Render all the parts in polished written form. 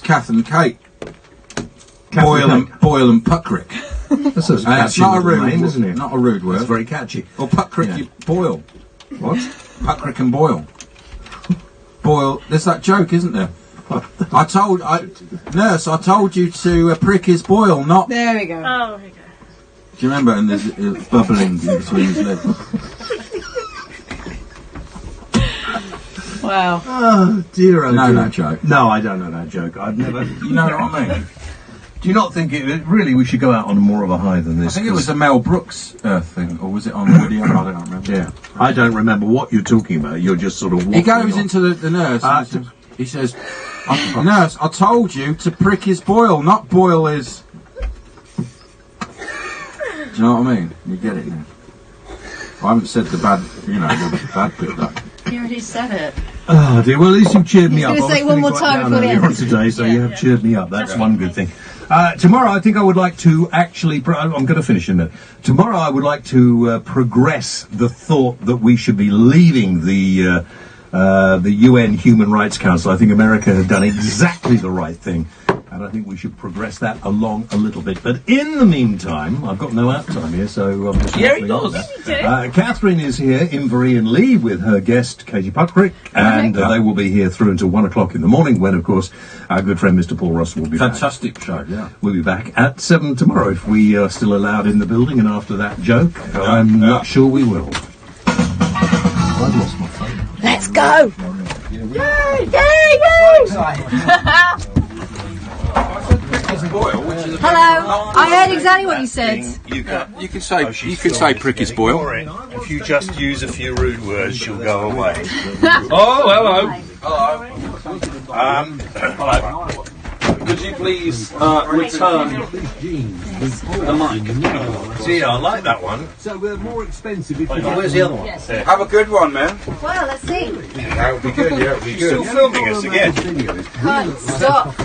Kath and Kate. Boyle and Puckrik. That's a catchy not a rude name, isn't it? Not a rude word. It's very catchy. Or Puckrik, Boyle. What? Puckrik and Boyle. Boyle. There's that joke, isn't there? Nurse, I told you to prick his boil, not... There we go. Oh, there you go. Do you remember? And there's bubbling in between his legs. Wow. Oh, dear. You know that joke? No, I don't know that joke. I've never... You know what I mean? Do you not think really we should go out on more of a high than this? I think it was a Mel Brooks thing, or was it on Woody Allen? I don't remember. Yeah. I don't remember what you're talking about. You're just sort of walking He goes on. into the nurse and he says, nurse, I told you to prick his boil, not boil his... Do you know what I mean? You get it now. I haven't said the bad bit though. You already said it. Oh dear, well at least you've cheered me up. He's going to say it one more time before the end. On today, so you have cheered me up. That's one good thing. Tomorrow I think I would like to actually, I'm going to finish in a minute. Tomorrow I would like to progress the thought that we should be leaving the UN Human Rights Council. I think America has done exactly the right thing. And I think we should progress that along a little bit. But in the meantime, I've got no out time here, so I'm just waffling on that. Katherine is here in Verian Lee with her guest, Katie Puckrik, and they will be here through until 1 o'clock in the morning, when, of course, our good friend Mr. Paul Russell will be back. Fantastic show, yeah. We'll be back at 7 tomorrow if we are still allowed in the building, and after that joke, I'm not sure we will. I've lost my phone. Let's go! Yay! Yay! Hello. I heard exactly what you said. You can say prick his boil. If you just use a few rude words, she'll go away. Oh, hello. Hello. Could you please return the mic? See, I like that one. So we're more expensive if Where's the other one? Yes. Have a good one, man. Well, let's see. That would be good, yeah, it would be good. Still filming us again. Can't stop.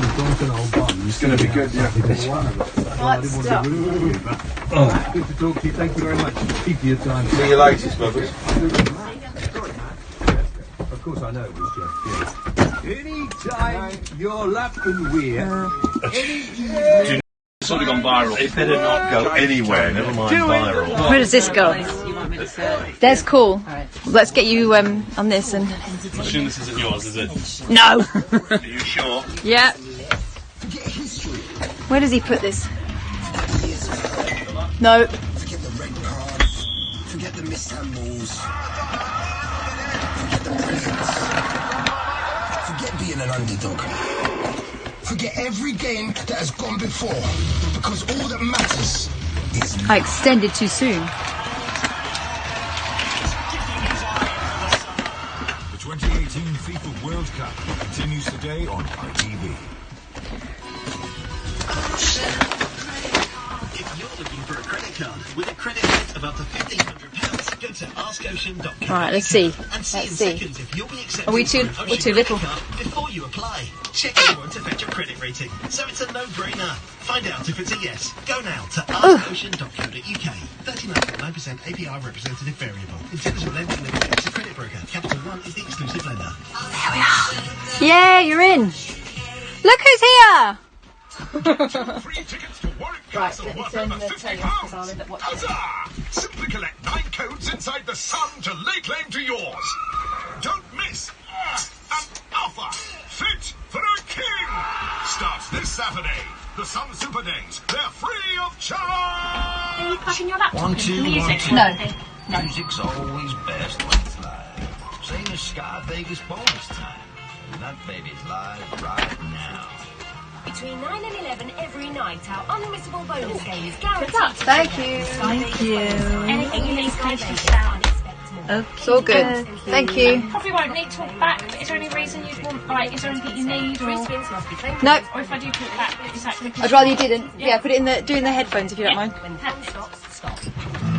It's going to be good, yeah. Can't stop. Good to talk to you. Thank you very much. Keep your time. See you later, Spuggers. Of course, I know it was just any time you're lap and weir, It's sort of gone viral. It better not go anywhere, never mind viral. Where does this go? There's cool. Let's get you on this and... I assume this isn't yours, is it? No! Are you sure? Yeah. Where does he put this? No. Forget the red cards, forget the mishandles, forget the brilliance, forget being an underdog, forget every game that has gone before, because all that matters is I extended too soon. The 2018 FIFA World Cup continues today on ITV. If you're looking for a credit card with a credit limit of up to £1,500, go to askocean.co.uk. Right, let's see. And see in Let's see. seconds if you'll be accepted Are we for too- an we're Ocean too little? credit card before you apply. Check if you want to fetch your credit rating. So it's a no-brainer. Find out if it's a yes. Go now to askocean.co.uk. 39.9% APR representative variable. Intended to lend to a credit broker. Capital One is the exclusive lender. There we are. Yeah, you're in. Look who's here! Free tickets to Warwick Right, Castle let me worth turn over the £50. telly off because I'll end up watching it. Huzzah! Simply collect 9 codes inside the Sun to lay claim to yours. Don't miss an offer fit for a king. Starts this Saturday. The Sun Super Days. They're free of charge. Are you packing your laptop 1, 2, into music? 1, 2. No. Music's always best when it's live. Same as Sky Vegas bonus time. And that baby's live right now. Between 9 and 11 every night, our unmissable bonus game is guaranteed. Thank you. Thank you. Anything you need, please just shout. It's all good. Thank you. Probably won't need to talk back, but is there any reason you'd want, like, is there anything you need? Or, No, or if I do talk back, is that going to... I'd rather you didn't. Yeah, put it in the headphones if you don't mind. When time stops, stop.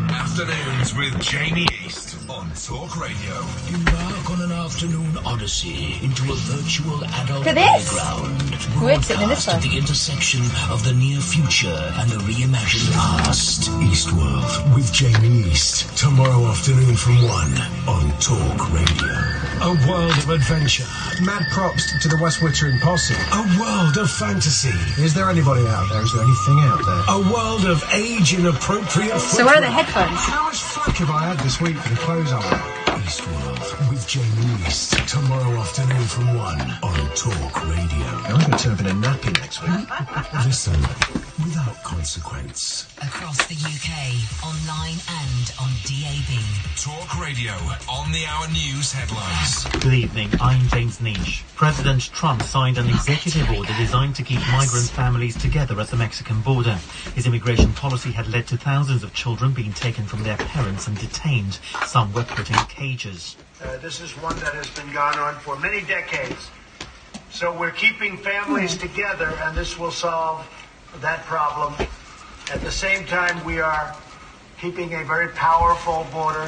Afternoons with Jamie East on Talk Radio. Embark on an one-afternoon odyssey into a virtual adult Look at this. playground. Weird sitting in this Broadcast at the intersection of the near future and the reimagined past. Eastworld with Jamie East. Tomorrow afternoon from 1 on Talk Radio. A world of adventure. Mad props to the West Wittering posse. A world of fantasy. Is there anybody out there? Is there anything out there? A world of age-inappropriate So where are the headphones? How much flack have I had this week for the clothes I wear? Eastworld with Jamie East. Tomorrow afternoon from 1 on Talk Radio. I'm going to turn up in a nappy next week. Listen without consequence. Across the UK, online and on DAB. Talk Radio, on the hour news headlines. Good evening, I'm James Niche. President Trump signed an executive order designed to keep migrant families together at the Mexican border. His immigration policy had led to thousands of children being taken from their parents and detained. Some were put in cages. This is one that has been going on for many decades. So we're keeping families together, and this will solve that problem. At the same time, we are keeping a very powerful border.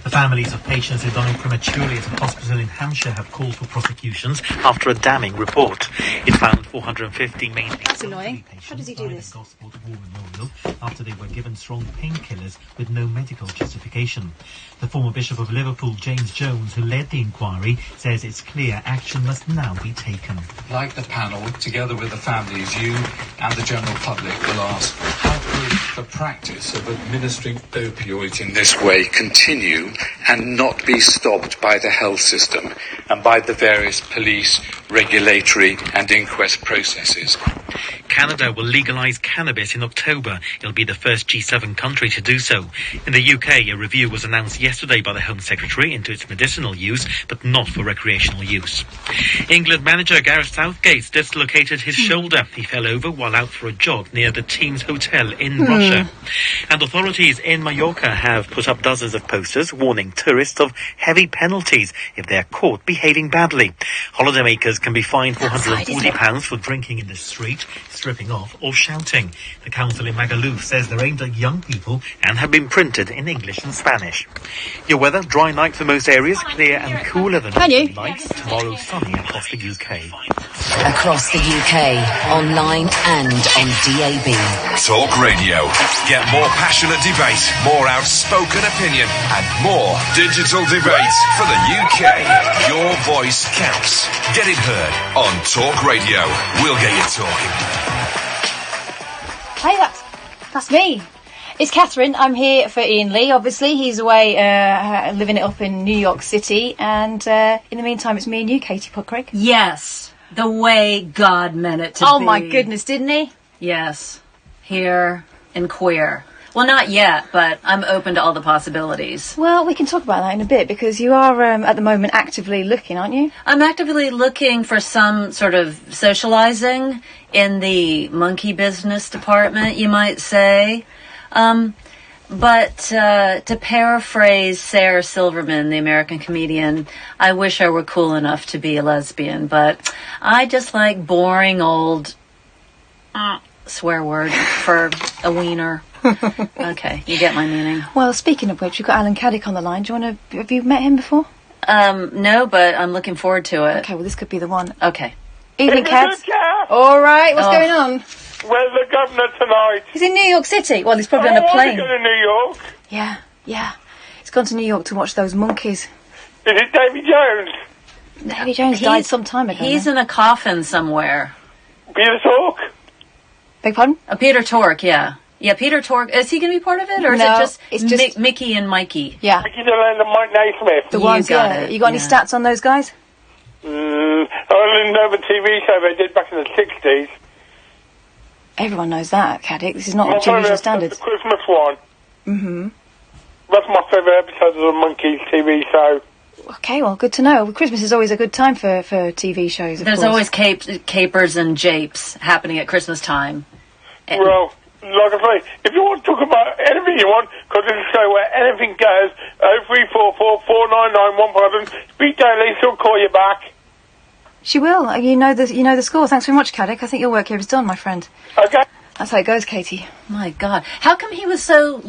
The families of patients who died prematurely at a hospital in Hampshire have called for prosecutions after a damning report. It found 450 mainly That's annoying. How does he do this? After they were given strong painkillers with no medical justification. The former Bishop of Liverpool, James Jones, who led the inquiry, says it's clear action must now be taken. Like the panel, together with the families, you and the general public will ask, how could the practice of administering opioids in this way continue and not be stopped by the health system and by the various police, regulatory and inquest processes? Canada will legalise cannabis in October. It'll be the first G7 country to do so. In the UK, a review was announced yesterday by the Home Secretary into its medicinal use, but not for recreational use. England manager Gareth Southgate dislocated his shoulder. He fell over while out for a jog near the team's hotel in Russia. And authorities in Mallorca have put up dozens of posters warning tourists of heavy penalties if they're caught behaving badly. Holidaymakers can be fined £440 for drinking in the street, stripping off or shouting. The council in Magaluf says they're aimed at young people and have been printed in English and Spanish. Your weather, dry night for most areas, clear and cooler than tonight. Tomorrow sunny across the UK. Across the UK, online and on DAB. Talk Radio. Get more passionate debate, more outspoken opinion, and more digital debate for the UK. Your voice counts. Get it heard on Talk Radio. We'll get you talking. Hey, that's me. It's Katherine. I'm here for Iain Lee. Obviously, he's away living it up in New York City. And in the meantime, it's me and you, Katie Puckrik. Yes, the way God meant it to be. Oh, my goodness, didn't he? Yes, here and queer. Well, not yet, but I'm open to all the possibilities. Well, we can talk about that in a bit, because you are, at the moment, actively looking, aren't you? I'm actively looking for some sort of socializing in the monkey business department, you might say. But to paraphrase Sarah Silverman, the American comedian, I wish I were cool enough to be a lesbian, but I just like boring old swear word for a wiener. Okay, you get my meaning. Well, speaking of which, we've got Alan Caddick on the line. Do you want to... Have you met him before? No, but I'm looking forward to it. Okay, well, this could be the one. Okay. Evening, Cads. All right, what's going on? Where's the governor tonight? He's in New York City. Well, he's probably on a plane. I want to go to New York. Yeah. He's gone to New York to watch those monkeys. Is it Davy Jones? Davy Jones died some time ago. He's in a coffin somewhere. Peter Tork? Beg pardon? Peter Tork, yeah. Yeah, Peter Tork. Is he going to be part of it? Or is it just Mickey and Mikey? Yeah. Mickey DeLand and Mike Naismith. The ones, yeah. You got any stats on those guys? I only know the TV show they did back in the 60s. Everyone knows that, Caddick. This is not usual standards. The Christmas one. Mm-hmm. That's my favourite episode of the Monkeys TV show. Okay, well, good to know. Christmas is always a good time for TV shows, of There's course. always capers and japes happening at Christmas time. Well, like I say, if you want to talk about anything you want, because this is a show where anything goes, 0344 499 1000. Speak daily, she'll call you back. She will. You know the score. Thanks very much, Caddick. I think your work here is done, my friend. Okay. That's how it goes, Katie. My God. How come he was so,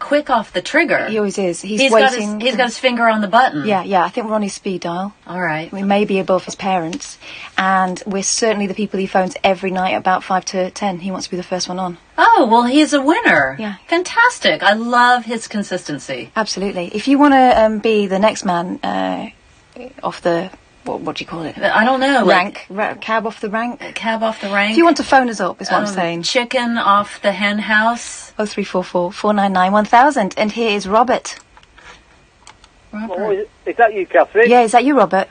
quick off the trigger? He always is. He's waiting. He's got his finger on the button. Yeah. I think we're on his speed dial. All right. We may be above his parents. And we're certainly the people he phones every night about 5 to 10. He wants to be the first one on. Oh, well, he's a winner. Yeah. Fantastic. I love his consistency. Absolutely. If you want to be the next man off the... What do you call it? I don't know. Cab off the rank? Cab off the rank? If you want to phone us up, is what I'm saying. Chicken off the hen house? 0344 499 1000. And here is Robert. Oh, is that you, Catherine? Yeah, is that you, Robert?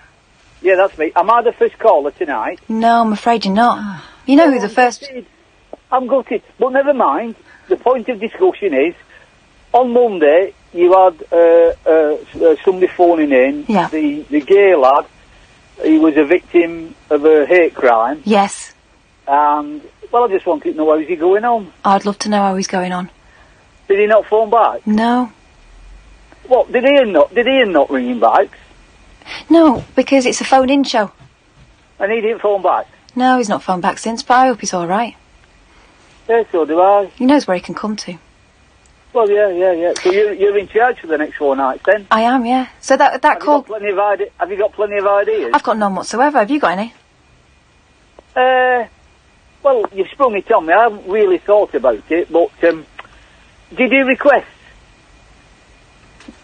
Yeah, that's me. Am I the first caller tonight? No, I'm afraid you're not. You know who the first... I'm gutted. But never mind. The point of discussion is, on Monday, you had somebody phoning in. Yeah. The gay lad. He was a victim of a hate crime. Yes. And, well, I just wanted to know how's he going on. I'd love to know how he's going on. Did he not phone back? No. What, did Iain not ring him back? No, because it's a phone-in show. And he didn't phone back? No, he's not phoned back since, but I hope he's all right. Yeah, so do I. He knows where he can come to. Well, yeah. So you're in charge for the next 4 nights, then? I am, yeah. So that call... Have you got plenty of ideas? I've got none whatsoever. Have you got any? Well, you've sprung it on me. I haven't really thought about it, but did you request?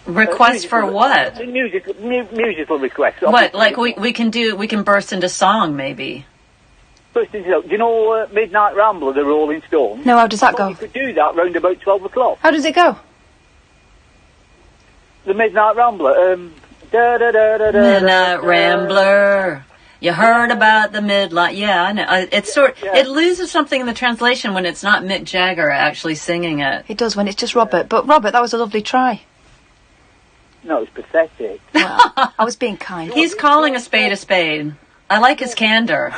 Request for what? Musical request. What? Like we can burst into song, maybe. Do you know Midnight Rambler, the Rolling Stones? No, how does that go? You could do that round about 12 o'clock. How does it go? The Midnight Rambler. Midnight Rambler. You heard about the midnight? Yeah, I know. It loses something in the translation when it's not Mick Jagger actually singing it. It does when it's just Robert. But Robert, that was a lovely try. No, it's pathetic. Well, I was being kind. He's calling a spade a spade. I like his candor.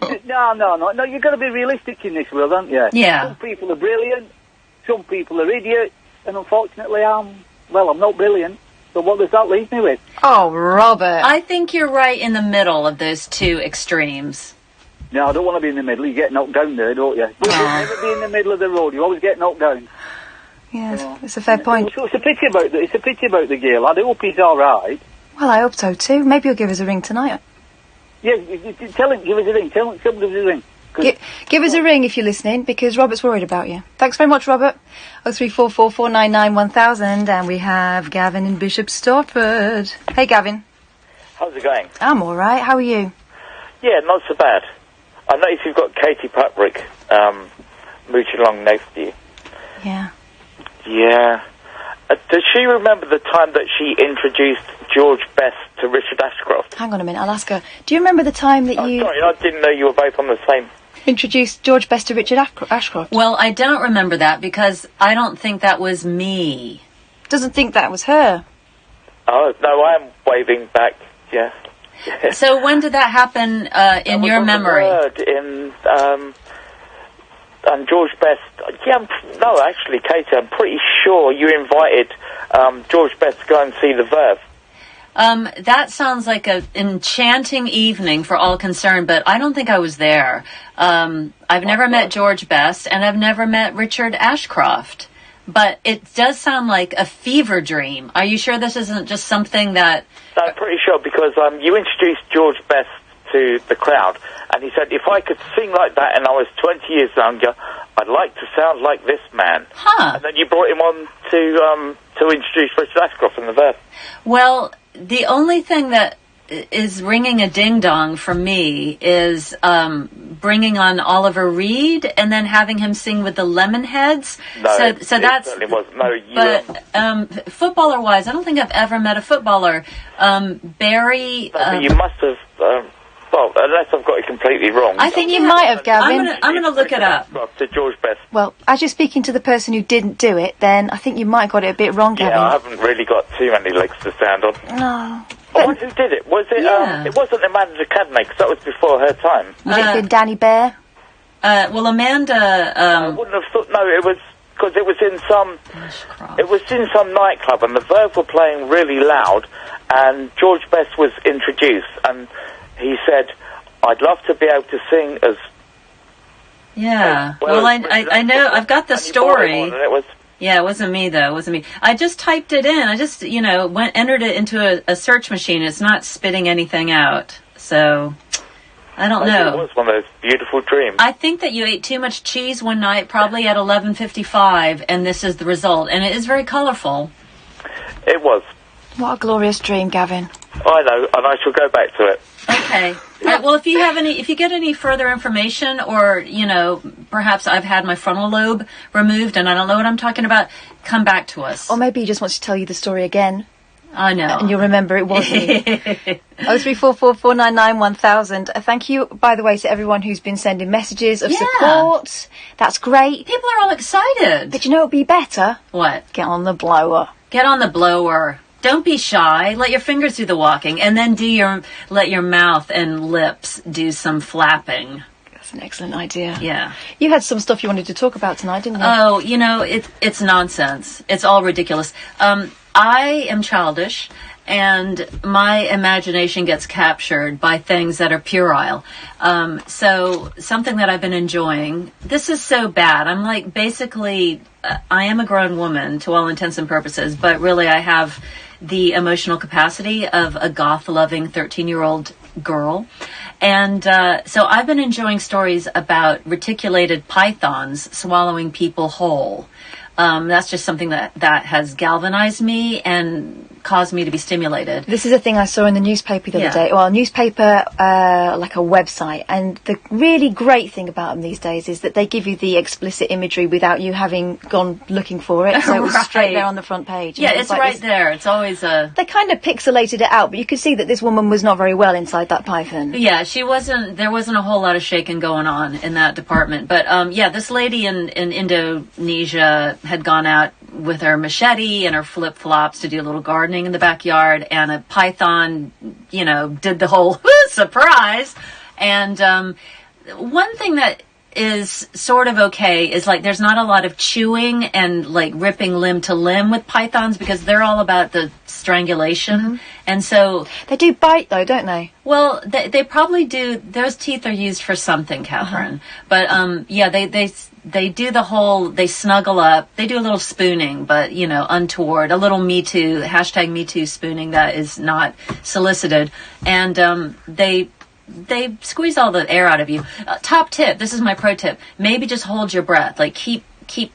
No. You've got to be realistic in this world, haven't you? Yeah. Some people are brilliant, some people are idiots, and unfortunately I'm not brilliant. So what does that leave me with? Oh, Robert. I think you're right in the middle of those two extremes. No, I don't want to be in the middle. You get knocked down there, don't you? You never be in the middle of the road. You always get knocked down. Yeah, it's a fair point. So it's a pity about the gay lad. I hope he's all right. Well, I hope so too. Maybe he'll give us a ring tonight. Yeah, tell him, give us a ring. Tell him, give us a ring. Give us a ring if you're listening, because Robert's worried about you. Thanks very much, Robert. 0344 499 1000, and we have Gavin in Bishop Stortford. Hey, Gavin. How's it going? I'm all right. How are you? Yeah, not so bad. I noticed you've got Katie Puckrik mooching along next to you. Yeah. Yeah. Does she remember the time that she introduced George Best to Richard Ashcroft? Hang on a minute, I'll ask her. Do you remember the time that you... Sorry, I didn't know you were both on the same... Introduced George Best to Richard Ashcroft? Well, I don't remember that because I don't think that was me. Doesn't think that was her. Oh, no, I am waving back, yeah. So when did that happen in your memory? And George Best, actually, Katie, I'm pretty sure you invited George Best to go and see the Verve. That sounds like an enchanting evening for all concerned, but I don't think I was there. I've never met George Best, and I've never met Richard Ashcroft. But it does sound like a fever dream. Are you sure this isn't just something that... I'm pretty sure, because you introduced George Best to the crowd, and he said, if I could sing like that and I was 20 years younger, I'd like to sound like this man. Huh. And then you brought him on to introduce Richard Ashcroft from the Verve. Well, the only thing that is ringing a ding-dong for me is bringing on Oliver Reed and then having him sing with the Lemonheads. No, so it that's... certainly wasn't. No, But footballer-wise, I don't think I've ever met a footballer. Barry... you must have... well, unless I've got it completely wrong. I think you might have, Gavin. I'm going to look it up. To George Best. Well, as you're speaking to the person who didn't do it, then I think you might have got it a bit wrong, Gavin. Yeah, I haven't really got too many legs to stand on. No. I wonder who did it. Was it? It wasn't Amanda Academy, because that was before her time. Would it have been Danny Bear? Well, Amanda... I wouldn't have thought... No, it was... Because it was in some... It was in some nightclub, and the Verve were playing really loud, and George Best was introduced, and he said, I'd love to be able to sing as Yeah. Well, I know. I've got the story. And it was. Yeah, it wasn't me though. It wasn't me. I just typed it in. I just, entered it into a search machine. It's not spitting anything out. So, I don't know. It was one of those beautiful dreams. I think that you ate too much cheese one night, probably at 11:55, and this is the result. And it is very colorful. It was. What a glorious dream, Gavin. I know, and I shall go back to it. Okay. All right, well, if you get any further information, or perhaps I've had my frontal lobe removed and I don't know what I'm talking about, come back to us. Or maybe he just wants to tell you the story again. I know. And you'll remember it wasn't me. 03444991000. Thank you, by the way, to everyone who's been sending messages of support. That's great. People are all excited. But you know what would be better? What? Get on the blower. Get on the blower. Don't be shy. Let your fingers do the walking, and then let your mouth and lips do some flapping. That's an excellent idea. Yeah. You had some stuff you wanted to talk about tonight, didn't you? Oh, it's nonsense. It's all ridiculous. I am childish, and my imagination gets captured by things that are puerile. So something that I've been enjoying. This is so bad. I'm like basically, I am a grown woman to all intents and purposes, but really I have the emotional capacity of a goth-loving 13-year-old girl. And so I've been enjoying stories about reticulated pythons swallowing people whole. That's just something that has galvanized me and caused me to be stimulated. This is a thing I saw in the newspaper the other day. Well, a newspaper, like a website. And the really great thing about them these days is that they give you the explicit imagery without you having gone looking for it. So it was straight there on the front page. Yeah, it's like right there. It's always a... They kind of pixelated it out, but you could see that this woman was not very well inside that python. Yeah, there wasn't a whole lot of shaking going on in that department. But, this lady in Indonesia had gone out with her machete and her flip-flops to do a little gardening in the backyard, and a python, did the whole surprise. And one thing that is sort of okay is like there's not a lot of chewing and like ripping limb to limb with pythons because they're all about the strangulation. Mm-hmm. And so they do bite though, don't they? Well, they probably do. Those teeth are used for something, Catherine. But they do the whole, they snuggle up, they do a little spooning, but untoward, a little Me Too, #MeToo spooning that is not solicited. And they squeeze all the air out of you. Top tip, this is my pro tip, maybe just hold your breath, like keep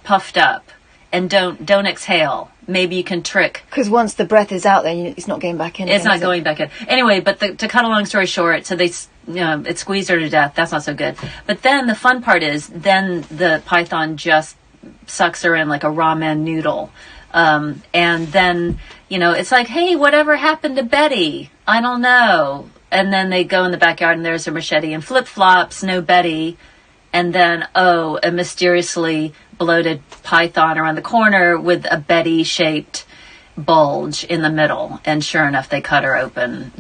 puffed up and don't exhale. Maybe you can trick. Because once the breath is out there, it's not going back in. It's not going back in. Anyway, but to cut a long story short, so it squeezed her to death. That's not so good. But then the fun part is, then the python just sucks her in like a ramen noodle. And then, it's like, hey, whatever happened to Betty? I don't know. And then they go in the backyard and there's her machete and flip-flops, no Betty. And then, a mysteriously bloated python around the corner with a Betty-shaped bulge in the middle. And sure enough, they cut it open,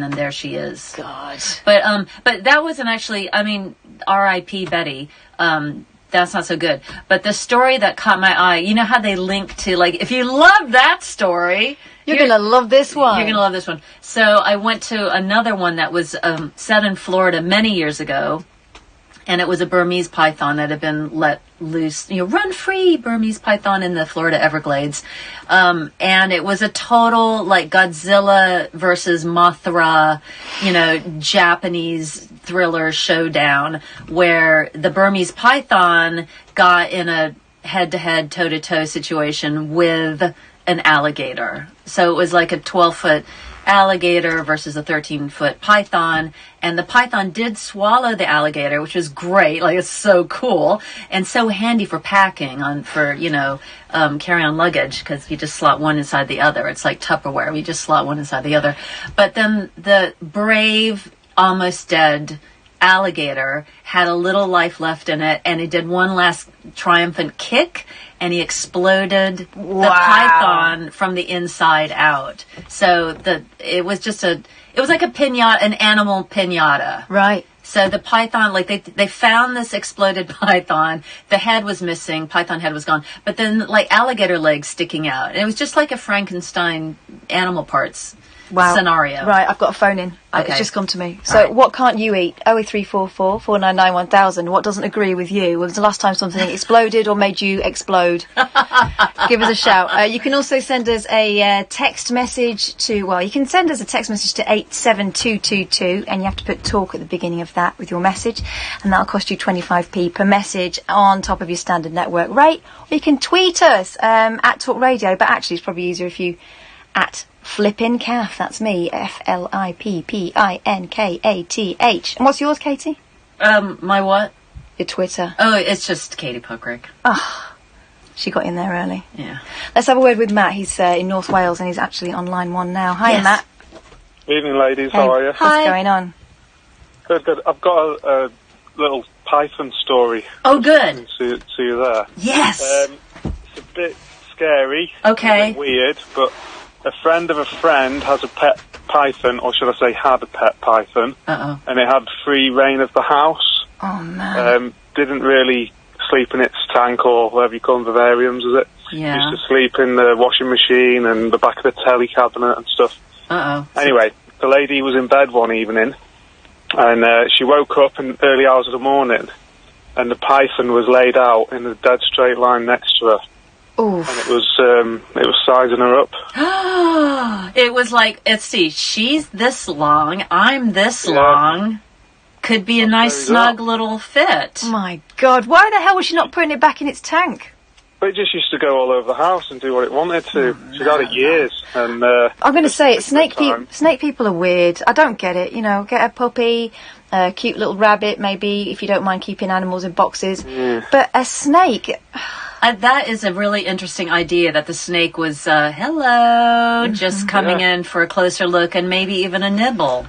and there she is. God. But that wasn't actually, R.I.P. Betty. That's not so good. But the story that caught my eye, you know how they link to, like, if you love that story... You're going to love this one. You're going to love this one. So I went to another one that was set in Florida many years ago. And it was a Burmese python that had been let loose, run free Burmese python in the Florida Everglades. And it was a total, like, Godzilla versus Mothra, Japanese thriller showdown where the Burmese python got in a head-to-head, toe-to-toe situation with an alligator. So it was like a 12-foot alligator versus a 13-foot python, and the python did swallow the alligator, which was great. Like, it's so cool and so handy for packing carry-on luggage, because you just slot one inside the other. It's like Tupperware. You just slot one inside the other. But then the brave, almost dead alligator had a little life left in it, and he did one last triumphant kick, and he exploded the python from the inside out. So it was like a pinata, an animal pinata. Right. So the python, like they found this exploded python. The head was missing. Python head was gone. But then like alligator legs sticking out. And it was just like a Frankenstein animal parts scenario. Right, I've got a phone in. Okay. It's just come to me. So, what can't you eat? 08344 499 1000. What doesn't agree with you? When was the last time something exploded or made you explode? Give us a shout. You can also send us a text message to, well, you can send us a text message to 87222, and you have to put talk at the beginning of that with your message, and that'll cost you 25p per message on top of your standard network rate. Or you can tweet us at Talk Radio, but actually it's probably easier if you at Flippin' Calf. That's me, FLIPPINKATH. And what's yours, Katie? My what? Your Twitter. Oh, it's just Katie Puckrik. Oh, she got in there early. Yeah. Let's have a word with Matt. He's in North Wales and he's actually on line 1 now. Hi, Yes. Matt. Evening, ladies. Hey. How are you? Hi. What's going on? Good, good. I've got a little Python story. Oh, good. See you there. Yes. It's a bit scary. Okay. A bit weird, but a friend of a friend has a pet python, or should I say had a pet python. Uh-oh. And it had free reign of the house. Oh, man. Didn't really sleep in its tank or whatever you call them, vivariums, is it? Yeah. Used to sleep in the washing machine and the back of the telly cabinet and stuff. Uh-oh. Anyway, the lady was in bed one evening, and she woke up in early hours of the morning, and the python was laid out in a dead straight line next to her. Oof. And it was sizing her up. It was like, let's see, she's this long, I'm this long. Could be a nice, snug little fit. My God, why the hell was she not putting it back in its tank? But it just used to go all over the house and do what it wanted to. She'd had it years. And I'm going to say it, snake people are weird. I don't get it. You know, get a puppy, a cute little rabbit, maybe, if you don't mind keeping animals in boxes. Yeah. But a snake... That is a really interesting idea, that the snake was, hello, just coming in for a closer look and maybe even a nibble.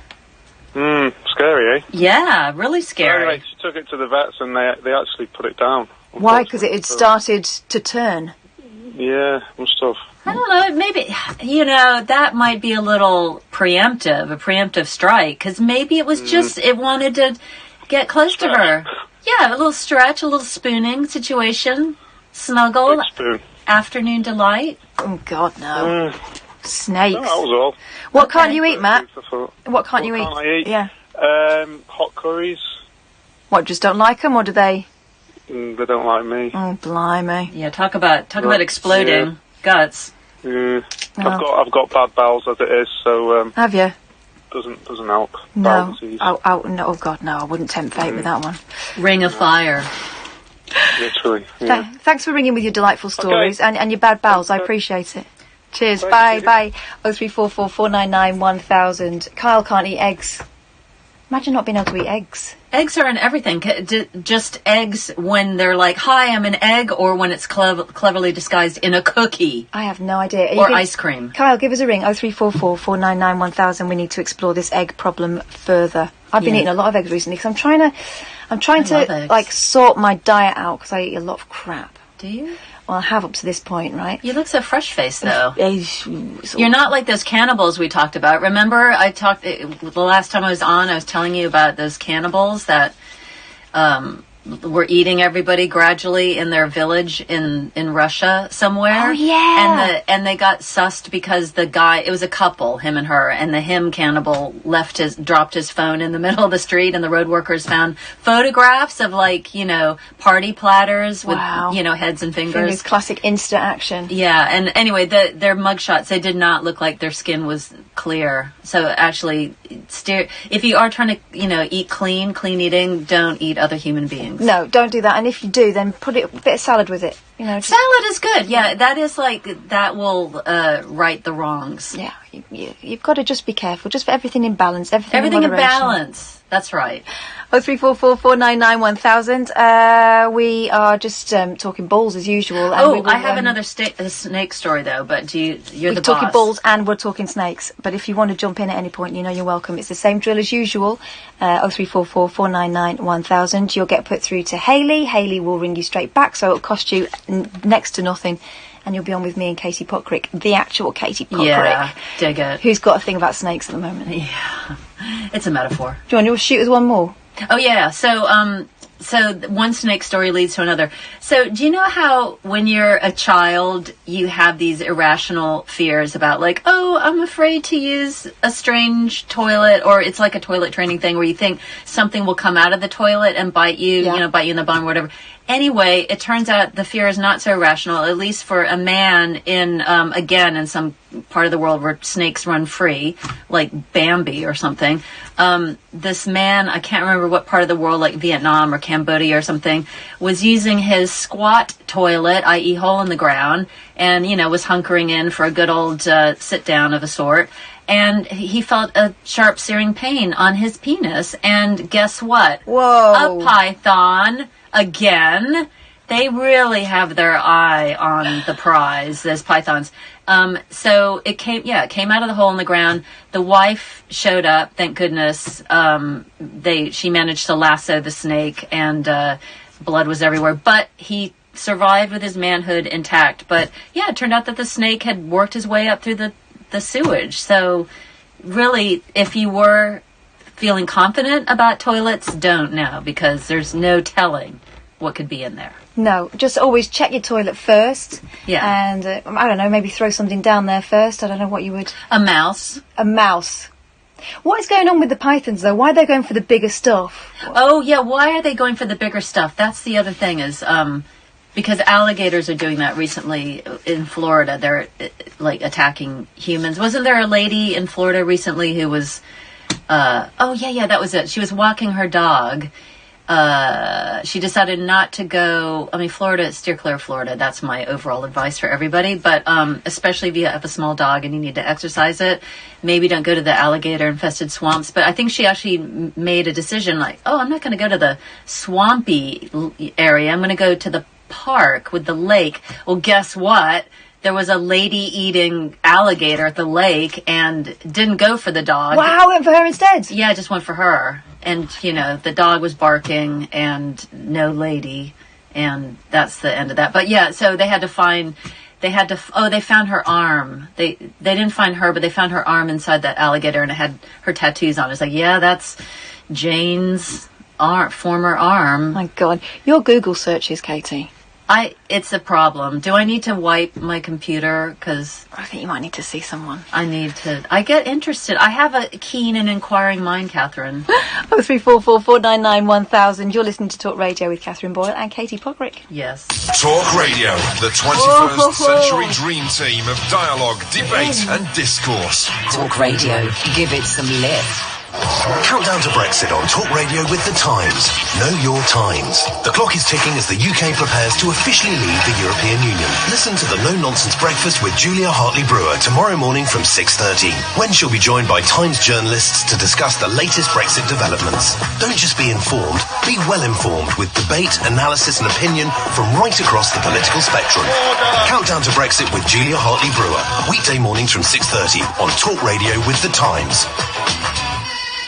Scary, eh? Yeah, really scary. Anyway, she took it to the vets and they actually put it down. Why? Because it had started to turn. Yeah, must have. I don't know, maybe, that might be a little a preemptive strike, because maybe it was just, it wanted to get close to her. Yeah, a little stretch, a little spooning situation. Snuggle, afternoon delight. Oh, God, no. Snakes. No, that was all. What can't you eat, Matt? What can't you eat? Can't I eat? Yeah. Hot curries. What, just don't like them, or do they? They don't like me. Oh, blimey. Yeah, talk about exploding guts. Yeah. I've got bad bowels as it is, so have you? Doesn't help. No. Bowel disease. No. Oh God, no! I wouldn't tempt fate with that one. Ring of fire. Literally. Yeah. Thanks for ringing with your delightful stories and your bad bowels. I appreciate it. Cheers. Bye. 0344 499 1000. Kyle can't eat eggs. Imagine not being able to eat eggs. Eggs are in everything. Just eggs when they're like, hi, I'm an egg, or when it's cleverly disguised in a cookie. I have no idea. Or ice cream. Kyle, give us a ring. 0344 499 1000. We need to explore this egg problem further. I've been eating a lot of eggs recently because I'm trying to like sort my diet out because I eat a lot of crap. Do you? Well, I have up to this point, right? You look so fresh-faced, though. You're not like those cannibals we talked about. Remember, the last time I was on, I was telling you about those cannibals that were eating everybody gradually in their village in Russia somewhere. Oh, yeah. And they got sussed because the guy, it was a couple, him and her, and the cannibal dropped his phone in the middle of the street, and the road workers found photographs of party platters with, heads and fingers. Classic Insta action. Yeah, and anyway, their mugshots, they did not look like their skin was clear. So actually, if you are trying to, eat clean eating, don't eat other human beings. No, don't do that. And if you do, then put a bit of salad with it. Salad is good. Yeah, that is that will right the wrongs. Yeah, you've got to just be careful. Just for everything in balance. Everything in balance. That's right. 0344 499 1000. We are just talking balls as usual. And I have another snake story though. But you're the boss. We're talking balls and we're talking snakes. But if you want to jump in at any point, you're welcome. It's the same drill as usual. 0344 499 1000. You'll get put through to Hayley. Hayley will ring you straight back, so it'll cost you next to nothing. And you'll be on with me and Katie Puckrik, the actual Katie Puckrik. Yeah, dig it. Who's got a thing about snakes at the moment. Yeah, it's a metaphor. Do you want to shoot us one more? Oh, yeah. So So one snake story leads to another. So do you know how when you're a child, you have these irrational fears about like, oh, I'm afraid to use a strange toilet, or it's like a toilet training thing where you think something will come out of the toilet and bite you, bite you in the bum or whatever. Anyway, it turns out the fear is not so irrational, at least for a man in, again, in some part of the world where snakes run free, like Bambi or something. This man, I can't remember what part of the world, like Vietnam or Cambodia or something, was using his squat toilet, i.e. hole in the ground, and, was hunkering in for a good old sit down of a sort. And he felt a sharp searing pain on his penis. And guess what? Whoa. A python, again. They really have their eye on the prize, those pythons. So it came out of the hole in the ground. The wife showed up, thank goodness. She managed to lasso the snake, and blood was everywhere. But he survived with his manhood intact. But yeah, it turned out that the snake had worked his way up through the sewage. So really, if you were feeling confident about toilets, don't now, because there's no telling what could be in there. No, just always check your toilet first. Yeah. And, I don't know, maybe throw something down there first. I don't know what you would... A mouse. A mouse. What is going on with the pythons, though? Why are they going for the bigger stuff? Oh, yeah, why are they going for the bigger stuff? That's the other thing is... because alligators are doing that recently in Florida. They're, like, attacking humans. Wasn't there a lady in Florida recently who was... that was it. She was walking her dog. She decided not to go... Florida, steer clear of Florida. That's my overall advice for everybody. But especially if you have a small dog and you need to exercise it, maybe don't go to the alligator-infested swamps. But I think she actually made a decision like, I'm not going to go to the swampy area. I'm going to go to the park with the lake. Well, guess what? There was a lady eating alligator at the lake and didn't go for the dog. Wow, went for her instead? Yeah, just went for her. And, the dog was barking and no lady. And that's the end of that. But yeah, so they found her arm. They didn't find her, but they found her arm inside that alligator, and it had her tattoos on it. It's like, yeah, that's Jane's former arm. My God. Your Google searches, Katie. It's a problem. Do I need to wipe my computer? Because I think you might need to see someone. I get interested. I have a keen and inquiring mind, Catherine. 0344 499 1000. You're listening to Talk Radio with Katherine Boyle and Katie Puckrik. Yes. Talk Radio, the 21st century dream team of dialogue, debate and discourse. Talk Radio. Give it some lip. Countdown to Brexit on Talk Radio with The Times. Know your times. The clock is ticking as the UK prepares to officially leave the European Union. Listen to the No Nonsense Breakfast with Julia Hartley-Brewer tomorrow morning from 6:30, when she'll be joined by Times journalists to discuss the latest Brexit developments. Don't just be informed, be well informed with debate, analysis and opinion from right across the political spectrum. Countdown to Brexit with Julia Hartley-Brewer, weekday mornings from 6:30 on Talk Radio with The Times.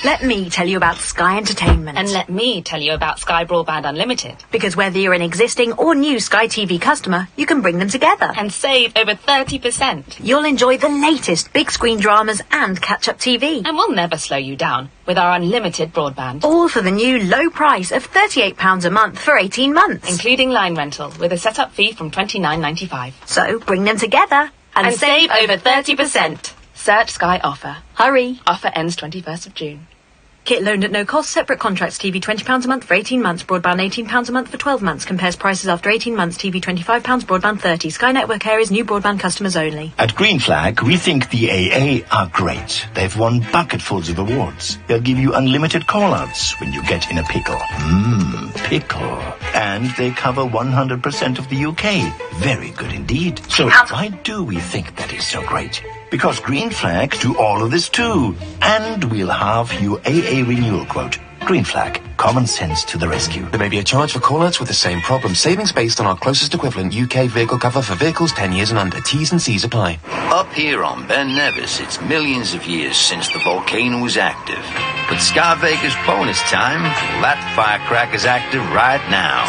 Let me tell you about Sky Entertainment. And let me tell you about Sky Broadband Unlimited. Because whether you're an existing or new Sky TV customer, you can bring them together. And save over 30%. You'll enjoy the latest big screen dramas and catch-up TV. And we'll never slow you down with our unlimited broadband. All for the new low price of £38 a month for 18 months. Including line rental with a set-up fee from $29.95. So bring them together and save over 30%. Search Sky Offer. Hurry. Offer ends 21st of June. Kit loaned at no cost. Separate contracts. TV £20 a month for 18 months. Broadband £18 a month for 12 months. Compares prices after 18 months. TV £25. Broadband £30. Sky Network areas. New broadband customers only. At Green Flag, we think the AA are great. They've won bucketfuls of awards. They'll give you unlimited call-outs when you get in a pickle. Pickle. And they cover 100% of the UK. Very good indeed. So why do we think that is so great? Because Green Flag do all of this too. And we'll have your AA renewal quote. Green Flag. Common sense to the rescue. There may be a charge for call-outs with the same problem. Savings based on our closest equivalent UK vehicle cover for vehicles 10 years and under. T's and C's apply. Up here on Ben Nevis, it's millions of years since the volcano was active. But Sky Vegas bonus time, well, that firecracker's active right now.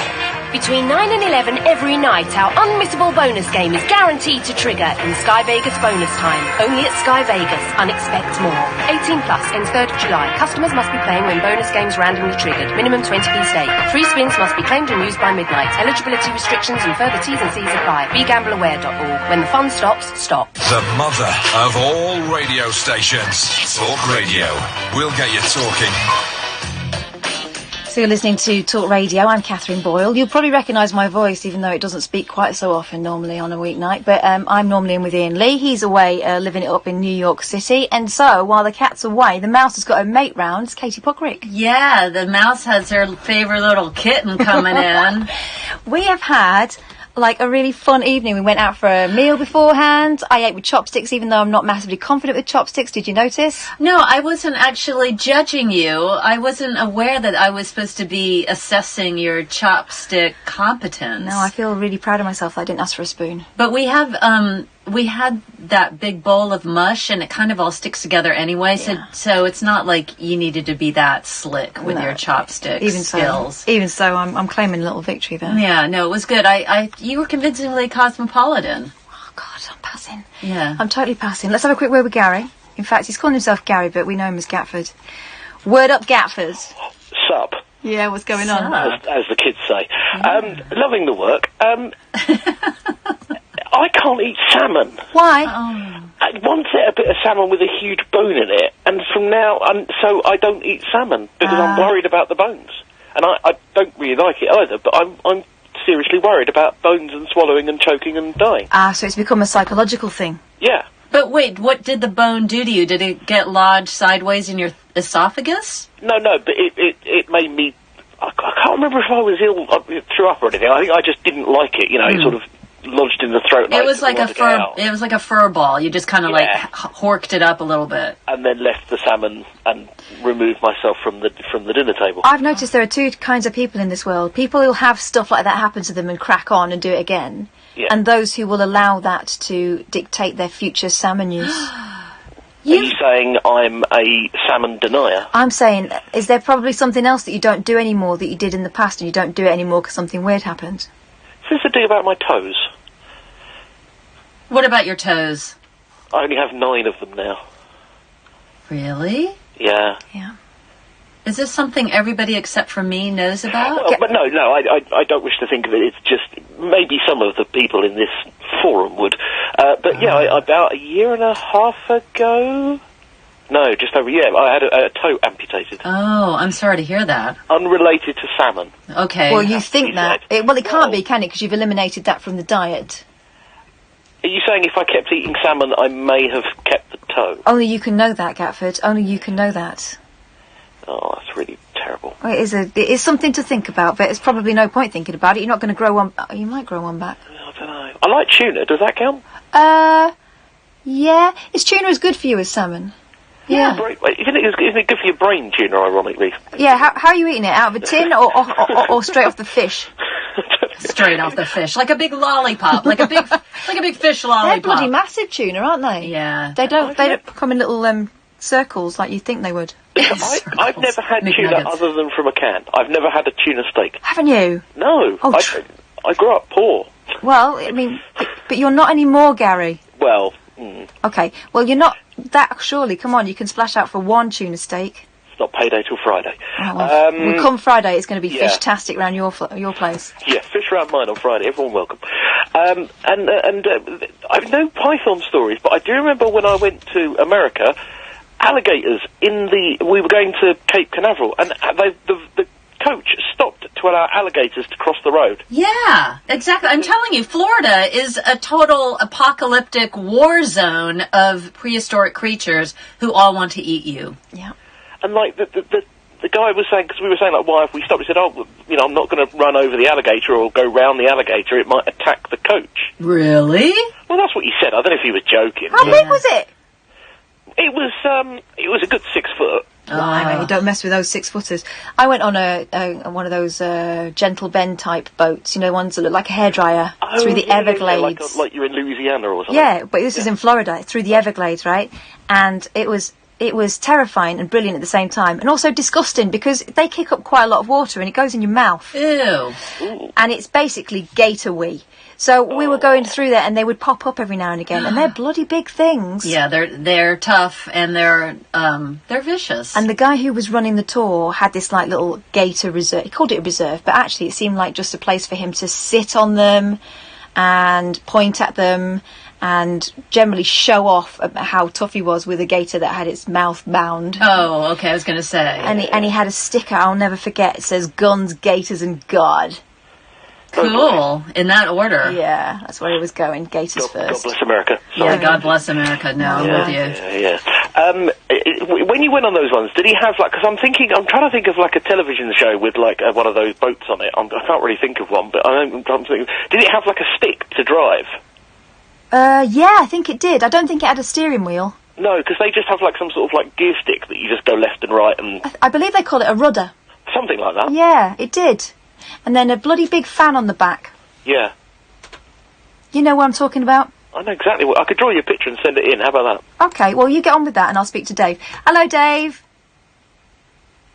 Between 9 and 11 every night, our unmissable bonus game is guaranteed to trigger in Sky Vegas bonus time. Only at Sky Vegas. Unexpect more. 18 plus, ends 3rd of July. Customers must be playing when bonus games randomly triggered. Minimum 20p stake. 3 spins must be claimed and used by midnight. Eligibility restrictions and further T's and C's apply. BeGambleAware.org. When the fun stops, stop. The mother of all radio stations. Talk Radio. We'll get you talking. So you're listening to Talk Radio. I'm Katherine Boyle. You'll probably recognise my voice, even though it doesn't speak quite so often normally on a weeknight. But I'm normally in with Iain Lee. He's away living it up in New York City. And so, while the cat's away, the mouse has got a mate round. It's Katie Puckrik. Yeah, the mouse has her favourite little kitten coming in. We have had like a really fun evening. We went out for a meal beforehand. I ate with chopsticks, even though I'm not massively confident with chopsticks. Did you notice? No, I wasn't actually judging you. I wasn't aware that I was supposed to be assessing your chopstick competence. No, I feel really proud of myself. I didn't ask for a spoon. But we had that big bowl of mush, and it kind of all sticks together anyway. Yeah. So it's not like you needed to be that slick with your chopstick skills. Even so, I'm claiming a little victory there. Yeah, no, it was good. You were convincingly cosmopolitan. Oh God, I'm passing. Yeah, I'm totally passing. Let's have a quick word with Gary. In fact, he's calling himself Gary, but we know him as Gatford. Word up, Gatford. Sup? Yeah, what's going on? As the kids say. Loving the work. I can't eat salmon. Why? I once ate a bit of salmon with a huge bone in it, and from now on, so I don't eat salmon because I'm worried about the bones, and I don't really like it either. But I'm seriously worried about bones and swallowing and choking and dying. So it's become a psychological thing. Yeah. But wait, what did the bone do to you? Did it get lodged sideways in your esophagus? No, but it made me. I can't remember if I was ill, threw up or anything. I think I just didn't like it. You know, it sort of lodged in the throat. It was like a fur. It was like a fur ball. You just kind of like horked it up a little bit, and then left the salmon and removed myself from the dinner table. I've noticed there are two kinds of people in this world: people who'll have stuff like that happen to them and crack on and do it again, and those who will allow that to dictate their future salmon use. Are you saying I'm a salmon denier? I'm saying, is there probably something else that you don't do anymore that you did in the past, and you don't do it anymore because something weird happened? Is this a thing about my toes? What about your toes? I only have 9 of them now. Really? Yeah. Yeah. Is this something everybody except for me knows about? But no, I don't wish to think of it. It's just maybe some of the people in this forum would. But yeah, about a year and a half ago. No, just over a year. I had a toe amputated. Oh, I'm sorry to hear that. Unrelated to salmon. Okay. Well, you think that. It can't be, can it? Because you've eliminated that from the diet. Are you saying if I kept eating salmon, I may have kept the toe? Only you can know that, Gatford. Only you can know that. Oh, that's really terrible. Well, it is something to think about, but it's probably no point thinking about it. You're not going to grow one. You might grow one back. I don't know. I like tuna. Does that count? Yeah. Is tuna as good for you as salmon? Yeah. Isn't it good for your brain, tuna, ironically? Yeah, how are you eating it? Out of a tin or straight off the fish? Straight off the fish. Like a big lollipop. like a big fish lollipop. They're bloody massive tuna, aren't they? Yeah. They don't come in little circles like you'd think they would. I've never had tuna other than from a can. I've never had a tuna steak. Haven't you? No. Oh, I grew up poor. Well, I mean, but you're not anymore, Gary. Well. Okay. Well, you're not that, surely. Come on, you can splash out for one tuna steak. It's not payday till Friday. Oh, well, come Friday, it's going to be fish-tastic around your place. Yeah, fish around mine on Friday. Everyone welcome. And I've no python stories, but I do remember when I went to America, alligators we were going to Cape Canaveral, and the coach stopped to allow alligators to cross the road. Yeah, exactly. I'm telling you, Florida is a total apocalyptic war zone of prehistoric creatures who all want to eat you. Yeah. And like the guy was saying, because we were saying like, why if we stopped? He said, I'm not going to run over the alligator or go round the alligator. It might attack the coach. Really? Well, that's what he said. I don't know if he was joking. How big was it? It was a good 6 foot. Oh, you don't mess with those 6-footers. I went on one of those gentle bend type boats, ones that look like a hairdryer through the Everglades. Like you're in Louisiana or something. Yeah, but this is in Florida, through the Everglades, right? And it was it was terrifying and brilliant at the same time, and also disgusting because they kick up quite a lot of water and it goes in your mouth. Ew. And it's basically gator wee. So we were going through there, and they would pop up every now and again, and they're bloody big things. Yeah, they're tough and they're vicious. And the guy who was running the tour had this like little gator reserve. He called it a reserve, but actually it seemed like just a place for him to sit on them and point at them and generally show off how tough he was with a gator that had its mouth bound. Oh, okay, I was going to say. And he had a sticker I'll never forget. It says guns, gators and God. Cool. In that order. Yeah, that's where he was going. Gators first. God bless America. Yeah, God bless America. No, I'm with you. When you went on those ones, did he have like? Because I'm trying to think of like a television show with like one of those boats on it. I can't really think of one, but I'm thinking. Did it have like a stick to drive? Yeah, I think it did. I don't think it had a steering wheel. No, because they just have like some sort of like gear stick that you just go left and right and. I believe they call it a rudder. Something like that. Yeah, it did. And then a bloody big fan on the back. Yeah. You know what I'm talking about? I know exactly what. I could draw you a picture and send it in. How about that? Okay, well, you get on with that and I'll speak to Dave. Hello, Dave.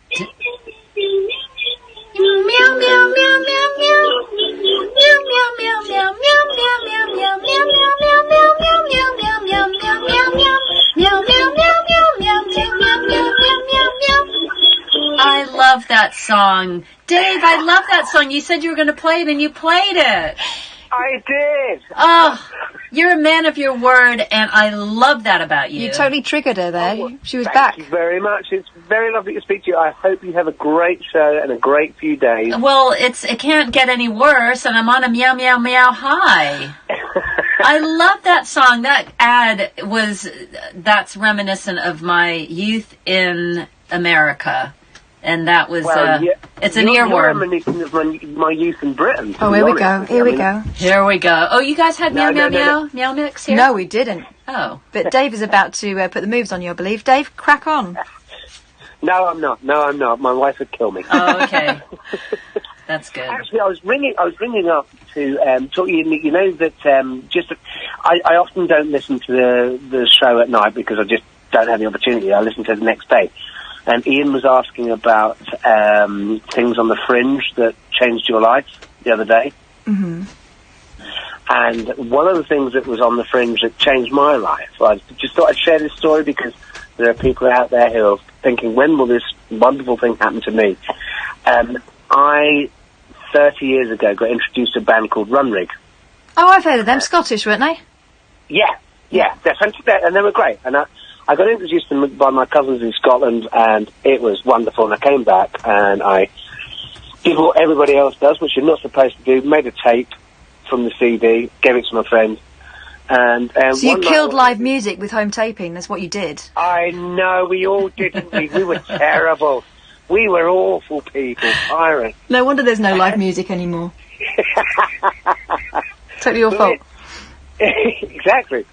Meow, meow, meow, meow, meow, meow. Meow, meow, meow, meow, meow, meow, meow, meow, meow, meow, meow, meow, meow, meow, meow, meow, meow, meow. Meow, meow, meow, meow, meow, meow, meow, meow, meow, meow. I love that song. Dave, I love that song. You said you were going to play it, and you played it. I did. Oh, you're a man of your word, and I love that about you. You totally triggered her there. She was Thank back. you very much. It's very lovely to speak to you. I hope you have a great show and a great few days. Well, it can't get any worse, and I'm on a meow, meow, meow high. I love that song. That ad that's reminiscent of my youth in America. And that was, it's an earworm. You're reminiscent of my youth in Britain. Oh, here we go. Here we go. Here we go. Oh, you guys had meow, meow, meow, meow mix here? No, we didn't. Oh. But Dave is about to put the moves on you, I believe. Dave, crack on. No, I'm not. My wife would kill me. Oh, okay. That's good. Actually, I was ringing up to talk. You know that I often don't listen to the show at night because I just don't have the opportunity. I listen to it the next day. And Iain was asking about things on the fringe that changed your life the other day. Mm-hmm. And one of the things that was on the fringe that changed my life, I just thought I'd share this story because there are people out there who are thinking, when will this wonderful thing happen to me? I, 30 years ago, got introduced to a band called Runrig. Oh, I've heard of them. Scottish, weren't they? Yeah. They're fantastic, and they were great. And I got introduced to them by my cousins in Scotland, and it was wonderful. And I came back, and I did what everybody else does, which you're not supposed to do, made a tape from the CD, gave it to my friend. And so you killed live music with home taping, that's what you did? I know, we all did, didn't we? We were terrible. We were awful people, pirates. No wonder there's no live music anymore. Totally your fault. Exactly.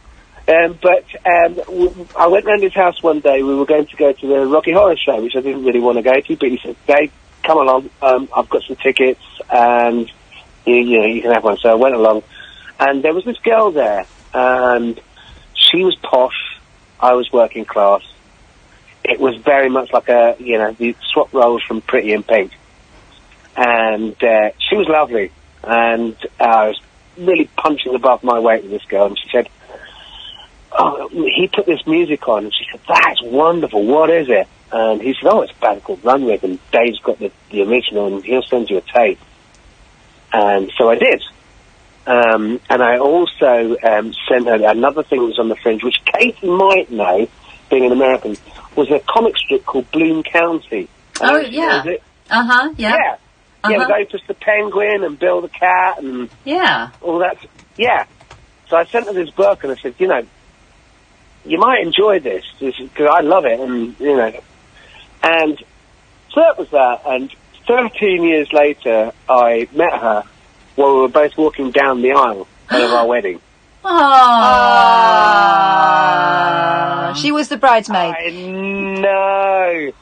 But I went round his house one day. We were going to go to the Rocky Horror Show, which I didn't really want to go to, but he said, Dave, come along. I've got some tickets, and you can have one. So I went along, and there was this girl there, and she was posh. I was working class. It was very much like the swap roles from Pretty in Pink. And she was lovely, and I was really punching above my weight with this girl, and she said, oh, he put this music on, and she said, that's wonderful, what is it? And he said, oh, it's a band called Runrig, and Dave's got the original, and he'll send you a tape. And so I did. And I also sent her another thing that was on the fringe, which Katie might know, being an American, was a comic strip called Bloom County. Oh, yeah. Uh-huh, yeah. Yeah. Uh-huh. Yeah, with Opus the Penguin and Bill the Cat and all that. Yeah. So I sent her this book, and I said, you might enjoy this because I love it, and and so that was that. And 13 years later, I met her while we were both walking down the aisle of our wedding. Aww. She was the bridesmaid. I know.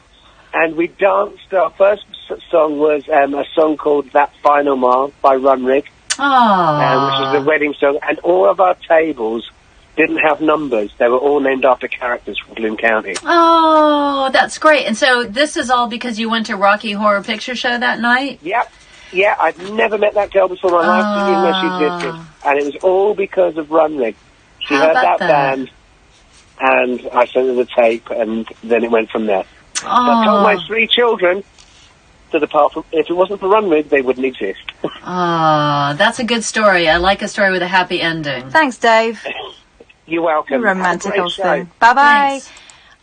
And we danced. Our first song was a song called "That Final Mile" by Runrig, which is the wedding song. And all of our tables didn't have numbers. They were all named after characters from Bloom County. Oh, that's great. And so this is all because you went to Rocky Horror Picture Show that night? Yep. Yeah, I'd never met that girl before in my life, didn't even know she existed. And it was all because of Run Rig. She heard that band, and I sent her the tape, and then it went from there. So I told my 3 children that apart from, if it wasn't for Run Rig, they wouldn't exist. That's a good story. I like a story with a happy ending. Thanks, Dave. You're welcome. Romantic old thing. Bye-bye.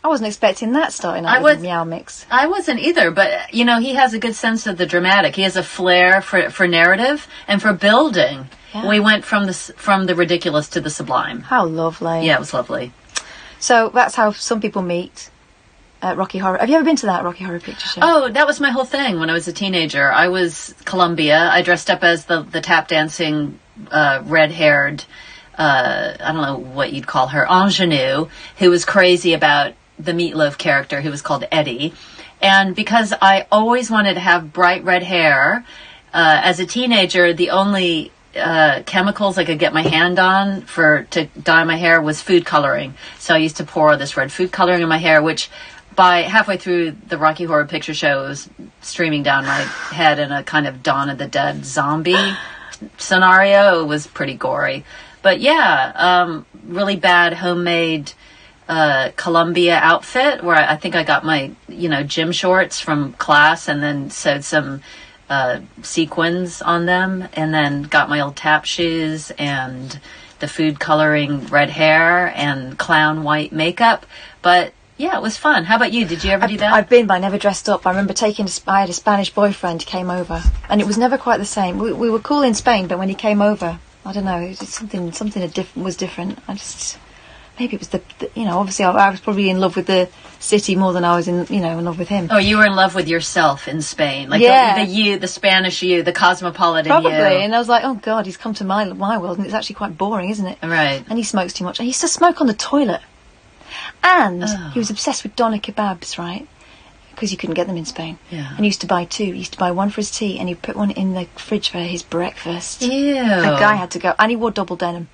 I wasn't expecting that starting out with Meow Mix. I wasn't either, but, you know, he has a good sense of the dramatic. He has a flair for narrative and for building. Yeah. We went from the ridiculous to the sublime. How lovely. Yeah, it was lovely. So that's how some people meet at Rocky Horror. Have you ever been to that Rocky Horror Picture Show? Oh, that was my whole thing when I was a teenager. I was Columbia. I dressed up as the tap dancing, red-haired, I don't know what you'd call her, ingenue, who was crazy about the Meatloaf character who was called Eddie. And because I always wanted to have bright red hair, as a teenager, the only chemicals I could get my hand on to dye my hair was food coloring. So I used to pour this red food coloring in my hair, which by halfway through the Rocky Horror Picture Show, it was streaming down my head in a kind of Dawn of the Dead zombie scenario. It was pretty gory. But yeah, really bad homemade Columbia outfit where I think I got my, gym shorts from class and then sewed some sequins on them and then got my old tap shoes and the food coloring red hair and clown white makeup. But yeah, it was fun. How about you? Did you ever do that? I've been, but I never dressed up. I remember I had a Spanish boyfriend who came over, and it was never quite the same. We were cool in Spain, but when he came over, I don't know, it was something was different. Maybe it was obviously I was probably in love with the city more than I was in love with him. Oh, you were in love with yourself in Spain. Like the Spanish you, the cosmopolitan probably. you. And I was like, oh God, he's come to my world, and it's actually quite boring, isn't it? Right. And he smokes too much. And he used to smoke on the toilet. And he was obsessed with doner kebabs, right? Because you couldn't get them in Spain. Yeah. And he used to buy 2. He used to buy one for his tea, and he'd put one in the fridge for his breakfast. Ew. The guy had to go. And he wore double denim.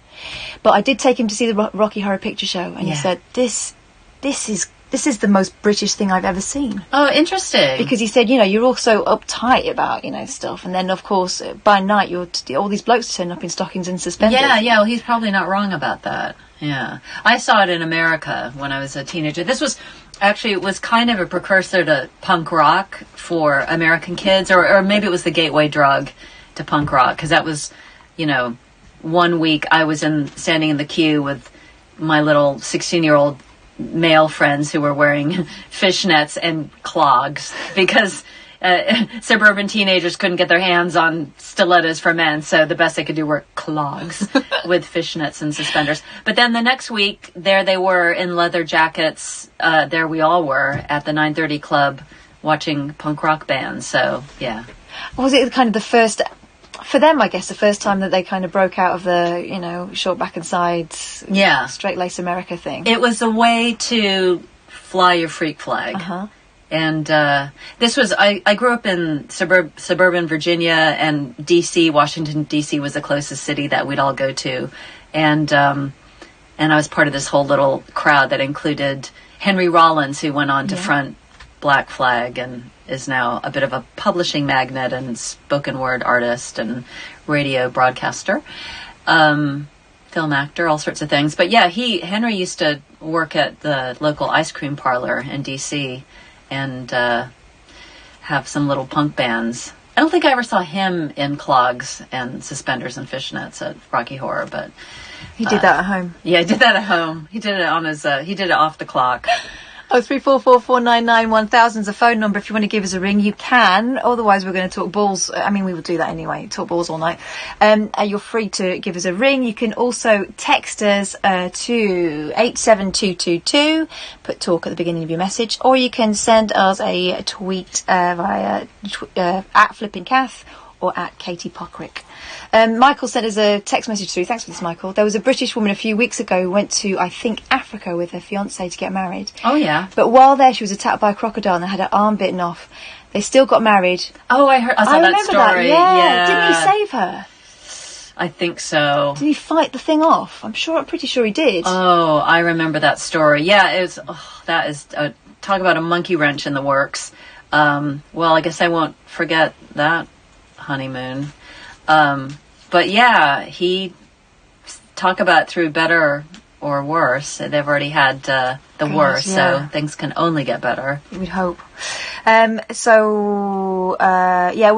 But I did take him to see the Rocky Horror Picture Show, and he said, this is the most British thing I've ever seen. Oh, interesting. Because he said, you're all so uptight about, stuff. And then, of course, by night, all these blokes turn up in stockings and suspenders. Yeah, well, he's probably not wrong about that. Yeah. I saw it in America when I was a teenager. This was... Actually, it was kind of a precursor to punk rock for American kids, or maybe it was the gateway drug to punk rock, because that was, 1 week I was standing in the queue with my little 16-year-old male friends who were wearing fishnets and clogs, because suburban teenagers couldn't get their hands on stilettos for men, so the best they could do were clogs with fishnets and suspenders. But then the next week, there they were in leather jackets. There we all were at the 9:30 Club watching punk rock bands. So, yeah. Was it kind of the first, for them, I guess, the first time that they kind of broke out of the, short back and sides, straight lace America thing? It was a way to fly your freak flag. Uh-huh. And this was, I grew up in suburban Virginia, and D.C., Washington, D.C. was the closest city that we'd all go to. And I was part of this whole little crowd that included Henry Rollins, who went on to front Black Flag and is now a bit of a publishing magnate and spoken word artist and radio broadcaster, film actor, all sorts of things. But yeah, Henry used to work at the local ice cream parlor in D.C., and have some little punk bands. I don't think I ever saw him in clogs and suspenders and fishnets at Rocky Horror, but he did that at home. Yeah, he did that at home. He did it on his. He did it off the clock. 03444991000 is a phone number. If you want to give us a ring, you can. Otherwise, we're going to talk balls. I mean, we will do that anyway. Talk balls all night. You're free to give us a ring. You can also text us to 87222. Put talk at the beginning of your message, or you can send us a tweet via at Flipping Kath or at Katie Puckrik. Michael sent us a text message through. Thanks for this, Michael. There was a British woman a few weeks ago who went to, I think, Africa with her fiancé to get married. Oh, yeah. But while there, she was attacked by a crocodile and had her arm bitten off. They still got married. Oh, I saw that story. That. Yeah. Didn't he save her? I think so. Did he fight the thing off? I'm pretty sure he did. Oh, I remember that story. Yeah, it was. That is talk about a monkey wrench in the works. Well, I guess I won't forget that honeymoon. But yeah, he talk about through better or worse. They've already had the worst, so things can only get better. We'd hope. We're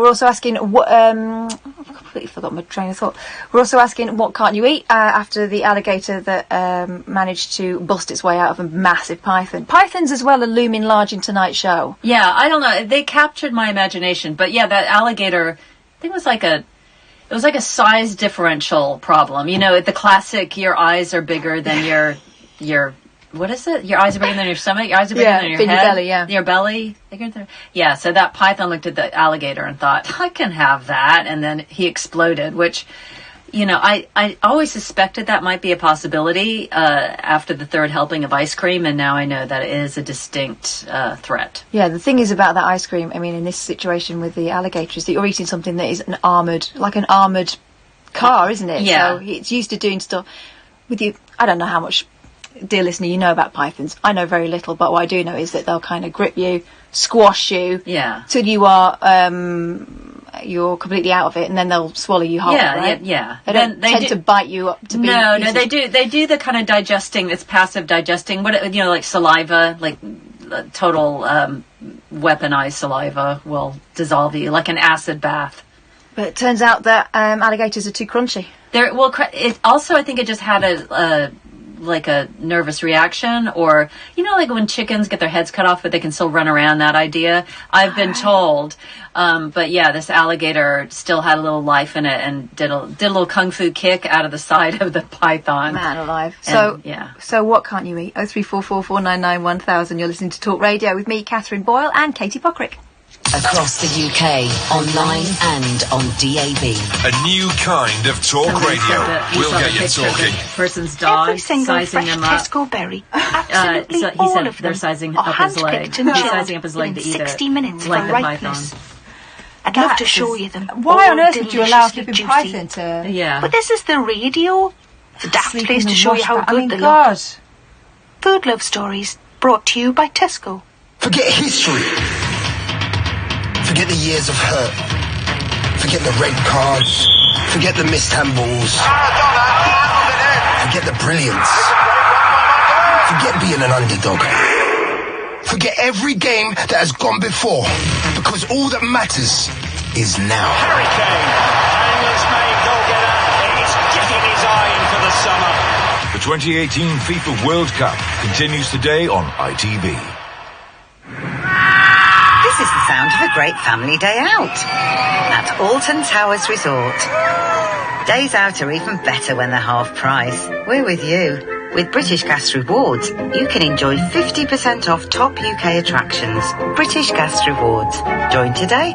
also asking what. I've completely forgotten my train of thought. We're also asking what can't you eat after the alligator that managed to bust its way out of a massive python. Pythons as well are looming large in tonight's show. Yeah, I don't know. They captured my imagination, but yeah, that alligator. I think it was like a size differential problem. You know, the classic. Your eyes are bigger than your. What is it? Your eyes are bigger than your stomach? Your eyes are bigger than your head? Your belly, yeah. Your belly? Yeah, so that python looked at the alligator and thought, I can have that. And then he exploded, which, you know, I always suspected that might be a possibility after the third helping of ice cream. And now I know that it is a distinct threat. Yeah, the thing is about that ice cream, I mean, in this situation with the alligator, is that you're eating something that is an armoured car, isn't it? Yeah. So it's used to doing stuff with you. I don't know how much... Dear listener, you know about pythons. I know very little, but what I do know is that they'll kind of grip you, squash you, till you are you're completely out of it, and then they'll swallow you whole. Right? Yeah. They don't tend to bite you up to be. No, they do. They do the kind of digesting. It's passive digesting. What like saliva, like total weaponized saliva will dissolve you like an acid bath. But it turns out that alligators are too crunchy. It also, I think it just had a nervous reaction, or like when chickens get their heads cut off but they can still run around, that idea I've been told. But yeah, this alligator still had a little life in it and did a little kung fu kick out of the side of the python. Man alive. And, so what can't you eat? 03444991000. You're listening to Talk Radio with me, Katherine Boyle, and Katie Puckrik. Across the UK, online and on DAB. A new kind of talk radio. We'll get you talking. Person's dog, every single sizing fresh him up. Tesco berry, absolutely so he all said of them they're sizing are up his leg. hand-picked and He's chilled sizing up his leg to within eat 60 it. minutes like for the ripeness. python. I'd love to show you them. Why all on earth would you allow a flipping deliciously python juicy. to... Yeah. But this is the radio. It's a daft Sleep place in to the show you wash how back. good I mean, they God. look. Food Love Stories, brought to you by Tesco. Forget history. Forget the years of hurt. Forget the red cards. Forget the missed handballs. Forget the brilliance. Forget being an underdog. Forget every game that has gone before, because all that matters is now. Harry Kane, England's main goal-getter, is getting his eye in for the summer. The 2018 FIFA World Cup continues today on ITV. This is the sound of a great family day out at Alton Towers Resort. Days out are even better when they're half price. We're with you. With British Gas Rewards, you can enjoy 50% off top UK attractions. British Gas Rewards. Join today.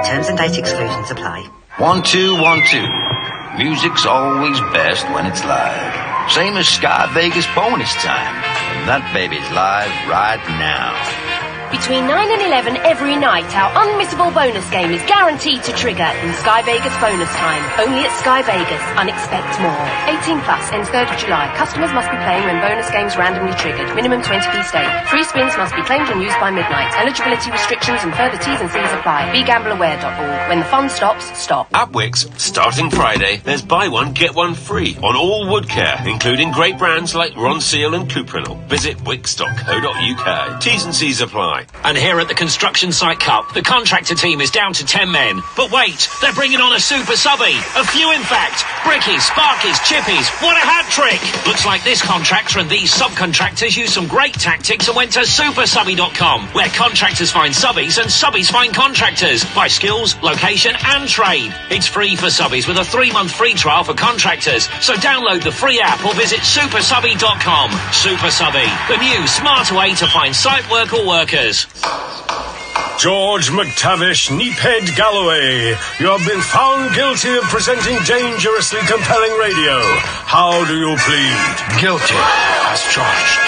Terms and date exclusions apply. 1 2 1 2. Music's always best when it's live. Same as Sky Vegas bonus time. And that baby's live right now. Between 9 and 11 every night, our unmissable bonus game is guaranteed to trigger in Sky Vegas bonus time. Only at Sky Vegas. Unexpect more. 18 plus, ends 3rd of July. Customers must be playing when bonus games randomly triggered. Minimum 20p stake. Free spins must be claimed and used by midnight. Eligibility restrictions and further T's and C's apply. BeGambleAware.org. When the fun stops, stop. At Wickes, starting Friday, there's buy one, get one free on all wood care, including great brands like Ronseal and Cuprinol. Visit wicks.co.uk. T's and C's apply. And here at the Construction Site Cup, the contractor team is down to 10 men. But wait, they're bringing on a super subby. A few, in fact. Brickies, Sparkies, Chippies. What a hat trick! Looks like this contractor and these subcontractors used some great tactics and went to supersubby.com, where contractors find subbies and subbies find contractors by skills, location and trade. It's free for subbies with a 3-month free trial for contractors. So download the free app or visit supersubby.com. Super Subby, the new smarter way to find site work or workers. George McTavish, Neephead Galloway, you have been found guilty of presenting dangerously compelling radio. How do you plead? Guilty. fast charged.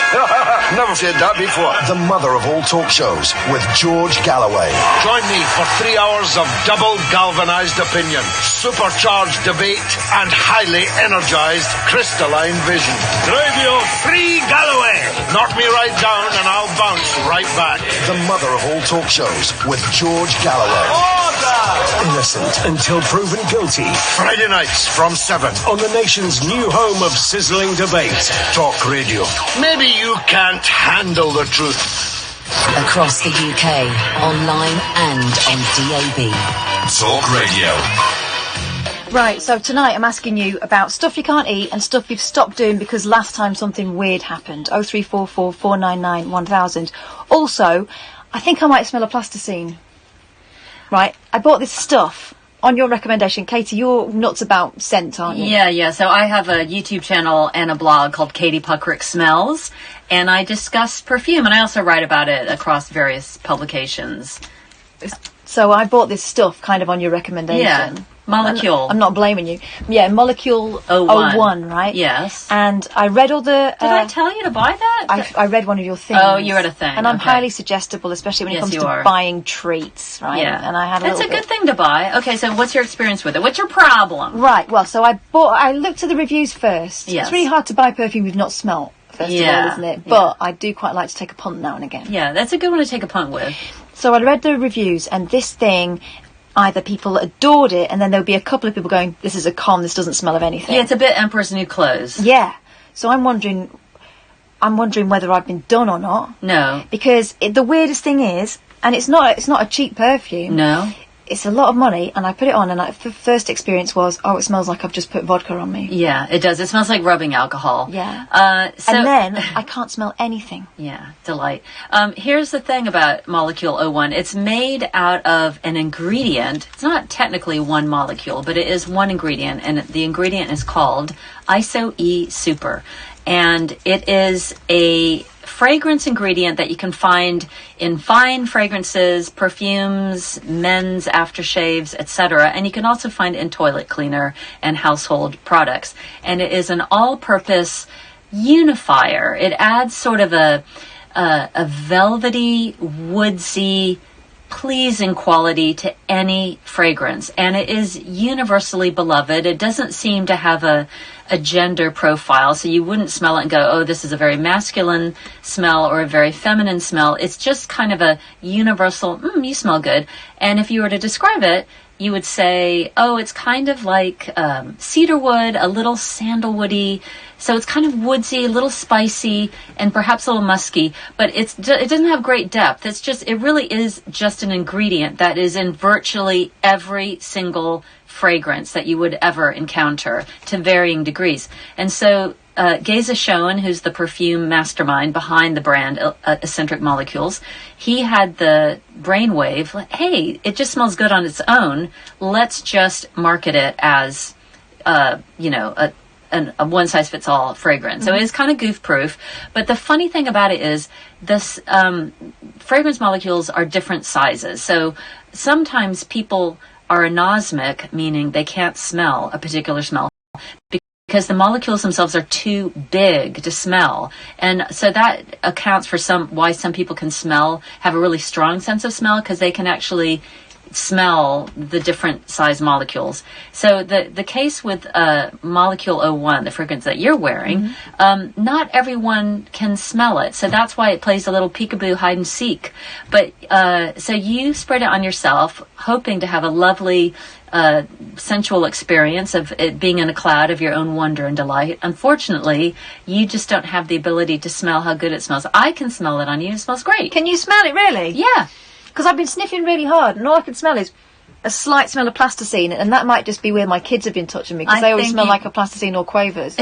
Never said that before. The mother of all talk shows with George Galloway. Join me for 3 hours of double galvanized opinion, supercharged debate, and highly energized crystalline vision. Radio Free Galloway. Knock me right down and I'll bounce right back. The mother of all talk shows with George Galloway. Innocent until proven guilty. Friday nights from 7 On the nation's new home of sizzling debate. Talk Radio. Maybe you can't handle the truth. Across the UK, online and on DAB. Talk Radio. Right, so tonight I'm asking you about stuff you can't eat and stuff you've stopped doing because last time something weird happened. 0344 499 1000. Also, I think I might smell a plasticine. Right, I bought this stuff on your recommendation. Katie, you're nuts about scent, aren't you? Yeah. So I have a YouTube channel and a blog called Katie Puckrik Smells, and I discuss perfume, and I also write about it across various publications. So I bought this stuff kind of on your recommendation. Yeah. Molecule. I'm not blaming you. Yeah, Molecule 01, right? Yes. And I read all the... Did I tell you to buy that? I read one of your things. Oh, you read a thing. And I'm okay. highly suggestible, especially when it comes to buying treats, right? Yeah. And I had It's a good thing to buy. Okay, so what's your experience with it? What's your problem? Right, well, so I looked at the reviews first. Yes. It's really hard to buy perfume you've not smelt, first of all, isn't it? But I do quite like to take a punt now and again. Yeah, that's a good one to take a punt with. So I read the reviews, and this thing... Either people adored it, and then there'll be a couple of people going, this is a con, this doesn't smell of anything. Yeah, it's a bit Emperor's New Clothes. Yeah. So I'm wondering whether I've been done or not. No. Because the weirdest thing is, and it's not a cheap perfume. No. It's a lot of money, and I put it on, and the first experience was, it smells like I've just put vodka on me. Yeah, it does. It smells like rubbing alcohol. Yeah. And then I can't smell anything. Yeah, delight. Here's the thing about Molecule 01. It's made out of an ingredient. It's not technically one molecule, but it is one ingredient, and the ingredient is called Iso-E Super. And it is a fragrance ingredient that you can find in fine fragrances, perfumes, men's aftershaves, etc. And you can also find it in toilet cleaner and household products. And it is an all-purpose unifier. It adds sort of a velvety, woodsy, pleasing quality to any fragrance, and it is universally beloved. It doesn't seem to have a gender profile, so you wouldn't smell it and go, oh, this is a very masculine smell or a very feminine smell. It's just kind of a universal, you smell good. And if you were to describe it, you would say, oh, it's kind of like cedarwood, a little sandalwoody. So it's kind of woodsy, a little spicy, and perhaps a little musky, but it doesn't have great depth. It really is just an ingredient that is in virtually every single fragrance that you would ever encounter to varying degrees. And so Geza Schoen, who's the perfume mastermind behind the brand Eccentric Molecules, he had the brainwave, hey, it just smells good on its own. Let's just market it as, a one-size-fits-all fragrance. So it is kind of goof-proof. But the funny thing about it is this fragrance molecules are different sizes. So sometimes people are anosmic, meaning they can't smell a particular smell because the molecules themselves are too big to smell. And so that accounts for why some people can have a really strong sense of smell, because they can actually smell the different size molecules. So the case with Molecule 01, the fragrance that you're wearing, not everyone can smell it. So that's why it plays a little peekaboo hide and seek. But so you spread it on yourself, hoping to have a lovely sensual experience of it being in a cloud of your own wonder and delight. Unfortunately, you just don't have the ability to smell how good it smells. I can smell it on you. It smells great. Can you smell it, really? Yeah. Because I've been sniffing really hard, and all I can smell is a slight smell of plasticine, and that might just be where my kids have been touching me, because they always smell like a plasticine or Quavers.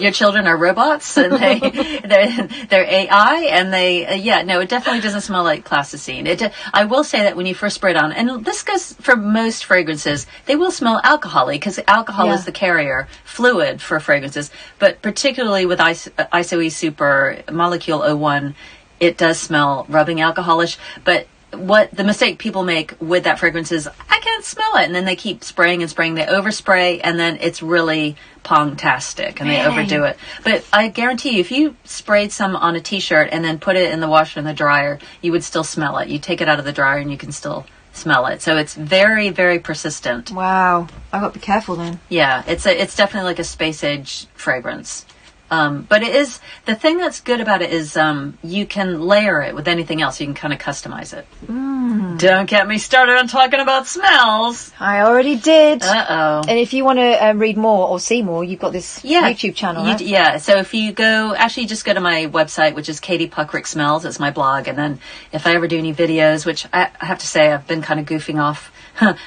Your children are robots, and they're AI, and it definitely doesn't smell like plasticine. I will say that when you first spray it on, and this goes for most fragrances, they will smell alcohol-y, because alcohol is the carrier fluid for fragrances, but particularly with Iso-E Super, Molecule 01, it does smell rubbing alcoholish, but what the mistake people make with that fragrance is, I can't smell it, and then they keep spraying and spraying. They overspray, and then it's really pongtastic, and they overdo it. But I guarantee you, if you sprayed some on a t-shirt and then put it in the washer and the dryer, you would still smell it. You take it out of the dryer and you can still smell it. So it's very, very persistent. Wow. I've got to be careful then. Yeah, it's definitely like a space age fragrance. But it is, the thing that's good about it is you can layer it with anything else. You can kind of customize it. Don't get me started on talking about smells. I already did. Uh-oh. And if you want to read more or see more, you've got this YouTube channel, right? Yeah, so if you go, actually just go to my website, which is Katie Puckrik Smells. It's my blog. And then if I ever do any videos, which I have to say I've been kind of goofing off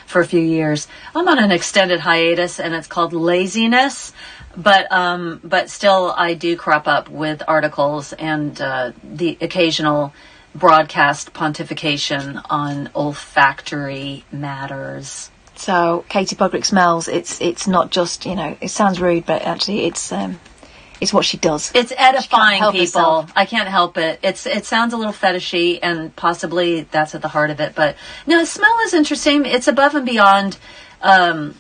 for a few years. I'm on an extended hiatus, and it's called Laziness. But still, I do crop up with articles and the occasional broadcast pontification on olfactory matters. So, Katie Puckrik Smells. It's not just, it sounds rude, but actually it's what she does. It's edifying people. Herself. I can't help it. It sounds a little fetishy, and possibly that's at the heart of it. But no, smell is interesting. It's above and beyond. A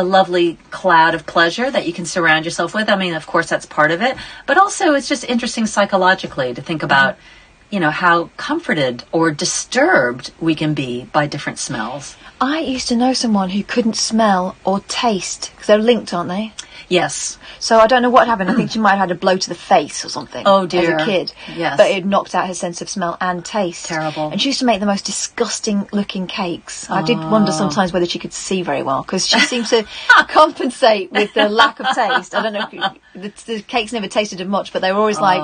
lovely cloud of pleasure that you can surround yourself with. I mean, of course, that's part of it. But also, it's just interesting psychologically to think about, how comforted or disturbed we can be by different smells. I used to know someone who couldn't smell or taste, because they're linked, aren't they? Yes. So I don't know what happened. I think she might have had a blow to the face or something. Oh, dear. As a kid. Yes. But it knocked out her sense of smell and taste. Terrible. And she used to make the most disgusting looking cakes. I did wonder sometimes whether she could see very well, because she seemed to compensate with the lack of taste. I don't know if the cakes never tasted of much, but they were always like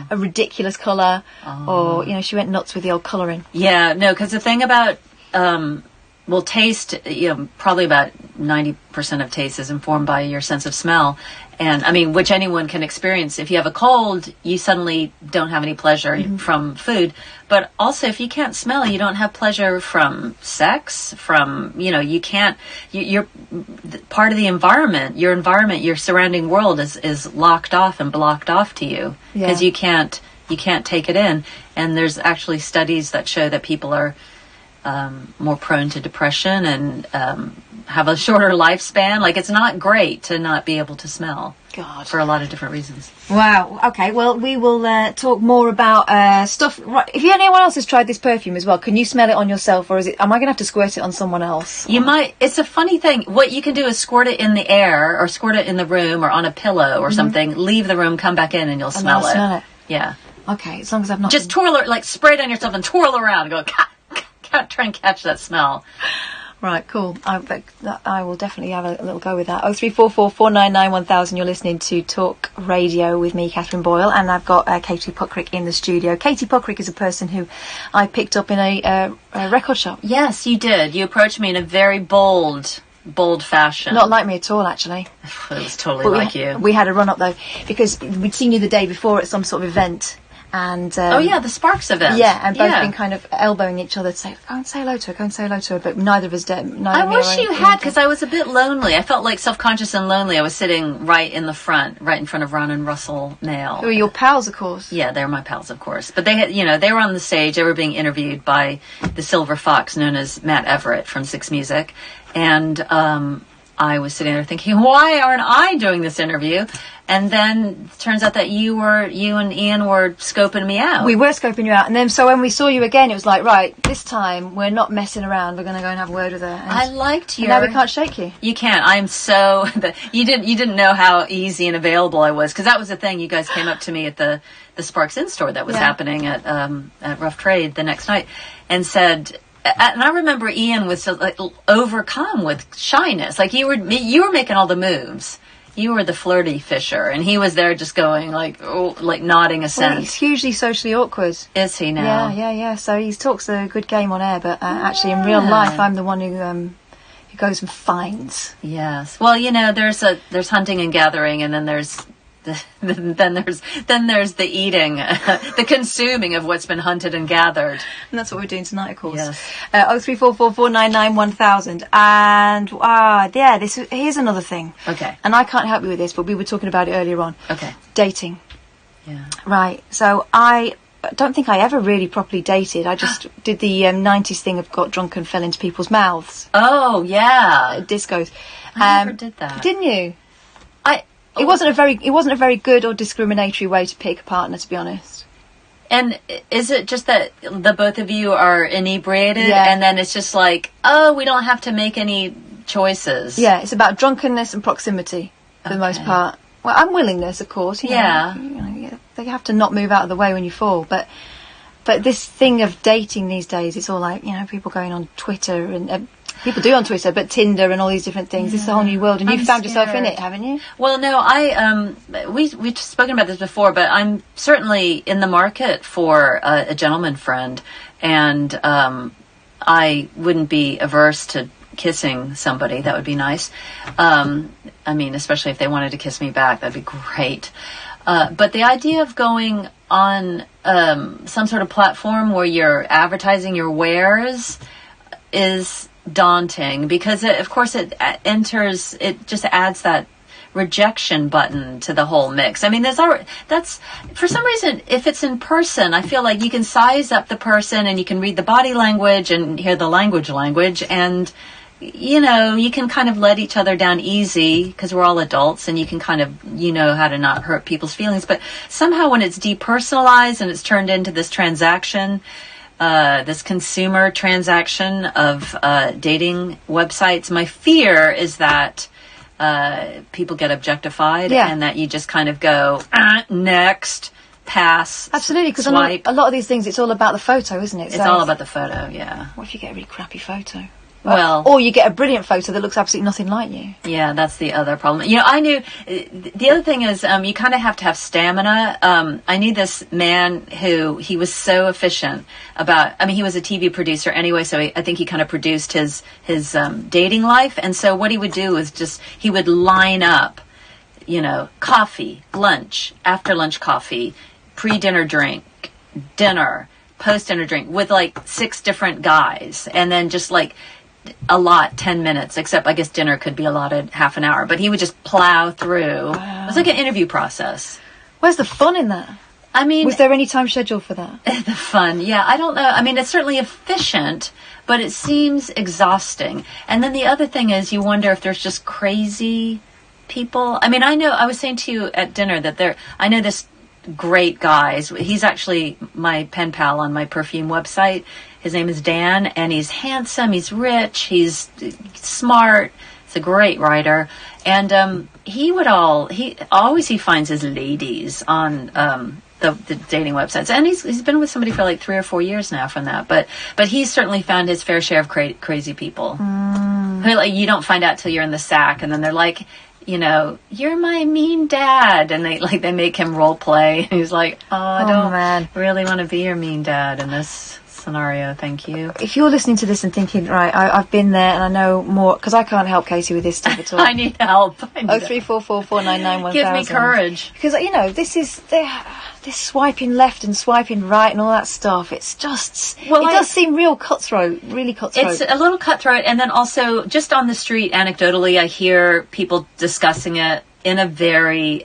a ridiculous colour, or, she went nuts with the old colouring. Yeah, no, because the thing about... taste, probably about 90% of taste is informed by your sense of smell. And, I mean, which anyone can experience. If you have a cold, you suddenly don't have any pleasure from food. But also, if you can't smell, you don't have pleasure from sex, from, you can't... You're part of the environment. Your surrounding world is locked off and blocked off to you. Because you can't take it in. And there's actually studies that show that people are... more prone to depression and have a shorter lifespan. Like, it's not great to not be able to smell. God. For a lot of different reasons. Wow. Okay, well, we will talk more about stuff. Right. If anyone else has tried this perfume as well, can you smell it on yourself, or am I going to have to squirt it on someone else? You might. It's a funny thing. What you can do is squirt it in the air, or squirt it in the room, or on a pillow or something. Leave the room, come back in, and you'll smell it. Smell it. Yeah. Okay, as long as I've not... Just twirl it, like spray it on yourself and twirl around and go... try and catch that smell. Right, cool. I will definitely have a little go with that. 0344 499 1000. You're listening to Talk Radio with me, Katherine Boyle, and I've got Katie Puckrik in the studio. Katie Puckrik is a person who I picked up in a record shop. Yes, you did. You approached me in a very bold fashion. Not like me at all, actually. It was totally like you. We had a run up though, because we'd seen you the day before at some sort of event. And the Sparks event. Yeah, and both been kind of elbowing each other to say, go and say hello to her, but neither of us did. I wish you had, because I was a bit lonely. I felt like self-conscious and lonely. I was sitting right in front of Ron and Russell Nail. Who are your pals, of course. Yeah, they're my pals, of course. But they had, they were on the stage. They were being interviewed by the Silver Fox, known as Matt Everett from Six Music. And I was sitting there thinking, why aren't I doing this interview? And then it turns out that you and Iain were scoping me out. We were scoping you out. And then so when we saw you again, it was like, right, this time we're not messing around. We're going to go and have a word with her. And I liked you. Now we can't shake you. You can't. I'm so... You didn't know how easy and available I was. Because that was the thing. You guys came up to me at the Sparks Inn store that was happening at Rough Trade the next night and said... And I remember Iain was so, overcome with shyness. Like, you were making all the moves. You were the flirty Fisher, and he was there just going nodding assent. Well, he's hugely socially awkward. Is he now? Yeah. So he talks a good game on air, but actually in real life, I'm the one who goes and finds. Yes. Well, there's hunting and gathering, and then there's then there's the eating, the consuming of what's been hunted and gathered. And that's what we're doing tonight, of course. Yes. 0344 499 1000. And here's another thing. Okay. And I can't help you with this, but we were talking about it earlier on. Okay. Dating. Yeah. Right. So I don't think I ever really properly dated. I just did the 90s thing of got drunk and fell into people's mouths. Oh, yeah. Discos. I never did that. Didn't you? It wasn't a very good or discriminatory way to pick a partner, to be honest. And is it just that the both of you are inebriated, Yeah. and then it's just like, oh, we don't have to make any choices? Yeah, it's about drunkenness and proximity for the most part. Well, and willingness, of course. You know, they have to not move out of the way when you fall. But this thing of dating these days, it's all like, people going on Twitter and people do on Twitter, but Tinder and all these different things. It's a whole new world, and you've found yourself in it, haven't you? Well, no, we've spoken about this before, but I'm certainly in the market for a gentleman friend, and I wouldn't be averse to kissing somebody. That would be nice. I mean, especially if they wanted to kiss me back, that'd be great. But the idea of going on some sort of platform where you're advertising your wares is daunting, because of course it just adds that rejection button to the whole mix. I mean, that's for some reason, if it's in person, I feel like you can size up the person and you can read the body language and hear the language, and you can kind of let each other down easy because we're all adults, and you can kind of how to not hurt people's feelings. But somehow when it's depersonalized and it's turned into this transaction, this consumer transaction of dating websites, my fear is that people get objectified, and that you just kind of go next, pass. Absolutely, because a lot of these things, it's all about the photo, isn't it? It's all about the photo. Yeah. What if you get a really crappy photo? Well, or you get a brilliant photo that looks absolutely nothing like you. Yeah, that's the other problem. I knew the other thing is you kind of have to have stamina. I knew this man who he was so efficient about. I mean, he was a TV producer anyway, so I think he kind of produced his dating life. And so what he would do is he would line up, coffee, lunch, after lunch coffee, pre-dinner drink, dinner, post-dinner drink with like 6 different guys, and then just like a lot 10 minutes, except I guess dinner could be allotted half an hour, but he would just plow through. Wow. It was like an interview process. Where's the fun in that? I mean, was there any time scheduled for that? The fun, yeah, I don't know. I mean, it's certainly efficient, but it seems exhausting. And then the other thing is, you wonder if there's just crazy people. I mean, I was saying to you at dinner that I know this great guy. He's actually my pen pal on my perfume website. His name is Dan, and he's handsome, he's rich, he's smart, he's a great writer, and he finds his ladies on the dating websites, and he's been with somebody for like 3 or 4 years now from that, but he's certainly found his fair share of crazy people who, like, you don't find out till you're in the sack, and then they're like, you're my mean dad, and they make him role play, and he's like, I don't really want to be your mean dad in this scenario, thank you. If you're listening to this and thinking, right, I've been there and I know more, because I can't help Katie with this stuff at all. I need help. 03444991000. Give me courage. Because this is this swiping left and swiping right and all that stuff. It's just it does seem really cutthroat. It's a little cutthroat, and then also just on the street, anecdotally, I hear people discussing it in a very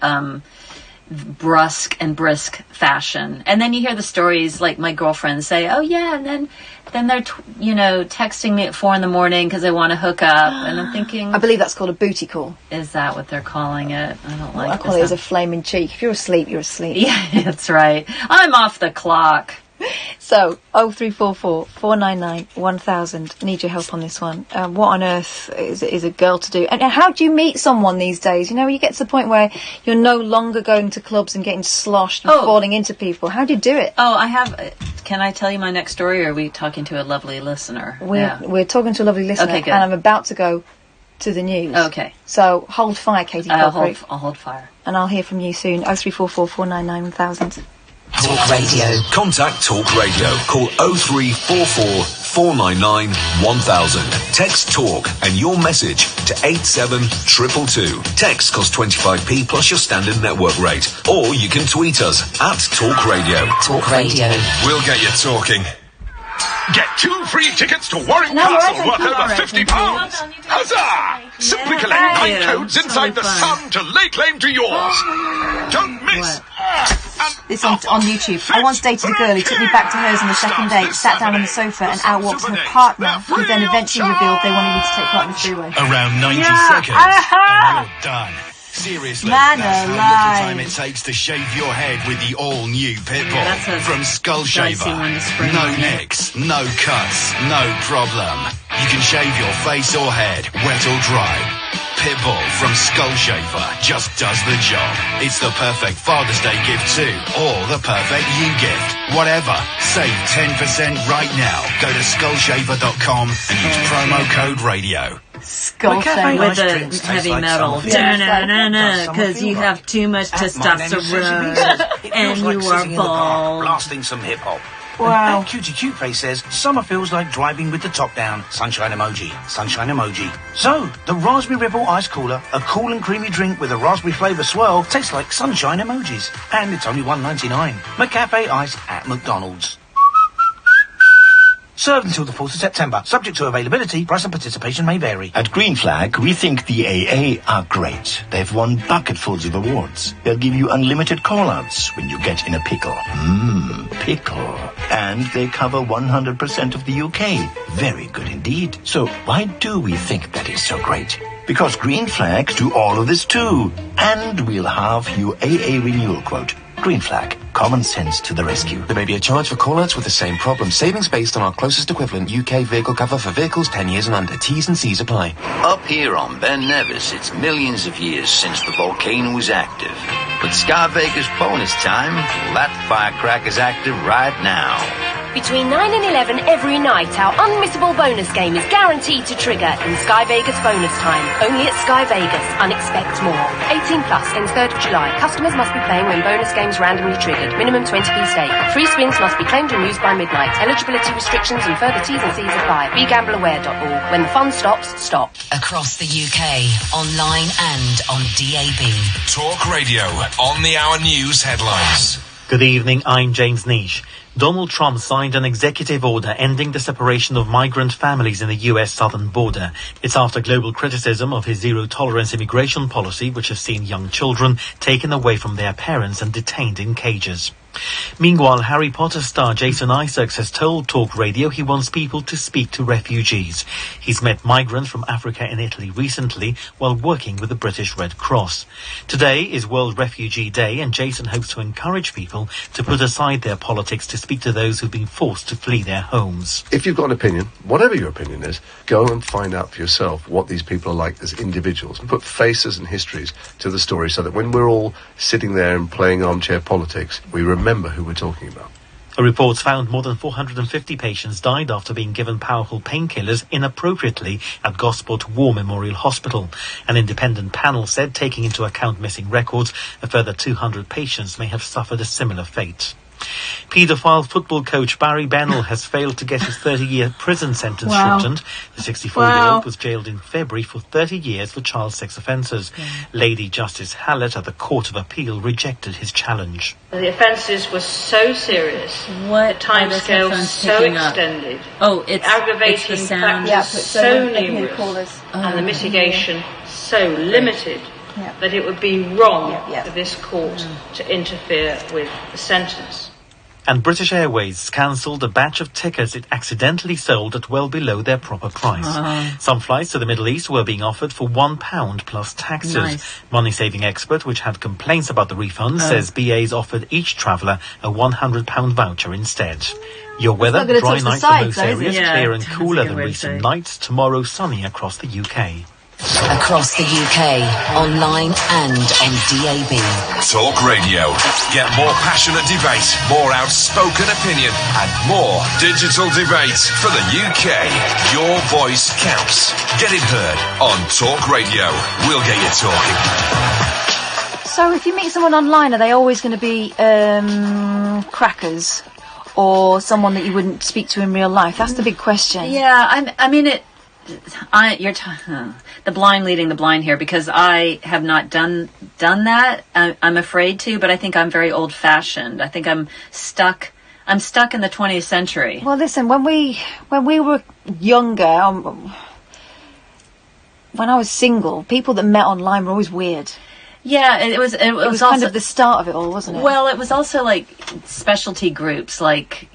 brusque and brisk fashion, and then you hear the stories, like my girlfriends say, oh yeah, and then they're texting me at 4 a.m. because they want to hook up, and I'm thinking, I believe that's called a booty call. Is that what they're calling it? I don't like I call it as a flaming cheek. If you're asleep, you're asleep. Yeah, that's right. I'm off the clock. So 03444991000. Need your help on this one. What on earth is a girl to do? And how do you meet someone these days? You get to the point where you're no longer going to clubs and getting sloshed and falling into people. How do you do it? I have. Can I tell you my next story, or are we talking to a lovely listener? We're talking to a lovely listener, okay, good. And I'm about to go to the news. Okay. So hold fire, Katie Puckrik. I'll hold fire. And I'll hear from you soon. 03444991000. Talk Radio. Contact Talk Radio. Call 0344 499 1000. Text Talk and your message to 87222. Text costs 25p plus your standard network rate. Or you can tweet us at Talk Radio. Talk Radio. We'll get you talking. Get 2 free tickets to Warwick No, Castle worth over £50. Huzzah! Simply collect 9 codes inside the sun to lay claim to yours. Don't miss. this on YouTube. I once dated a girl who took me back to hers on the second date, sat down on the sofa, and out walked her partner, who then eventually revealed they wanted me to take part in the three-way. Around 90 seconds, and you're done. Seriously, Man that's alive. how little time it takes to shave your head with the all-new Pitbull that's a from Skull dicey Shaver. one to spring No on you. nicks, no cuts, no problem. You can shave your face or head, wet or dry. Pitbull from Skull Shaver just does the job. It's the perfect Father's Day gift too, or the perfect you gift. Whatever. Save 10% right now. Go to skullshaver.com and use promo code radio. Skull Shaver. With the drinks taste heavy like metal. summer. Because you have too much testosterone and you are bald. Blasting some hip hop. Wow. And Cutie Cute Face says, summer feels like driving with the top down. Sunshine emoji. Sunshine emoji. So, the Raspberry Ripple Ice Cooler, a cool and creamy drink with a raspberry flavour swirl, tastes like sunshine emojis. And it's only $1.99. McCafe Ice at McDonald's. Served until the 4th of September. Subject to availability, price and participation may vary. At Green Flag, we think the AA are great. They've won bucketfuls of awards. They'll give you unlimited call-outs when you get in a pickle. Pickle. And they cover 100% of the UK. Very good indeed. So why do we think that is so great? Because Green Flag do all of this too. And we'll have your AA renewal quote. Green Flag. Common sense to the rescue. There may be a charge for call-outs with the same problem. Savings based on our closest equivalent UK vehicle cover for vehicles 10 years and under. T's and C's apply. Up here on Ben Nevis, it's millions of years since the volcano was active. But Sky Vegas bonus time, well, that firecracker's active right now. Between 9 and 11 every night, our unmissable bonus game is guaranteed to trigger in Sky Vegas bonus time. Only at Sky Vegas. Unexpect more. 18 plus, ends 3rd of July. Customers must be playing when bonus games randomly triggered. Minimum 20p stake. Free spins must be claimed and used by midnight. Eligibility restrictions and further T's and C's apply. BeGambleAware.org. When the fun stops, stop. Across the UK, online and on DAB. Talk Radio, on the hour news headlines. Good evening, I'm James Nish. Donald Trump signed an executive order ending the separation of migrant families in the US southern border. It's after global criticism of his zero-tolerance immigration policy, which has seen young children taken away from their parents and detained in cages. Meanwhile, Harry Potter star Jason Isaacs has told Talk Radio he wants people to speak to refugees. He's met migrants from Africa and Italy recently while working with the British Red Cross. Today is World Refugee Day, and Jason hopes to encourage people to put aside their politics to speak to those who've been forced to flee their homes. If you've got an opinion, whatever your opinion is, go and find out for yourself what these people are like as individuals and put faces and histories to the story so that when we're all sitting there and playing armchair politics, we remember who we're talking about. Reports found more than 450 patients died after being given powerful painkillers inappropriately at Gosport War Memorial Hospital. An independent panel said, taking into account missing records, a further 200 patients may have suffered a similar fate. Paedophile football coach Barry Bennell has failed to get his 30-year prison sentence shortened. The 64-year-old was jailed in February for 30 years for child sex offences. Lady Justice Hallett at the Court of Appeal rejected his challenge. The offences were so serious. What the timescale so extended. Oh, it's aggravating it's the sound. factors so numerous, and the mitigation so limited that it would be wrong for this court to interfere with the sentence. And British Airways cancelled a batch of tickets it accidentally sold at well below their proper price. Some flights to the Middle East were being offered for £1 plus taxes. Nice. Money-saving expert, which had complaints about the refund, says BA's offered each traveller a £100 voucher instead. Your weather, dry night for most areas, clear and cooler than recent nights. Tomorrow, sunny across the UK. Across the UK, online and on DAB. Talk Radio. Get more passionate debate, more outspoken opinion, and more digital debate for the UK. Your voice counts. Get it heard on Talk Radio. We'll get you talking. So if you meet someone online, are they always going to be crackers or someone that you wouldn't speak to in real life? That's the big question. Yeah, I mean, the blind leading the blind here, because I have not done that. I'm afraid to, but I think I'm very old-fashioned. I think I'm stuck in the 20th century. Well, listen, when we were younger, when I was single, people that met online were always weird. Yeah, it was also kind of the start of it all, wasn't it? Well, it was also like specialty groups, like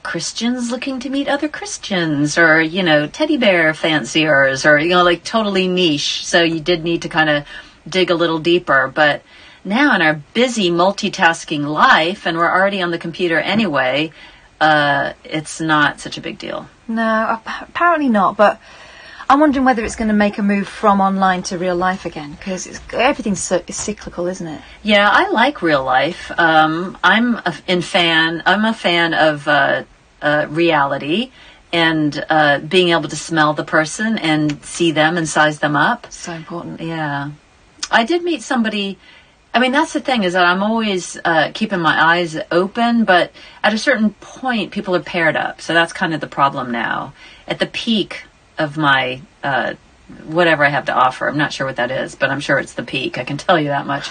Christians looking to meet other Christians, or teddy bear fanciers, or like totally niche. So you did need to kind of dig a little deeper. But now in our busy multitasking life, and we're already on the computer anyway, it's not such a big deal. No, apparently not. But I'm wondering whether it's going to make a move from online to real life again, because everything's cyclical, isn't it? Yeah, I like real life. I'm a fan of reality and being able to smell the person and see them and size them up. So important. Yeah, I did meet somebody. I mean, that's the thing, is that I'm always keeping my eyes open, but at a certain point, people are paired up. So that's kind of the problem now. At the peak of my whatever I have to offer, I'm not sure what that is, but I'm sure it's the peak. I can tell you that much.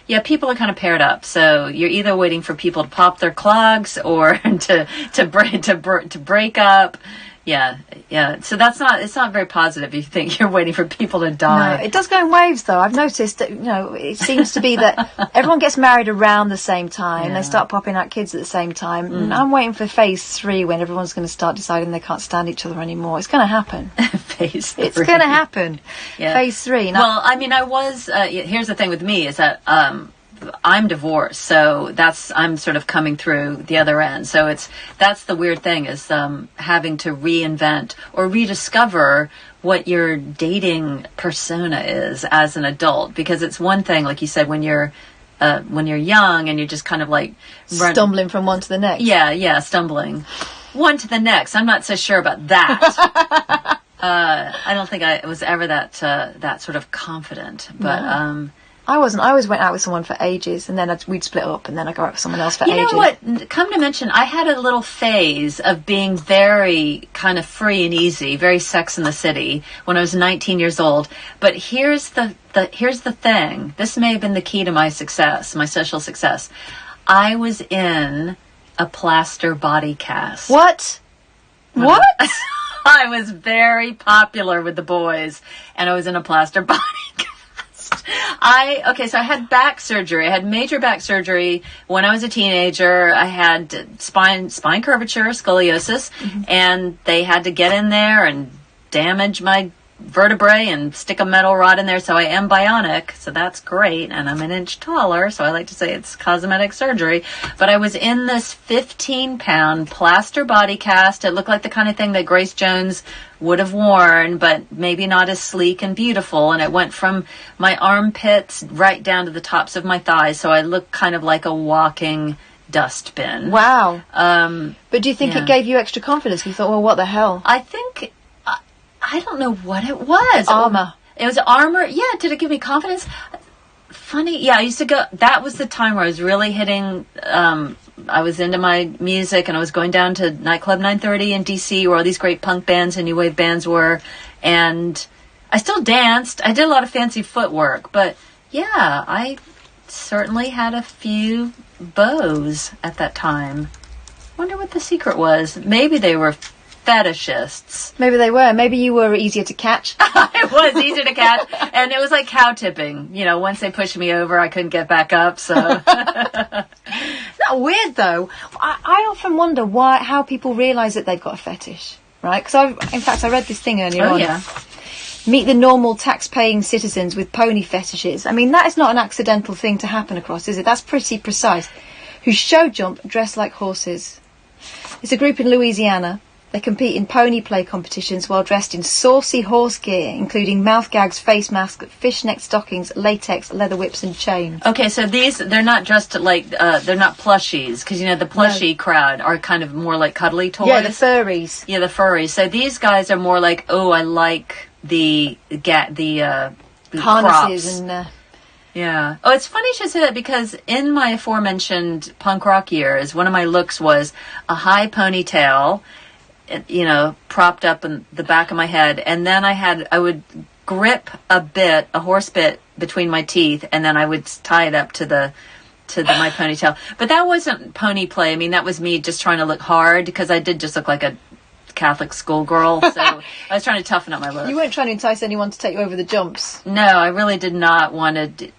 Yeah, people are kind of paired up. So you're either waiting for people to pop their clogs or to break up. Yeah. So it's not very positive. You think you're waiting for people to die. No, it does go in waves, though. I've noticed that, it seems to be that everyone gets married around the same time. They start popping out kids at the same time. And I'm waiting for phase 3, when everyone's going to start deciding they can't stand each other anymore. It's going to happen. Phase 3. It's going to happen. Yeah. Phase 3. Well, I mean, I was. Here's the thing with me is that I'm divorced, so I'm sort of coming through the other end. So that's the weird thing, is having to reinvent or rediscover what your dating persona is as an adult, because it's one thing, like you said, when you're young and you're just kind of like stumbling from one to the next. Yeah, stumbling one to the next. I'm not so sure about that. I don't think I was ever that sort of confident, but. No. I wasn't. I always went out with someone for ages, and then we'd split up, and then I'd go out with someone else for ages. You know what? Come to mention, I had a little phase of being very kind of free and easy, very Sex in the City, when I was 19 years old. But here's the thing. This may have been the key to my success, my social success. I was in a plaster body cast. What? What? I was very popular with the boys, and I was in a plaster body cast. So I had back surgery. I had major back surgery when I was a teenager. I had spine curvature, scoliosis, and they had to get in there and damage my vertebrae and stick a metal rod in there. So I am bionic, so that's great. And I'm an inch taller, so I like to say it's cosmetic surgery. But I was in this 15-pound plaster body cast. It looked like the kind of thing that Grace Jones would have worn, but maybe not as sleek and beautiful. And it went from my armpits right down to the tops of my thighs, so I looked kind of like a walking dustbin. Wow. But do you think it gave you extra confidence? You thought, well, what the hell? I think, I don't know what it was. Armor. It was armor. Yeah, did it give me confidence? Funny. Yeah, I used to go, that was the time where I was really hitting, I was into my music, and I was going down to Nightclub 930 in DC, where all these great punk bands and new wave bands were, and I still danced. I did a lot of fancy footwork, but yeah, I certainly had a few beaux at that time. Wonder what the secret was. Maybe they were fetishists. Maybe they were. Maybe you were easier to catch. It was easier to catch, and it was like cow tipping. Once they pushed me over, I couldn't get back up, so... Isn't that weird, though? I often wonder how people realise that they've got a fetish, right? Because in fact, I read this thing earlier on. Yeah. Meet the normal tax-paying citizens with pony fetishes. I mean, that is not an accidental thing to happen across, is it? That's pretty precise. Who show jump dressed like horses. It's a group in Louisiana. They compete in pony play competitions while dressed in saucy horse gear, including mouth gags, face masks, fishnet stockings, latex, leather whips and chains. Okay, so they're not dressed like, they're not plushies, because, the plushie crowd are kind of more like cuddly toys. Yeah, the furries. Yeah, the furries. So these guys are more like, oh, I like the harnesses props. And... Yeah. Oh, it's funny you should say that, because in my aforementioned punk rock years, one of my looks was a high ponytail, propped up in the back of my head, and then I would grip a horse bit between my teeth, and then I would tie it up to my ponytail. But that wasn't pony play. I mean, that was me just trying to look hard, because I did just look like a Catholic schoolgirl, so I was trying to toughen up my look. You weren't trying to entice anyone to take you over the jumps. No, I really did not want to,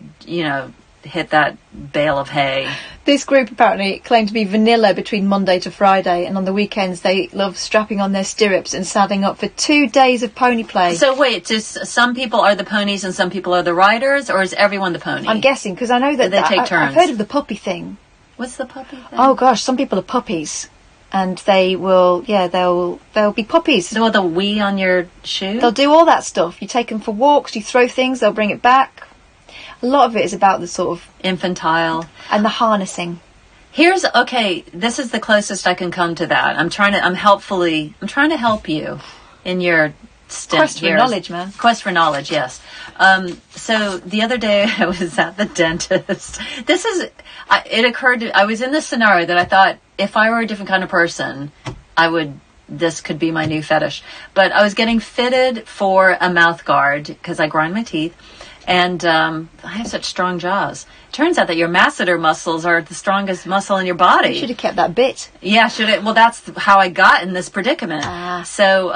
hit that bale of hay. This group apparently claimed to be vanilla between Monday to Friday, and on the weekends they love strapping on their stirrups and saddling up for 2 days of pony play. So wait, just some people are the ponies and some people are the riders, or is everyone the pony? I'm guessing, because I know that they take turns. I've heard of the puppy thing. What's the puppy thing? Oh gosh, some people are puppies. And they will, they'll be puppies. So they'll wee on your shoe? They'll do all that stuff. You take them for walks, you throw things, they'll bring it back. A lot of it is about the sort of infantile and the harnessing. This is the closest I can come to that. I'm trying to help you in your quest for knowledge, man. Quest for knowledge, yes. So the other day I was at the dentist. It occurred to, I was in this scenario that I thought if I were a different kind of person, this could be my new fetish. But I was getting fitted for a mouth guard because I grind my teeth. And I have such strong jaws. Turns out that your masseter muscles are the strongest muscle in your body. You should have kept that bit. Yeah, well, that's how I got in this predicament. So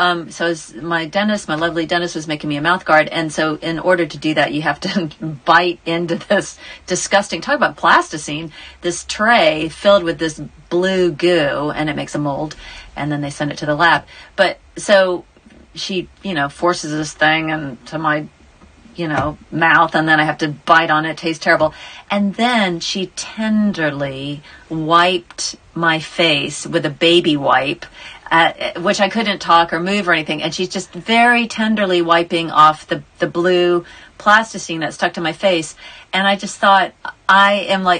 my lovely dentist was making me a mouth guard. And so in order to do that, you have to bite into this disgusting, talk about plasticine, this tray filled with this blue goo, and it makes a mold. And then they send it to the lab. But so she, forces this thing into my mouth, and then I have to bite on it. It tastes terrible. And then she tenderly wiped my face with a baby wipe, which I couldn't talk or move or anything. And she's just very tenderly wiping off the blue plasticine that stuck to my face. And I just thought,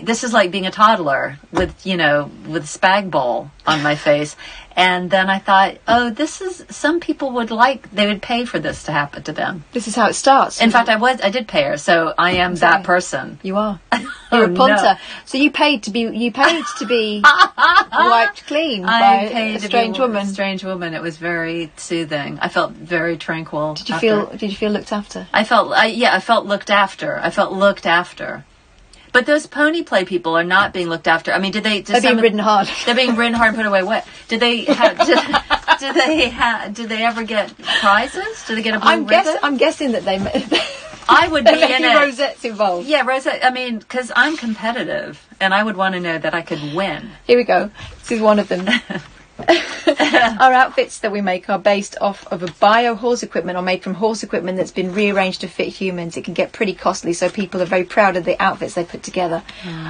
this is like being a toddler with spag bowl on my face. And then I thought, some people they would pay for this to happen to them. This is how it starts. In fact, I did pay her, so I am that person. You are. You're a punter. No. So you paid to be wiped clean by a strange woman. A strange woman. It was very soothing. I felt very tranquil. Did you feel looked after? I felt looked after. I felt looked after. But those pony play people are not being looked after. I mean, they're being ridden hard. They're being ridden hard and put away wet. Do they ever get prizes? Do they get a blue ribbon? I'm guessing that they. I would be in it. Rosettes involved. Yeah, Rosette. I mean, because I'm competitive, and I would want to know that I could win. Here we go. This is one of them. Our outfits that we make are based off of a bio horse equipment, or made from horse equipment that's been rearranged to fit humans. It can get pretty costly, so people are very proud of the outfits they put together.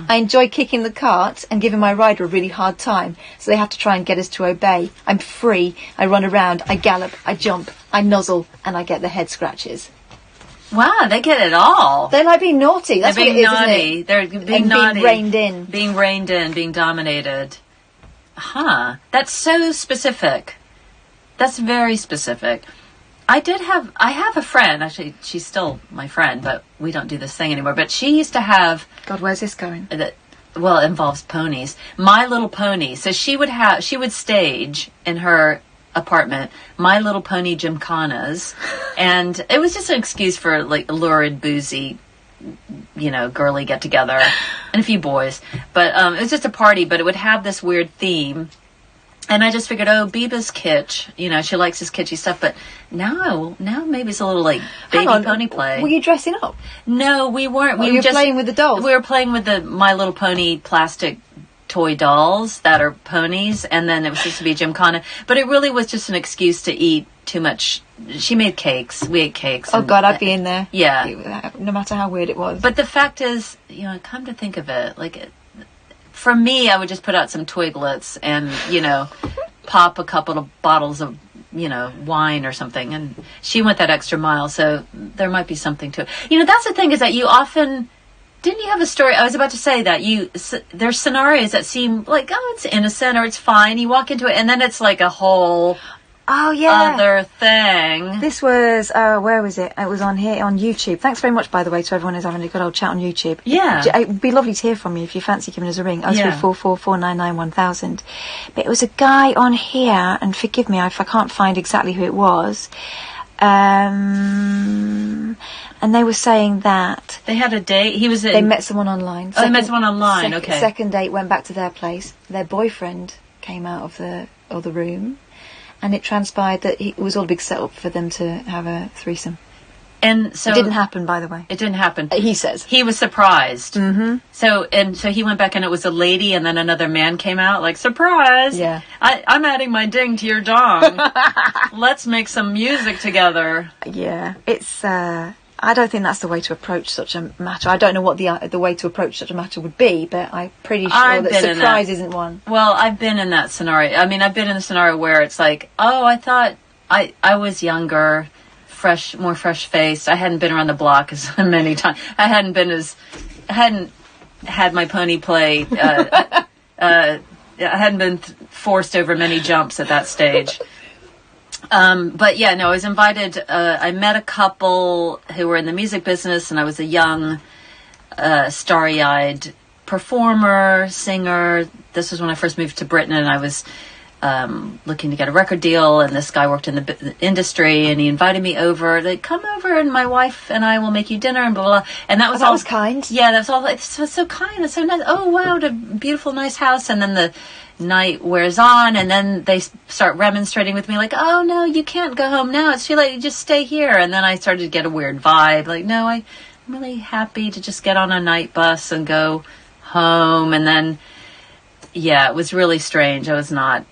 I enjoy kicking the cart and giving my rider a really hard time, so they have to try and get us to obey. I'm free. I run around, I gallop, I jump, I nuzzle, and I get the head scratches. Wow, they get it all. They like being naughty. That's They're being what it is, naughty. isn't it? They're being naughty. Being reined in. Being reined in, being dominated. Huh. That's so specific. That's very specific. I have a friend, actually, she's still my friend, but we don't do this thing anymore. But she used to have... God, where's this going? It involves ponies. My Little Pony. So she would stage in her apartment My Little Pony gymkhanas. And it was just an excuse for, like, lurid, boozy, girly get together and a few boys, but it was just a party, but it would have this weird theme, and I just figured, Biba's kitsch, she likes this kitschy stuff, but now maybe it's a little like baby pony play. Were you dressing up? No, we weren't. We were just playing with the dolls. We were playing with the My Little Pony plastic toy dolls that are ponies, and then it was supposed to be a gymkhana, but it really was just an excuse to eat too much. She made cakes. We ate cakes. Oh God, I'd be in there. Yeah. No matter how weird it was. But the fact is, come to think of it, for me, I would just put out some twiglets and, pop a couple of bottles of, wine or something. And she went that extra mile, so there might be something to it. That's the thing, is that you often... Didn't you have a story? I was about to say that there's scenarios that seem like, it's innocent or it's fine. You walk into it and then it's like a whole other thing. This was, where was it? It was on here, on YouTube. Thanks very much, by the way, to everyone who's having a good old chat on YouTube. Yeah. It would be lovely to hear from you if you fancy giving us a ring. 03444991000. But it was a guy on here, and forgive me if I can't find exactly who it was. And they were saying that they had a date. They met someone online. They met someone online. Okay. Second date, went back to their place. Their boyfriend came out of the room, and it transpired that it was all a big setup for them to have a threesome. And so it didn't happen, by the way. It didn't happen. He says he was surprised. Mm-hmm. So he went back, and it was a lady, and then another man came out, like, surprise. Yeah, I'm adding my ding to your dong. Let's make some music together. Yeah, it's. I don't think that's the way to approach such a matter. I don't know what the way to approach such a matter would be, but I'm pretty sure that surprise isn't one. Well, I've been in that scenario. I mean, I've been in the scenario where it's like, oh, I thought I was younger, more fresh-faced. I hadn't been around the block as many times. I hadn't had my pony play. I hadn't been forced over many jumps at that stage. But yeah, no, I was invited. I met a couple who were in the music business, and I was a young, starry-eyed performer, singer. This was when I first moved to Britain, and I was looking to get a record deal, and this guy worked in the industry, and he invited me over. Like, come over, and my wife and I will make you dinner, and blah, blah, blah. And that was that was kind. Yeah, that was all. It was so kind. It's so nice. Oh, wow, what a beautiful, nice house. And then the night wears on, and then they start remonstrating with me, like, oh, no, you can't go home now. It's too late. You just stay here. And then I started to get a weird vibe. Like, no, I'm really happy to just get on a night bus and go home. And then, yeah, it was really strange. I was not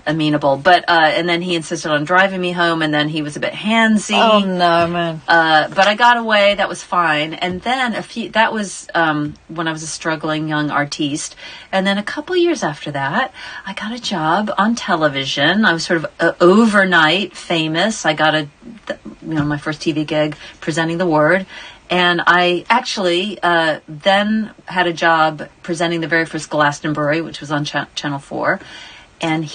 amenable, but and then he insisted on driving me home, and then he was a bit handsy. Oh no, man! But I got away. That was fine. And then that was when I was a struggling young artiste. And then a couple years after that, I got a job on television. I was sort of overnight famous. I got my first TV gig presenting The Word. And I actually then had a job presenting the very first Glastonbury, which was on Channel 4. And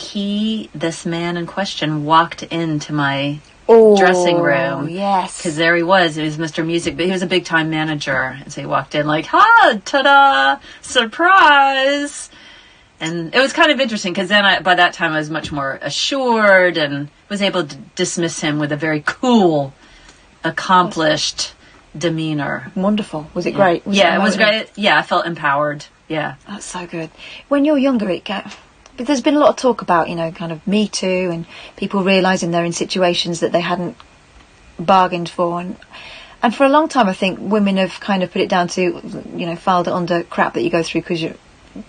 this man in question, walked into my dressing room. Yes. Because there he was. It was Mr. Music, but he was a big-time manager. And so he walked in like, ta-da, surprise. And it was kind of interesting, because then by that time I was much more assured and was able to dismiss him with a very cool, accomplished demeanor. Wonderful. Was it great? It was great. Yeah, I felt empowered. Yeah. That's so good. When you're younger, but there's been a lot of talk about, kind of Me Too and people realising they're in situations that they hadn't bargained for. And for a long time, I think women have kind of put it down to, filed it under crap that you go through because it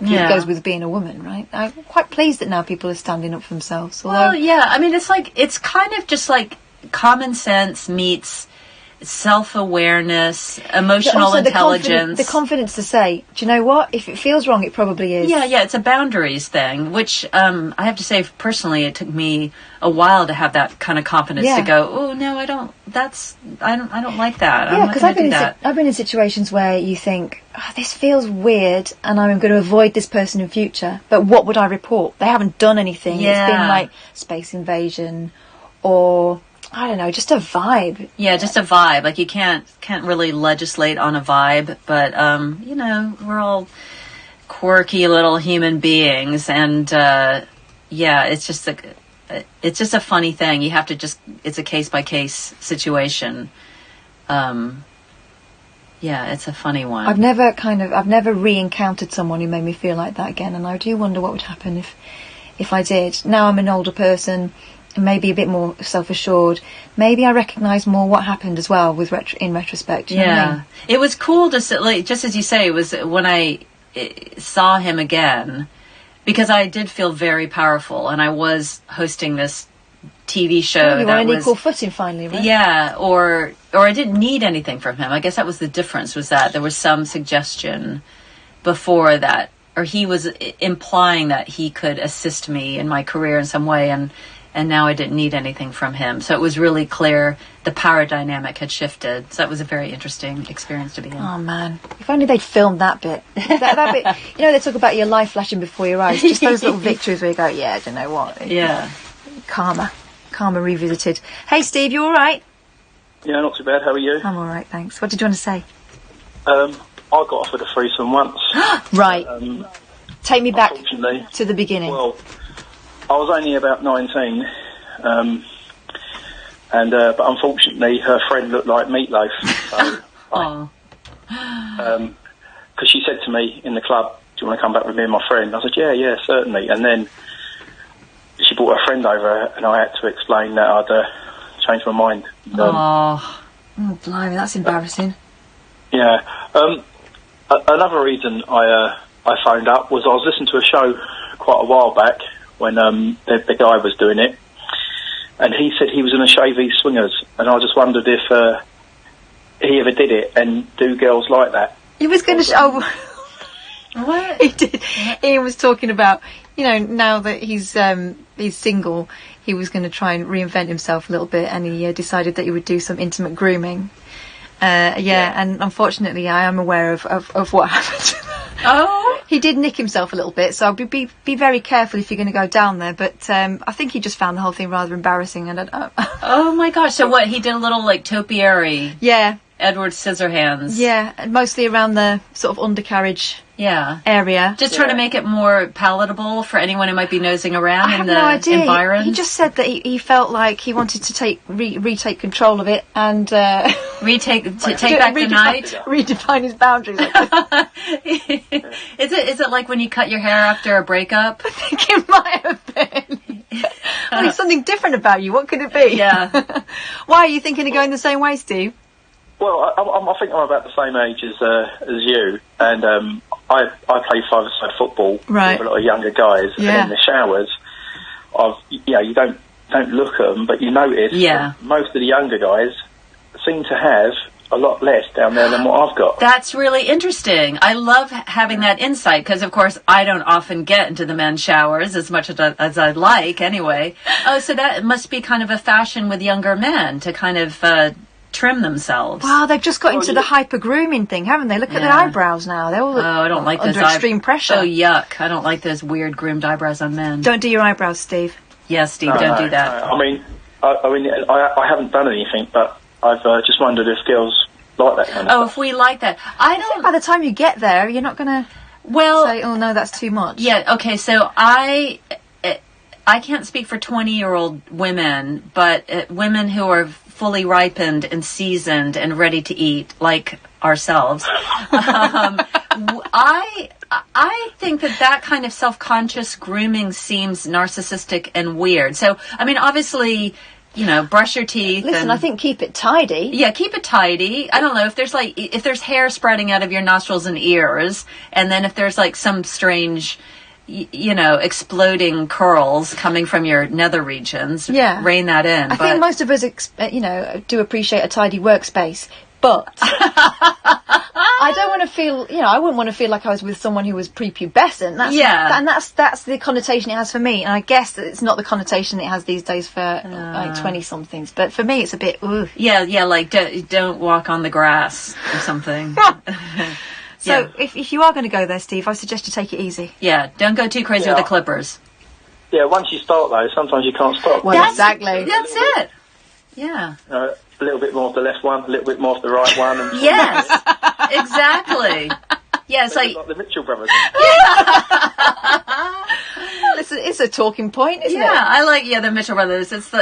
goes with being a woman, right? I'm quite pleased that now people are standing up for themselves. Well, yeah. I mean, it's kind of just like common sense meets self-awareness, emotional intelligence. The confidence to say, do you know what? If it feels wrong, it probably is. Yeah, it's a boundaries thing, which I have to say, personally, it took me a while to have that kind of confidence to go, oh, no, I don't like that. Yeah, because I've been in situations where you think, this feels weird and I'm going to avoid this person in future, but what would I report? They haven't done anything. Yeah. It's been like space invasion or... I don't know, just a vibe. Yeah, just a vibe. Like, you can't really legislate on a vibe, but we're all quirky little human beings, and it's just a funny thing. You have to it's a case by case situation. It's a funny one. I've never re-encountered someone who made me feel like that again, and I do wonder what would happen if I did. Now I'm an older person. Maybe a bit more self-assured. Maybe I recognise more what happened as well in retrospect. You know what I mean? It was cool to just as you say. It was when I saw him again, because I did feel very powerful, and I was hosting this TV show. You were on equal footing finally, right? Yeah, or I didn't need anything from him. I guess that was the difference. Was that there was some suggestion before that, or he was implying that he could assist me in my career in some way, and now I didn't need anything from him. So it was really clear the power dynamic had shifted. So that was a very interesting experience to be in. Oh, man. If only they'd filmed that bit. that bit. They talk about your life flashing before your eyes. Just those little victories where you go, yeah, do you know what? Yeah. Karma revisited. Hey, Steve, you all right? Yeah, not too bad. How are you? I'm all right, thanks. What did you want to say? I got offered a threesome once. Right. Take me back to the beginning. Well, I was only about 19, but unfortunately her friend looked like Meatloaf. So because she said to me in the club, "Do you want to come back with me and my friend?" I said, "Yeah, certainly." And then she brought a friend over, and I had to explain that I'd changed my mind. Oh, blimey, that's embarrassing. Yeah. Another reason I phoned up was I was listening to a show quite a while back when the guy was doing it, and he said he was in a Shavy Swingers, and I just wondered if he ever did it, and do girls like that? He was going to show. What? He did. Iain was talking about, now that he's single, he was going to try and reinvent himself a little bit, and he decided that he would do some intimate grooming. And unfortunately, I am aware of what happened. Oh, he did nick himself a little bit, so be very careful if you're going to go down there. But I think he just found the whole thing rather embarrassing, and oh my gosh! So what? He did a little like topiary. Yeah. Edward Scissorhands. Yeah, and mostly around the sort of undercarriage area. Just trying to make it more palatable for anyone who might be nosing around in the environs. He just said that he felt like he wanted to retake control of it and take back the night. Redefine his boundaries. Is it like when you cut your hair after a breakup? I think it might have been. There's something different about you. What could it be? Yeah. Why are you thinking of going the same way, Steve? Well, I think I'm about the same age as you, and I play five-a-side football with a lot of younger guys, and in the showers, you don't look at them, but you notice most of the younger guys seem to have a lot less down there than what I've got. That's really interesting. I love having that insight because, of course, I don't often get into the men's showers as much as I'd like anyway. Oh, so that must be kind of a fashion with younger men to kind of trim themselves. Wow, they've just got into the hyper grooming thing, haven't they? Look at their eyebrows now. They're all I don't like under those extreme pressure. Oh, yuck. I don't like those weird groomed eyebrows on men. Don't do your eyebrows, Steve. Yeah, Steve, don't do that. No. I haven't done anything, but I've just wondered if girls like that kind of stuff. If we like that. I don't... By the time you get there, you're not going to say, oh, no, that's too much. Yeah, okay, so I can't speak for 20-year-old women, but women who are fully ripened and seasoned and ready to eat, like ourselves, I think that kind of self-conscious grooming seems narcissistic and weird. So, I mean, obviously, brush your teeth. Listen, I think keep it tidy. Yeah, keep it tidy. I don't know, if there's hair spreading out of your nostrils and ears, and then if there's like some strange... exploding curls coming from your nether regions. Yeah. Rein that in. I think most of us, do appreciate a tidy workspace, but I don't want to feel, I wouldn't want to feel like I was with someone who was prepubescent. That's the connotation it has for me, and I guess that it's not the connotation it has these days for like 20-somethings. But for me, it's a bit. Ugh. Yeah, like don't walk on the grass or something. So if you are going to go there, Steve, I suggest you take it easy. Yeah, don't go too crazy with the clippers. Yeah, once you start though, sometimes you can't stop. Well, exactly. That's it. Yeah. A little bit more of the left one, a little bit more of the right one. And yes, exactly. Yeah, it's like the Mitchell brothers. It's a talking point, isn't it? Yeah, I like the Mitchell brothers. It's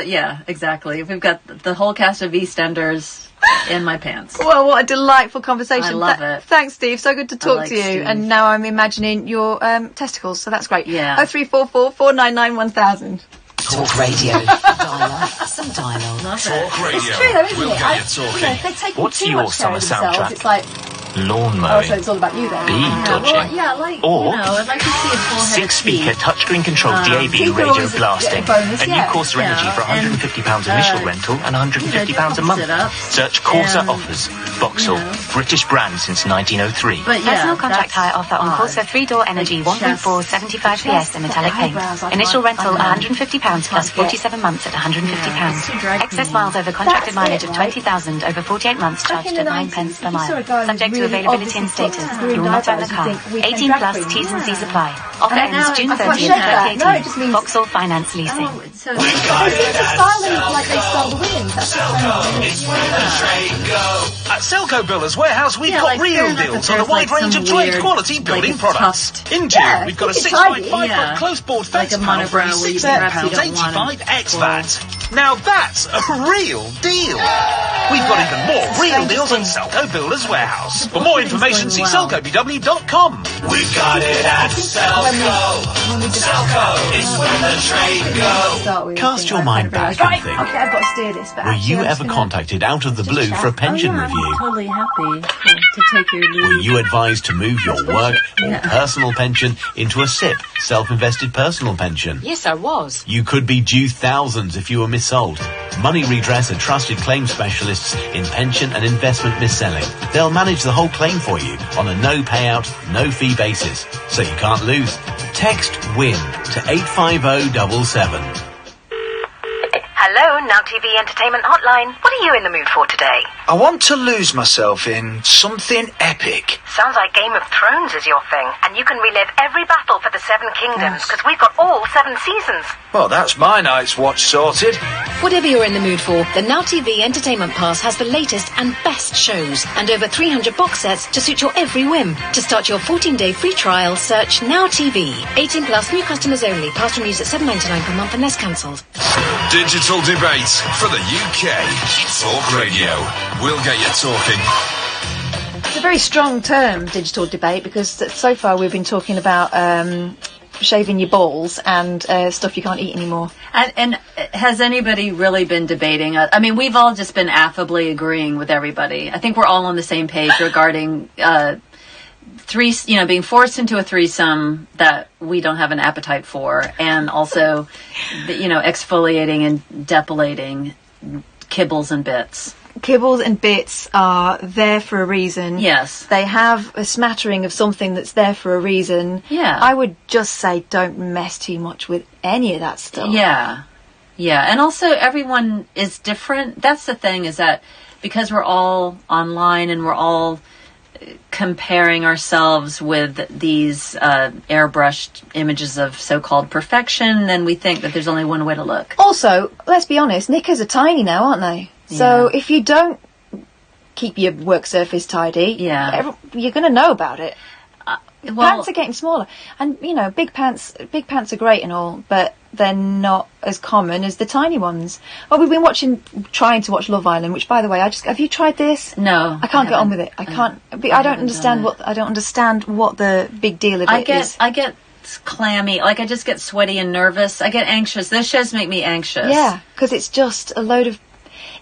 exactly. We've got the whole cast of EastEnders in my pants. Well, what a delightful conversation. I love it. Thanks, Steve. So good to talk to you. Steve. And now I'm imagining your testicles, so that's great. Yeah. 0344 499 1000. Talk radio. Dialogue. Some dialogue. Talk radio. It's true though, isn't We'll it? get you talking. If they take What's too your much care summer of themselves, soundtrack? it's like... Lawn Oh, mowing. so it's all about you then. Bee dodging. Or I'd like to see a full head of 6-speaker touchscreen controlled DAB Teeth are radio always a blasting. bonus, A new Corsa Energy for £150 initial rental and £150 a month. Search Corsa offers. Vauxhall, British brand since 1903. Personal contract hire offer on Corsa 3-door Energy 1.4 75 PS in metallic paint. Initial rental £150 plus 47 months at £150. Excess miles over contracted mileage of 20,000 over 48 months charged at 9 pence per mile. Subject to availability and status. You will not own the car. 18 plus T's and C's apply. Offer ends June 30th, 2018. Vauxhall Finance Leasing. So they seem to style them like they style the women. That's At Selco Builders Warehouse, we've got real deals on a wide range of trade-quality building products. In June, we've got a 6x5 close board fence panel for only £16.85 ex-VAT. Now that's a real deal. We've got even more real deals at Selco Builders Warehouse. For more information, see selcobw.com. We've got it at Selco. Selco, it's where the trade go. Cast your mind back and think. Okay, I've got to steer this back. Were you ever contacted out of the blue for a pension review? I'm totally happy to take your leave. Were you advised to move your work or personal pension into a SIP, self-invested personal pension? Yes, I was. You could be due thousands if you were missold. Money Redress are trusted claim specialists in pension and investment mis-selling. They'll manage the whole claim for you on a no payout, no fee basis, so you can't lose. Text WIN to 85077. Hello, Now TV Entertainment Hotline. What are you in the mood for today? I want to lose myself in something epic. Sounds like Game of Thrones is your thing, and you can relive every battle for the Seven Kingdoms, because we've got all 7 seasons. Well, that's my night's watch sorted. Whatever you're in the mood for, the Now TV Entertainment Pass has the latest and best shows, and over 300 box sets to suit your every whim. To start your 14-day free trial, search Now TV. 18 plus, new customers only. Pass renews at $7.99 per month unless cancelled. Digital debate for the UK. Talk Radio. We'll get you talking. It's a very strong term, digital debate, because so far we've been talking about shaving your balls and stuff you can't eat anymore. And has anybody really been debating? I mean, we've all just been affably agreeing with everybody. I think we're all on the same page regarding being forced into a threesome that we don't have an appetite for, and also, exfoliating and depilating kibbles and bits. Kibbles and bits are there for a reason. Yes. They have a smattering of something that's there for a reason. Yeah. I would just say don't mess too much with any of that stuff. Yeah. Yeah. And also everyone is different. That's the thing, is that because we're all online and we're all comparing ourselves with these airbrushed images of so-called perfection, then we think that there's only one way to look. Also, let's be honest, knickers are tiny now, aren't they? So if you don't keep your work surface tidy, you're going to know about it. Pants are getting smaller, and big pants are great and all, but they're not as common as the tiny ones. Well, we've been trying to watch Love Island, which, by the way, have you tried this? No, I can't get on with it. I can't. I don't understand what the big deal of it is. I get clammy, I just get sweaty and nervous. I get anxious. Those shows make me anxious. Yeah, because it's just a load of.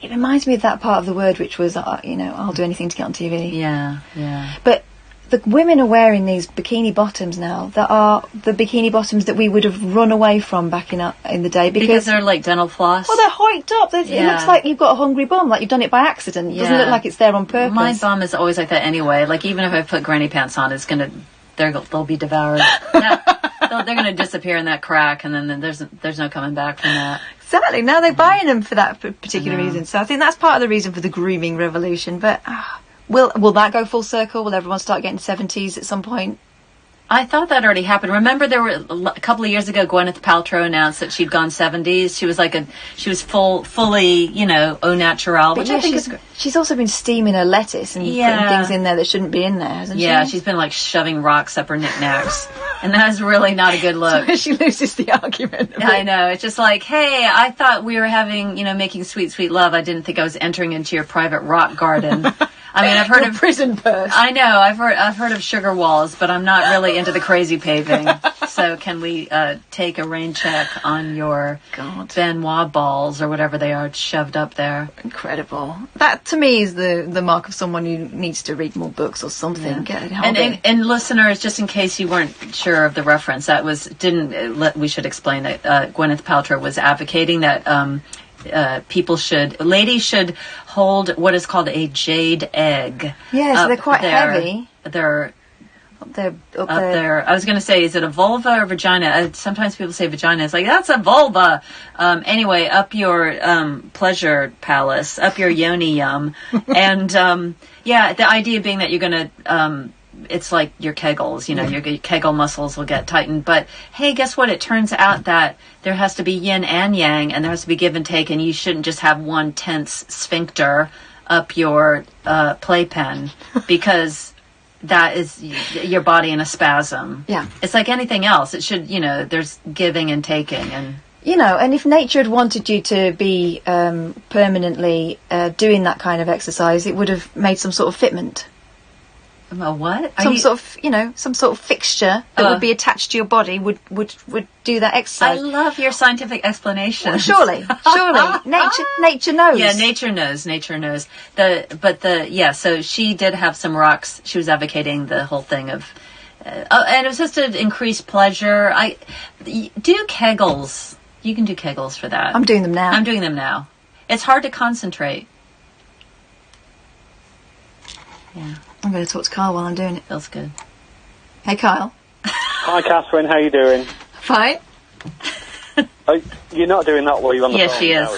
It reminds me of that part of the word which was, I'll do anything to get on TV. Yeah, yeah. But the women are wearing these bikini bottoms now that are the bikini bottoms that we would have run away from back in the day. Because they're like dental floss? Well, they're hiked up. It looks like you've got a hungry bum, like you've done it by accident. It doesn't look like it's there on purpose. My bum is always like that anyway. Like, even if I put granny pants on, they'll be devoured. They're going to disappear in that crack, and then there's no coming back from that. Exactly. Now they're buying them for that particular reason. So I think that's part of the reason for the grooming revolution. But will that go full circle? Will everyone start getting 70s at some point? I thought that already happened. Remember, there were a couple of years ago, Gwyneth Paltrow announced that she'd gone 70s. She was fully, au natural. Which I think she's also been steaming her lettuce and putting things in there that shouldn't be in there, hasn't she? Yeah, she's been shoving rocks up her knickknacks. And that's really not a good look. So she loses the argument. I know. It's just like, hey, I thought we were having, making sweet, sweet love. I didn't think I was entering into your private rock garden. I mean, I've heard of prison purse. I know. I've heard of sugar walls, but I'm not really into the crazy paving. So can we take a rain check on your Benoit balls or whatever they are shoved up there? Incredible. That to me is the mark of someone who needs to read more books or something. Yeah. And listeners, just in case you weren't sure of the reference, we should explain that Gwyneth Paltrow was advocating that ladies should hold what is called a jade egg. Yeah, so they're quite heavy. They're up there. I was going to say, is it a vulva or vagina? Sometimes people say vagina. It's like, that's a vulva. Anyway, up your pleasure palace, up your yoni yum. And the idea being that you're going to... it's like your kegels, your kegel muscles will get tightened. But hey, guess what? It turns out that there has to be yin and yang, and there has to be give and take, and you shouldn't just have one tense sphincter up your playpen because that is your body in a spasm. Yeah. It's like anything else. It should, there's giving and taking. And and if nature had wanted you to be permanently doing that kind of exercise, it would have made some sort of fitment. A what? Some sort of fixture that would be attached to your body would do that exercise. I love your scientific explanation. Well, surely, nature knows. Yeah, nature knows. So she did have some rocks. She was advocating the whole thing of, and it was just to increase pleasure. Do Kegels. You can do Kegels for that. I'm doing them now. It's hard to concentrate. Yeah. I'm going to talk to Kyle while I'm doing it. Feels good. Hey, Kyle. Hi, Catherine. How you doing? Fine. You're not doing that while you're on the phone. Yes, she is.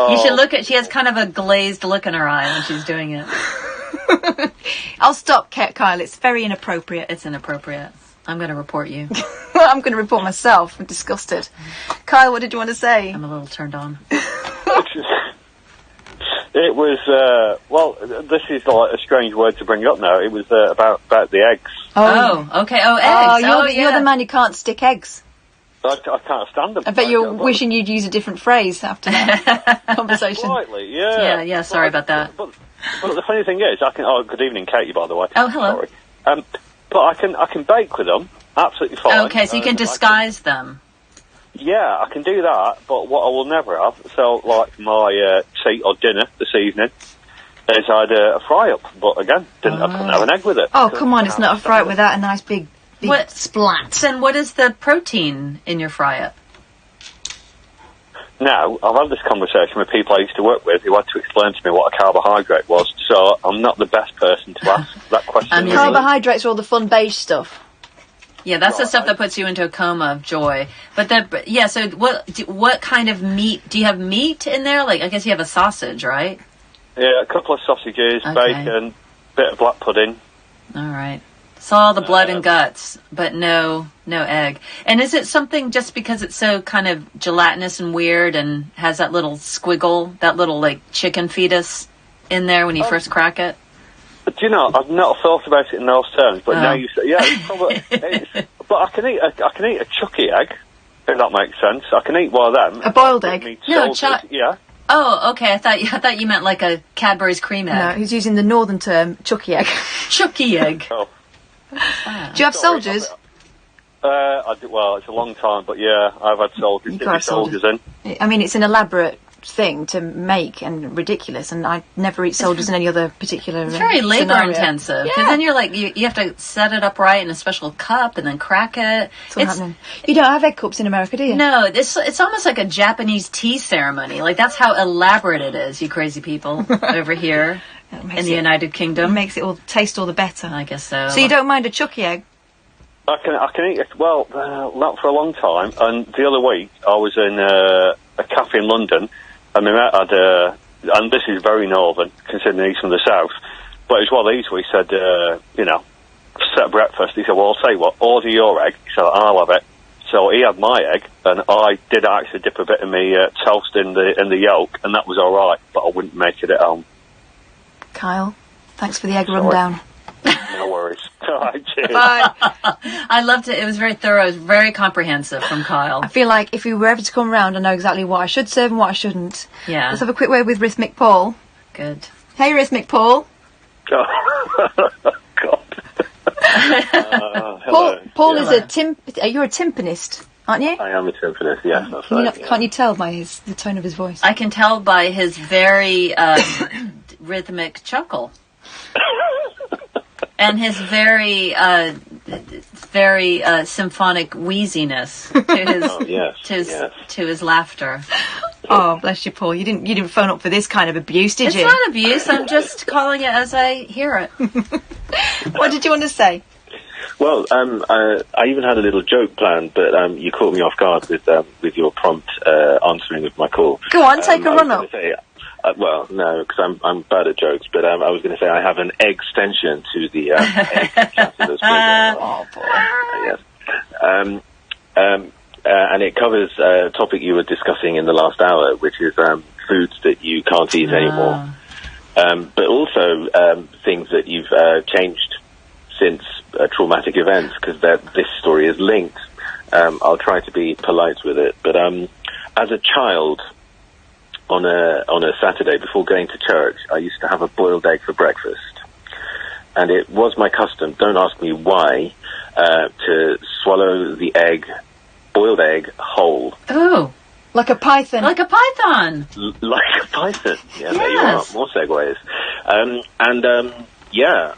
You should look at. She has kind of a glazed look in her eye when she's doing it. I'll stop, Kyle. It's very inappropriate. It's inappropriate. I'm going to report you. I'm going to report myself. I'm disgusted. Kyle, what did you want to say? I'm a little turned on. It was, this is like a strange word to bring up now. It was about the eggs. Oh, okay. Oh, eggs. You're the man who can't stick eggs. I can't stand them. I bet you're wishing you'd use a different phrase after that conversation. Slightly, yeah. Yeah, sorry about that. But the funny thing is, good evening, Katie, by the way. Oh, hello. Sorry. But I can bake with them, absolutely fine. Okay, so you can disguise them. Yeah, I can do that, but what I will never have, like my tea or dinner this evening, is I had a fry-up, but again, I couldn't have an egg with it. Oh, come on, it's not a fry-up without a nice big splat. Then what is the protein in your fry-up? Now, I've had this conversation with people I used to work with who had to explain to me what a carbohydrate was, so I'm not the best person to ask that question. Carbohydrates are all the fun beige stuff. Yeah, that's the stuff that puts you into a coma of joy. So what kind of meat? Do you have meat in there? Like, I guess you have a sausage, right? Yeah, a couple of sausages, bacon, bit of black pudding. All right. So all the blood and guts, but no egg. And is it something just because it's so kind of gelatinous and weird and has that little squiggle, that little like chicken fetus in there when you first crack it? Do you know, I've not thought about it in those terms, but now you say, it's probably. But I can eat a chucky egg, if that makes sense. I can eat one of them. A boiled egg? No, yeah. Oh, okay. I thought you meant like a Cadbury's cream egg. No, he's using the northern term, chucky egg. Chucky egg. Oh. Do you have soldiers? Well, it's a long time, but yeah, I've had soldiers. Did you soldiers in? I mean, it's an elaborate thing to make and ridiculous, and I never eat soldiers in any other particular It's very labor intensive, because then you're like you have to set it up right in a special cup and then crack it. Happening. You don't have egg cups in America, do you? No, it's almost like a Japanese tea ceremony. Like, that's how elaborate it is, you crazy people over here in the United Kingdom. It makes it all taste all the better. I guess so. So you don't mind a chucky egg? I can eat it, not for a long time, and the other week I was in a cafe in London, and my mate had, and this is very northern, considering he's from the south, but it was one of these where he said, set breakfast. He said, well, I'll tell you what, order your egg. He said, I'll have it. So he had my egg, and I did actually dip a bit of my toast in the yolk, and that was all right, but I wouldn't make it at home. Kyle, thanks for the egg rundown. No worries. All right, cheers. Bye. I loved it. It was very thorough. It was very comprehensive from Kyle. I feel like if he were ever to come round, I know exactly what I should serve and what I shouldn't. Yeah. Let's have a quick word with Rhythmic Paul. Good. Hey, Rhythmic Paul. God. Paul is you're a timpanist, aren't you? I am a timpanist, yes, that's right. Can't you tell by the tone of his voice? I can tell by his very rhythmic chuckle. And his very symphonic wheeziness to his laughter. Oh, bless you, Paul. You didn't phone up for this kind of abuse, did you? It's not abuse. I'm just calling it as I hear it. What did you want to say? Well, I even had a little joke planned, but you caught me off guard with your prompt answering of my call. Go on, take a run up. Well, no, because I'm bad at jokes, but I was going to say I have an extension to the egg chapter that's oh, boy. Yes. And it covers a topic you were discussing in the last hour, which is foods that you can't eat anymore. But also things that you've changed since traumatic events, because this story is linked. I'll try to be polite with it. But as a child, on a Saturday before going to church, I used to have a boiled egg for breakfast. And it was my custom, don't ask me why, to swallow the boiled egg whole. Oh, like a python. Like a python. Like a python. Yeah, yes. There you are. More segues.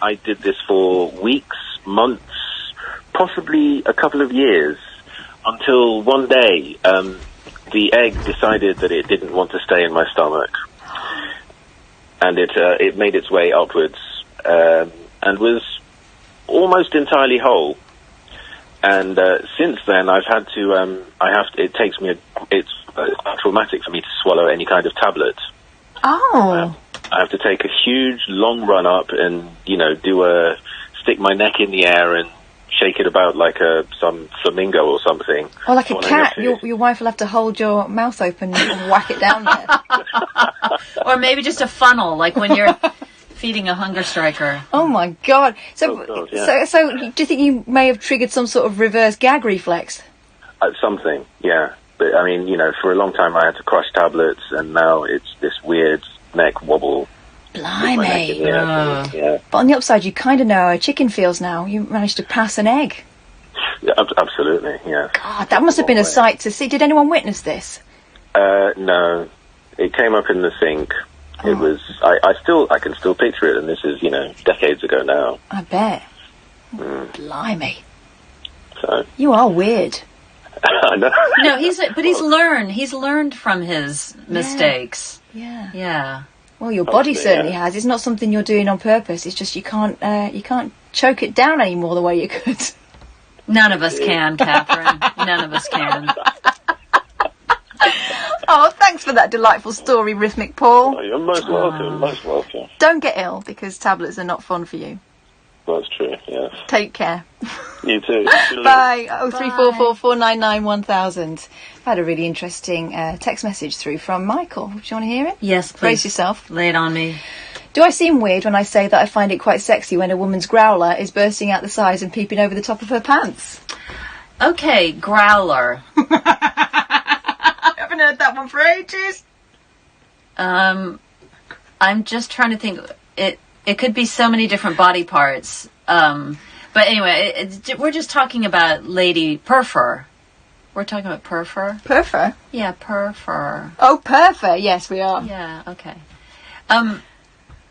I did this for weeks, months, possibly a couple of years, until one day the egg decided that it didn't want to stay in my stomach. And it made its way upwards and was almost entirely whole. And since then, I've had to. It's traumatic for me to swallow any kind of tablet. Oh. I have to take a huge, long run up and stick my neck in the air and shake it about like some flamingo or something. Or like a cat. Your wife will have to hold your mouth open and whack it down there. Or maybe just a funnel, like when you're feeding a hunger striker. Oh my God! So, God, yeah. so do you think you may have triggered some sort of reverse gag reflex? Something, yeah. But I mean, for a long time I had to crush tablets, and now it's this weird neck wobble. Blimey! Yeah. But on the upside, you kind of know how a chicken feels now. You managed to pass an egg. Yeah, absolutely, yeah. God, that must have been a sight to see. Did anyone witness this? No. It came up in the sink. It was. I can still picture it, and this is decades ago now. I bet. Blimey. So you are weird. I know. No, he's learned. He's learned from his mistakes. Yeah. Yeah. Well, your body certainly has. It's not something you're doing on purpose. It's just you can't choke it down anymore the way you could. None of us can, Catherine. None of us can. Oh, thanks for that delightful story, Rhythmic Paul. Oh, you're most welcome. Most welcome. Don't get ill, because tablets are not fun for you. That's true, yes. Take care. You too. Bye. 0344 499 1000. I had a really interesting text message through from Michael. Do you want to hear it? Yes, please. Brace yourself. Lay it on me. Do I seem weird when I say that I find it quite sexy when a woman's growler is bursting out the sides and peeping over the top of her pants? Okay, growler. I haven't heard that one for ages. I'm just trying to think. It could be so many different body parts. But anyway, we're just talking about lady purfur. We're talking about purfur. Purfur? Yeah, purfur. Oh, purfur. Yes, we are. Yeah. Okay.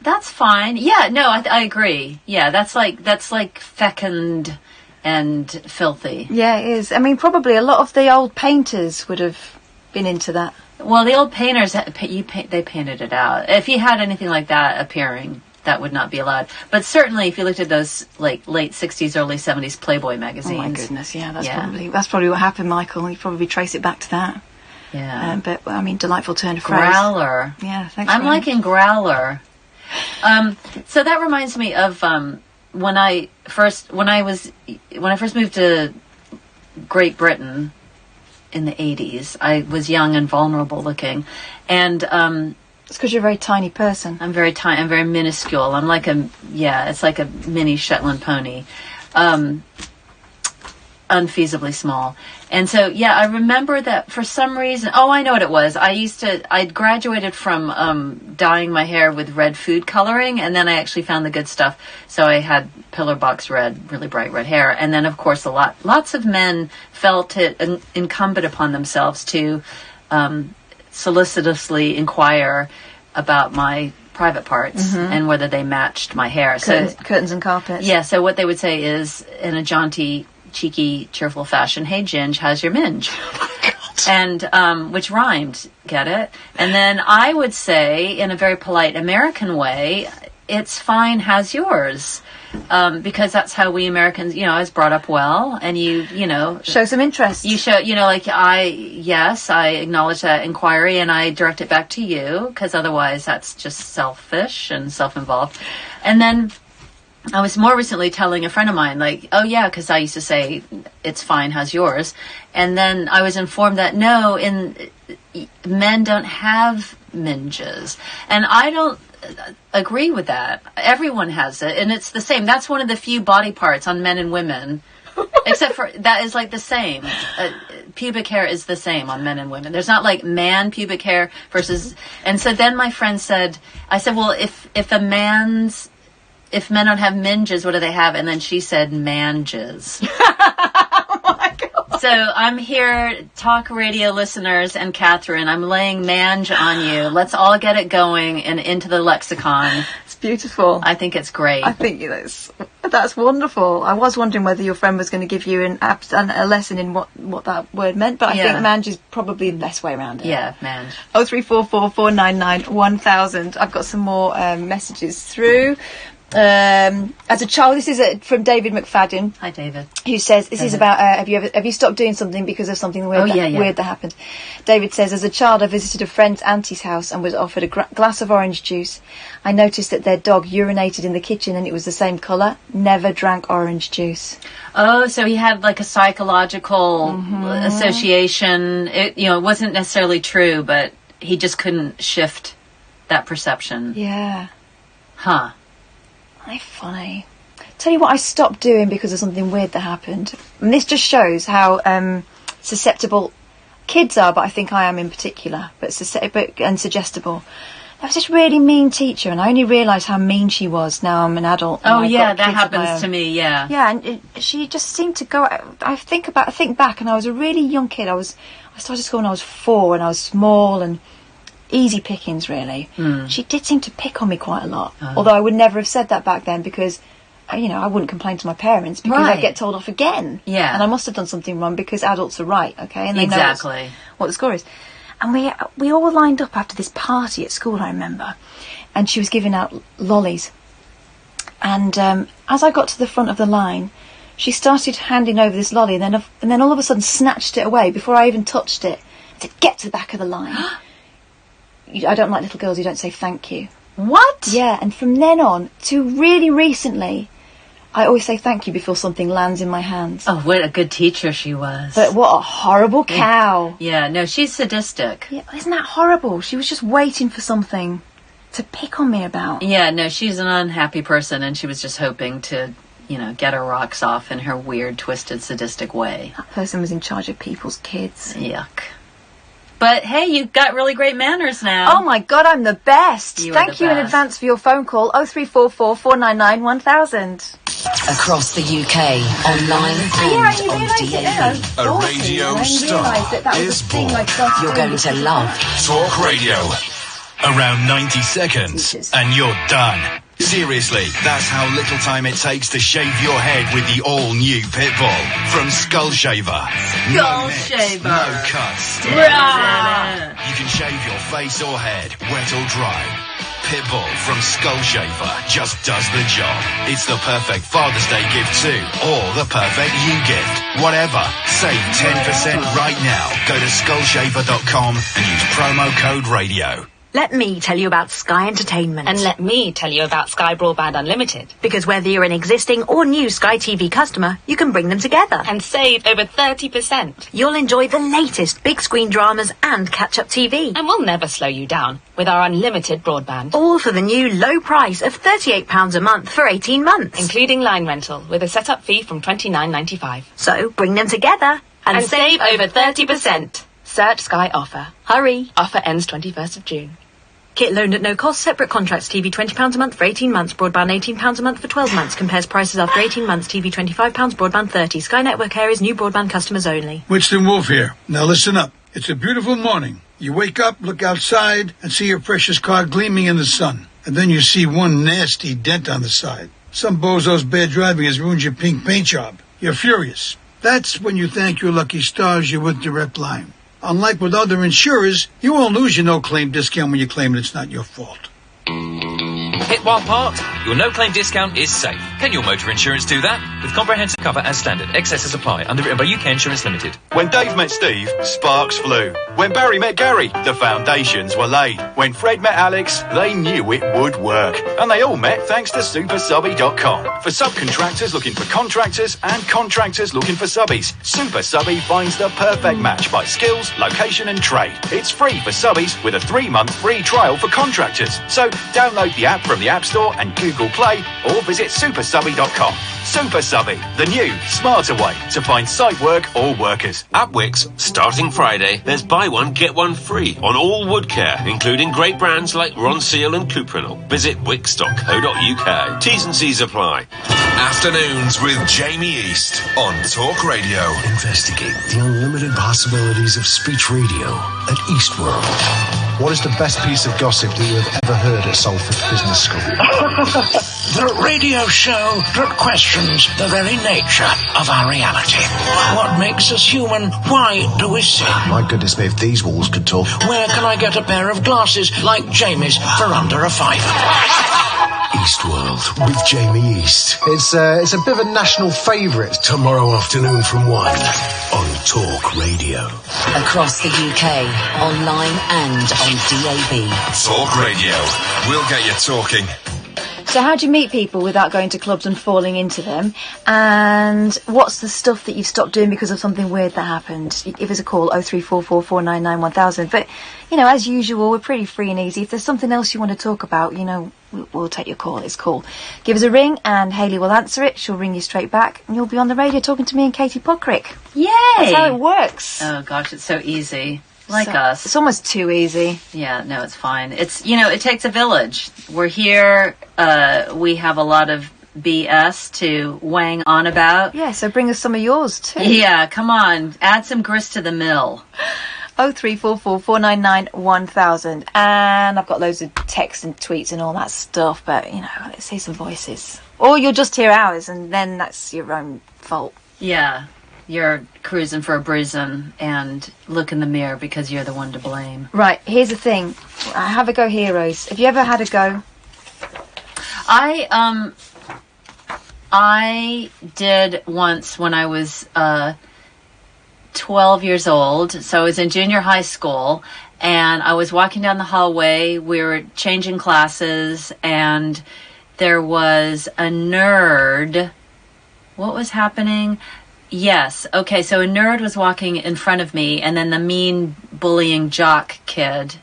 That's fine. Yeah. No, I agree. Yeah, that's like fecund and filthy. Yeah, it is. I mean, probably a lot of the old painters would have been into that. Well, the old painters, they painted it out. If you had anything like that appearing, that would not be allowed. But certainly, if you looked at those like late '60s, early '70s Playboy magazines. Oh my goodness, yeah, that's probably what happened, Michael. You probably trace it back to that. Yeah. But I mean, delightful turn of phrase. Growler. Yeah, thanks. I'm liking growler. So that reminds me of when I first moved to Great Britain in the 80s. I was young and vulnerable looking, and it's because you're a very tiny person. I'm very tiny. I'm very minuscule. I'm like it's like a mini Shetland pony, unfeasibly small. And so, yeah, I remember that for some reason. Oh, I know what it was. I'd graduated from dyeing my hair with red food coloring, and then I actually found the good stuff. So I had pillar box red, really bright red hair. And then, of course, lots of men felt it incumbent upon themselves to solicitously inquire about my private parts and whether they matched my hair. Curtains and carpets. Yeah, so what they would say is, in a jaunty, cheeky, cheerful fashion, "Hey, Ginge, how's your minge?" And which rhymed, get it? And then I would say, in a very polite American way, "It's fine, how's yours?" Because that's how we Americans, I was brought up well, and you show some interest. You show, I acknowledge that inquiry and I direct it back to you, because otherwise that's just selfish and self-involved. And then I was more recently telling a friend of mine, like, oh yeah, because I used to say, "It's fine, how's yours?" And then I was informed that no, men don't have minges. And I don't agree with that. Everyone has it, and it's the same. That's one of the few body parts on men and women, except for that is like the same. Pubic hair is the same on men and women. There's not like man pubic hair versus. And so then my friend said, I said, well, if men don't have minges, what do they have? And then she said manges. So I'm here, talk radio listeners and Catherine, I'm laying mange on you. Let's all get it going and into the lexicon. It's beautiful. I think it's great. I think that's wonderful. I was wondering whether your friend was going to give you a lesson in what that word meant, but I think mange is probably the best way around it. Yeah, mange. 0344 499 1000. I've got some more messages through. As a child, this is from David McFadden. Hi, David. Who says this is about have you stopped doing something because of something weird that happened? David says, as a child, I visited a friend's auntie's house and was offered a glass of orange juice. I noticed that their dog urinated in the kitchen and it was the same colour. Never drank orange juice. Oh, so he had like a psychological association. It wasn't necessarily true, but he just couldn't shift that perception. Yeah. Huh. Funny. Tell you what I stopped doing because of something weird that happened. And this just shows how susceptible kids are, but I think I am in particular, and suggestible. There was this really mean teacher, and I only realised how mean she was now I'm an adult. Oh yeah, that happens to me. Yeah. Yeah, and she just seemed to go. I think back, and I was a really young kid. I started school when I was 4, and I was small and easy pickings, really. She did seem to pick on me quite a lot, although I would never have said that back then because I wouldn't complain to my parents because I'd get told off again. Yeah. And I must have done something wrong because adults are right, okay? And they know what the score is. And we all lined up after this party at school, I remember, and she was giving out lollies. And as I got to the front of the line, she started handing over this lolly, and then all of a sudden snatched it away before I even touched it. And said, "Get to the back of the line." I don't like little girls who don't say thank you. What? Yeah, and from then on to really recently, I always say thank you before something lands in my hands. Oh, what a good teacher she was. But what a horrible cow. Yeah, no, she's sadistic. Yeah, isn't that horrible? She was just waiting for something to pick on me about. Yeah, no, she's an unhappy person, and she was just hoping to, get her rocks off in her weird, twisted, sadistic way. That person was in charge of people's kids. Yuck. But hey, you've got really great manners now. Oh my God, I'm the best. Thank you in advance for your phone call. 0344 499 1000. Across the UK, online and on DAB. A radio star is born. You're going to love Talk Radio. Around 90 seconds and you're done. Seriously, that's how little time it takes to shave your head with the all-new Pitbull from Skull Shaver. No nets, no cuts. You can shave your face or head, wet or dry. Pitbull from Skull Shaver just does the job. It's the perfect Father's Day gift too, or the perfect you gift. Whatever. Save 10% right now. Go to skullshaver.com and use promo code radio. Let me tell you about Sky Entertainment. And let me tell you about Sky Broadband Unlimited. Because whether you're an existing or new Sky TV customer, you can bring them together. And save over 30%. You'll enjoy the latest big screen dramas and catch-up TV. And we'll never slow you down with our unlimited broadband. All for the new low price of £38 a month for 18 months. Including line rental with a set-up fee from $29.95. So bring them together and save over 30%. Search Sky Offer. Hurry. Offer ends 21st of June. Kit loaned at no cost. Separate contracts. TV £20 a month for 18 months. Broadband £18 a month for 12 months. Compares prices after 18 months. TV £25. Broadband £30. Sky Network areas. New broadband customers only. Winston Wolfe here. Now listen up. It's a beautiful morning. You wake up, look outside, and see your precious car gleaming in the sun. And then you see one nasty dent on the side. Some bozo's bad driving has ruined your pink paint job. You're furious. That's when you thank your lucky stars you're with Direct Line. Unlike with other insurers, you won't lose your no-claim discount when you claim it's not your fault. Hit while parked? Your no-claim discount is safe. Can your motor insurance do that? with comprehensive cover as standard. Excesses apply. Underwritten by UK Insurance Limited. When Dave met Steve, sparks flew. When Barry met Gary, the foundations were laid. When Fred met Alex, they knew it would work. And they all met thanks to SuperSubby.com. For subcontractors looking for contractors and contractors looking for subbies, Super Subby finds the perfect match by skills, location and trade. It's free for subbies with a 3-month free trial for contractors. So download the app from the App Store and Google Play or visit SuperSubby.com. Super Subby, the new, smarter way to find site work or workers. At Wix, starting Friday, there's buy one, get one free on all wood care, including great brands like Ronseal and Cuprinol. Visit wix.co.uk. T's and C's apply. Afternoons with Jamie East on Talk Radio. Investigate the unlimited possibilities of speech radio at Eastworld. What is the best piece of gossip that you have ever heard at Salford Business School? The radio show that questions the very nature of our reality. What makes us human? Why do we sin? My goodness me, if these walls could talk. Where can I get a pair of glasses like Jamie's for under a £5? Eastworld with Jamie East. It's a bit of a national favourite. Tomorrow afternoon from 1 on Talk Radio. Across the UK, online and on DAB. Talk Radio. We'll get you talking. So how do you meet people without going to clubs and falling into them? And what's the stuff that you've stopped doing because of something weird that happened? Give us a call, 0344 499 1000. But, you know, as usual, we're pretty free and easy. If there's something else you want to talk about, you know, we'll take your call. It's cool. Give us a ring and Hayley will answer it. She'll ring you straight back and you'll be on the radio talking to me and Katie Puckrik. Yay! That's how it works. Oh, gosh, it's so easy. Like us. It's almost too easy. Yeah, no, it's fine. It's, you know, it takes a village. We're here. We have a lot of BS to wang on about. Yeah, so bring us some of yours too. Yeah, come on. Add some grist to the mill. 0344 499 1000. And I've got loads of texts and tweets and all that stuff, but, you know, let's hear some voices. Or you'll just hear ours and then that's your own fault. Yeah. You're cruising for a bruising and look in the mirror because you're the one to blame. Right, here's the thing. Have a go heroes. Have you ever had a go? I did once when I was 12 years old. So I was in junior high school and I was walking down the hallway. We were changing classes and there was a nerd. What was happening? Yes. Okay, so a nerd was walking in front of me, and then the mean bullying jock kid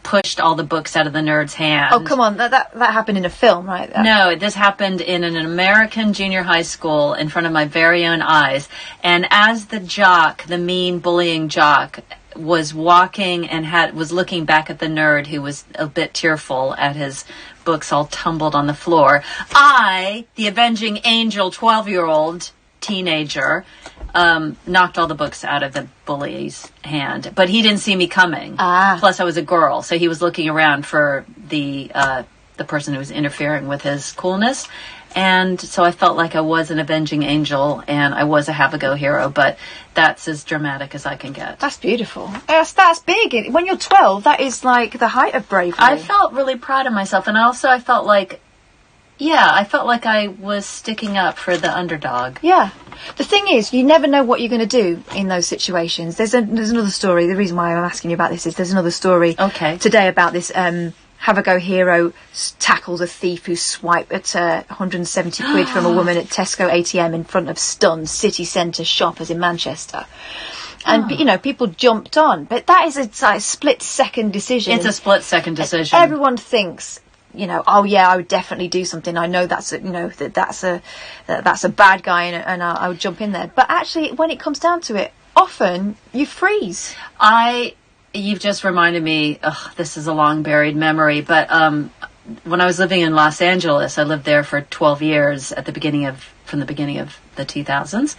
pushed all the books out of the nerd's hand. Oh, come on. That happened in a film, right? No, this happened in an American junior high school in front of my very own eyes. And as the jock, the mean bullying jock, was walking and was looking back at the nerd who was a bit tearful at his books all tumbled on the floor, I, the avenging angel 12-year-old teenager, knocked all the books out of the bully's hand. But he didn't see me coming. Plus I was a girl, so he was looking around for the person who was interfering with his coolness. And so I felt like I was an avenging angel and I was a have-a-go hero, but that's as dramatic as I can get. That's beautiful. That's big. When you're 12, that is like the height of bravery. I felt really proud of myself, and also I felt like I was sticking up for the underdog. Yeah. The thing is, you never know what you're going to do in those situations. There's another story. The reason why I'm asking you about this is there's another story today about this have-a-go hero tackles a thief who swiped at 170 quid from a woman at Tesco ATM in front of stunned city centre shoppers in Manchester. And, you know, people jumped on. But that is a split-second decision. It's a split-second decision. Everyone thinks, you know, oh yeah, I would definitely do something. I know that's a bad guy and I would jump in there. But actually, when it comes down to it, often you freeze. You've just reminded me, this is a long buried memory, but when I was living in Los Angeles, I lived there for 12 years from the beginning of the 2000s.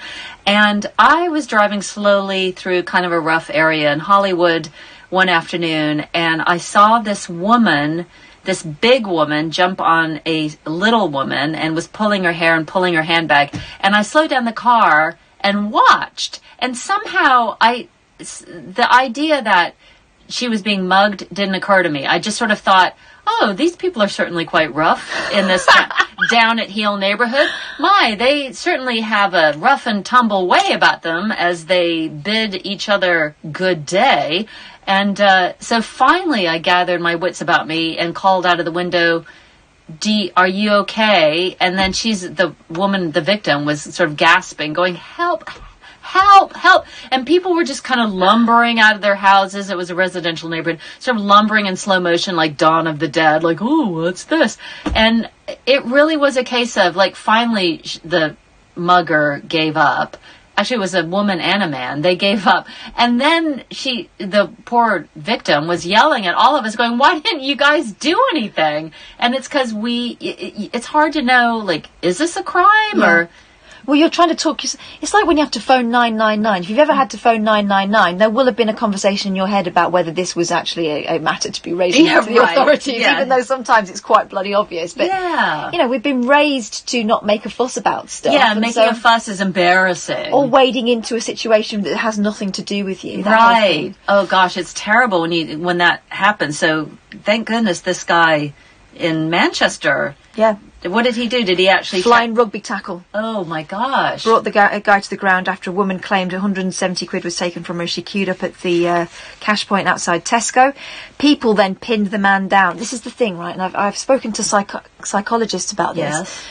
And I was driving slowly through kind of a rough area in Hollywood one afternoon, and I saw this big woman jump on a little woman and was pulling her hair and pulling her handbag. And I slowed down the car and watched. And somehow the idea that she was being mugged didn't occur to me. I just sort of thought, oh, these people are certainly quite rough in this down at heel neighborhood. They certainly have a rough and tumble way about them as they bid each other good day. And so finally I gathered my wits about me and called out of the window, are you okay? And then the woman, the victim, was sort of gasping, going, help, help, help. And people were just kind of lumbering out of their houses. It was a residential neighborhood, sort of lumbering in slow motion, like Dawn of the Dead, like, oh, what's this? And it really was a case of, like, finally the mugger gave up. Actually, it was a woman and a man. They gave up. And then the poor victim was yelling at all of us, going, why didn't you guys do anything? And it's because it's hard to know, like, is this a crime or... Well, you're trying to talk... It's like when you have to phone 999. If you've ever had to phone 999, there will have been a conversation in your head about whether this was actually a matter to be raised to the authorities, even though sometimes it's quite bloody obvious. But, we've been raised to not make a fuss about stuff. Yeah, and making a fuss is embarrassing. Or wading into a situation that has nothing to do with you. Right. Oh, gosh, it's terrible when that happens. So, thank goodness this guy in Manchester... Yeah. What did he do? Did he actually... Flying rugby tackle. Oh, my gosh. Brought the guy to the ground after a woman claimed 170 quid was taken from her. She queued up at the cash point outside Tesco. People then pinned the man down. This is the thing, right? And I've spoken to psychologists about this. Yes.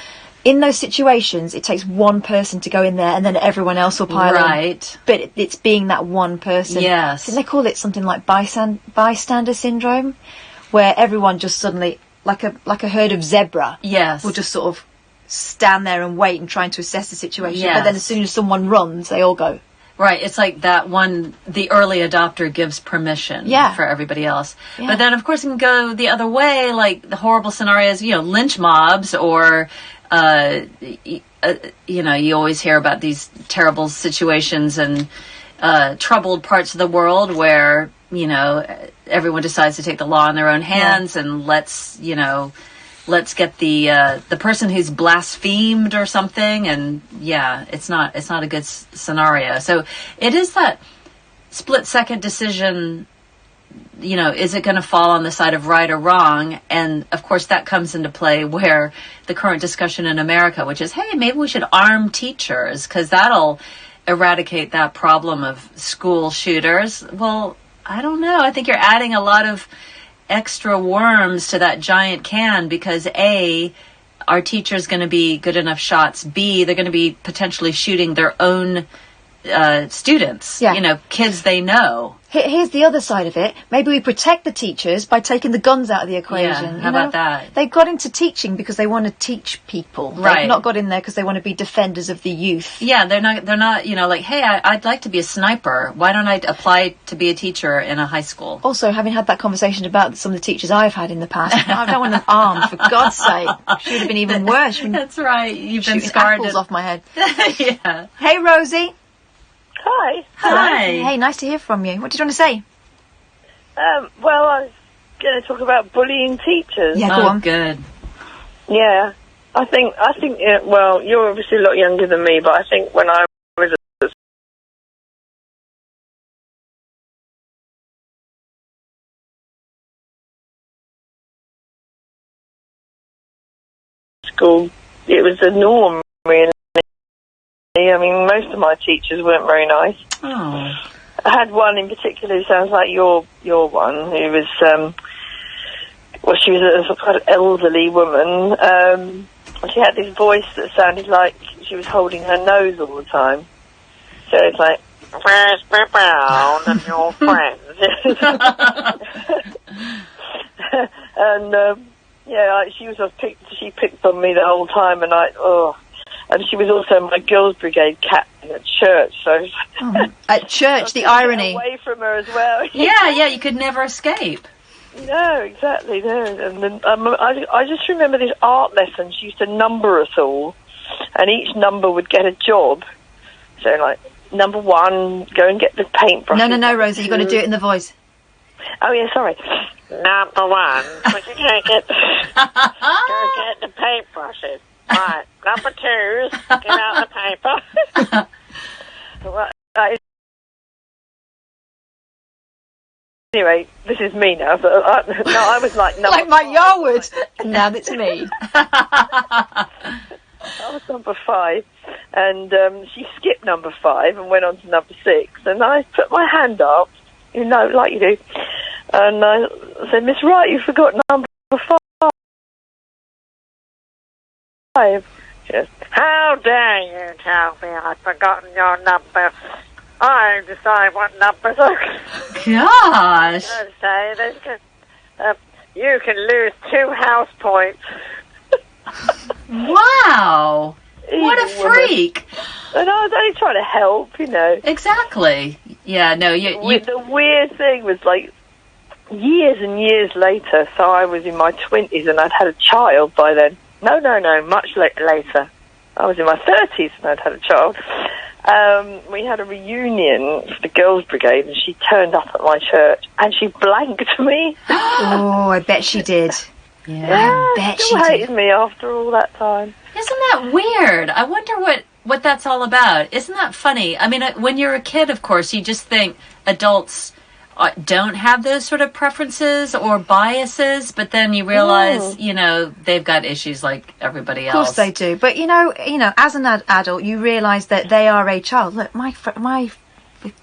In those situations, it takes one person to go in there and then everyone else will pile in. Right. But it's being that one person. Yes. Didn't they call it something like bystander syndrome? Where everyone just suddenly... like a herd of zebra, will just sort of stand there and wait and trying to assess the situation. Yes. But then as soon as someone runs, they all go. Right, it's like that one, the early adopter gives permission for everybody else. Yeah. But then, of course, it can go the other way, like the horrible scenarios, lynch mobs or, you always hear about these terrible situations and troubled parts of the world where, everyone decides to take the law in their own hands and let's get the person who's blasphemed or something. And it's not a good scenario. So it is that split second decision, is it going to fall on the side of right or wrong? And of course that comes into play where the current discussion in America, which is, hey, maybe we should arm teachers because that'll eradicate that problem of school shooters. Well, I don't know. I think you're adding a lot of extra worms to that giant can because A, are teachers going to be good enough shots? B, they're going to be potentially shooting their own students, kids they know. Here's the other side of it. Maybe we protect the teachers by taking the guns out of the equation. Yeah, how about that? They got into teaching because they want to teach people. Right. They've not got in there because they want to be defenders of the youth. Yeah, they're not, like, hey, I'd like to be a sniper. Why don't I apply to be a teacher in a high school? Also, having had that conversation about some of the teachers I've had in the past, I don't want them armed, for God's sake. Should have been even worse. That's right. You've been shooting scarred. Apples off my head. Yeah. Hey, Rosie. Hi. Hi. Hey, nice to hear from you. What did you want to say? Well, I was going to talk about bullying teachers. Yeah, go on. Good. Yeah, I think. Well, you're obviously a lot younger than me, but I think when I was at school, it was the norm, really. I mean, most of my teachers weren't very nice. Oh. I had one in particular who sounds like your one, who was, she was a kind of elderly woman. She had this voice that sounded like she was holding her nose all the time. So it's like, where's Brown and your friends? And, she picked on me the whole time, and and she was also my girls' brigade captain at church. So at church, the irony. Away from her as well. Yeah, you could never escape. No, exactly. No, and then I just remember this art lesson. She used to number us all, and each number would get a job. So, like, number 1, go and get the paintbrush. No, Rosie, you've got to do it in the voice. Oh yeah, sorry. Number 1, would you go get the paintbrushes? Right, number 2, get out the paper. Well, anyway, this is me now. So I was like number like Mike Yarwood, and now it's me. I was number 5, and she skipped number 5 and went on to number 6, and I put my hand up, like you do, and I said, Miss Wright, you forgot number 5. She goes, how dare you tell me I've forgotten your number? I decide what numbers are. Gosh. You can lose 2 house points. Wow. What a freak. And I was only trying to help, Exactly. Yeah, no, The weird thing was, like, years and years later, so I was in my 20s and I'd had a child by then. No, much later. I was in my 30s and I'd had a child. We had a reunion for the Girls' Brigade, and she turned up at my church, and she blanked me. Oh, I bet she did. Yeah, I bet she hated me after all that time. Isn't that weird? I wonder what that's all about. Isn't that funny? I mean, when you're a kid, of course, you just think adults don't have those sort of preferences or biases, but then you realize, they've got issues like everybody else. Of course they do. But, as an adult, you realise that they are a child. Look, my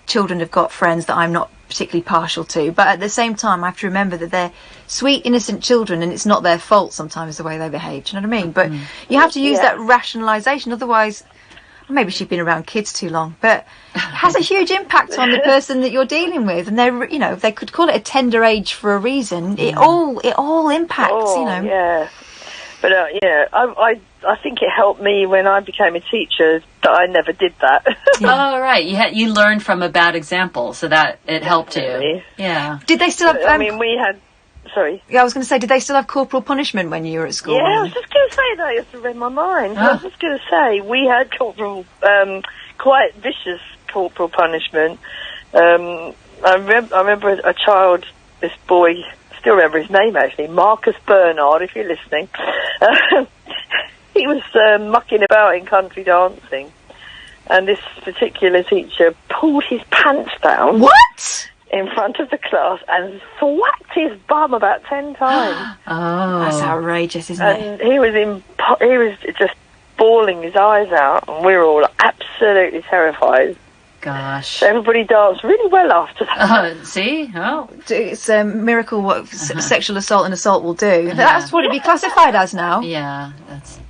children have got friends that I'm not particularly partial to, but at the same time, I have to remember that they're sweet, innocent children, and it's not their fault sometimes the way they behave. Do you know what I mean? But you have to use that rationalisation, otherwise... Maybe she's been around kids too long, but it has a huge impact on the person that you're dealing with, and they could call it a tender age for a reason. It all impacts, Yeah, but I think it helped me when I became a teacher that I never did that. Oh, right. You learned from a bad example, so that it helped you. Yeah. Did they still have? We had. Sorry. Yeah, I was going to say, did they still have corporal punishment when you were at school? Yeah, I was just going to say that. You have to read my mind. I was just going to say, we had corporal, quite vicious corporal punishment. I remember a child, this boy, still remember his name actually, Marcus Bernard, if you're listening. He was mucking about in country dancing, and this particular teacher pulled his pants down. What? In front of the class and thwacked his bum about 10 times. Oh, that's outrageous, isn't it? And he was just bawling his eyes out, and we were all absolutely terrified. Gosh. So everybody danced really well after that. See? Oh. It's a miracle what sexual assault and assault will do. That's what it'd be classified as now. Yeah,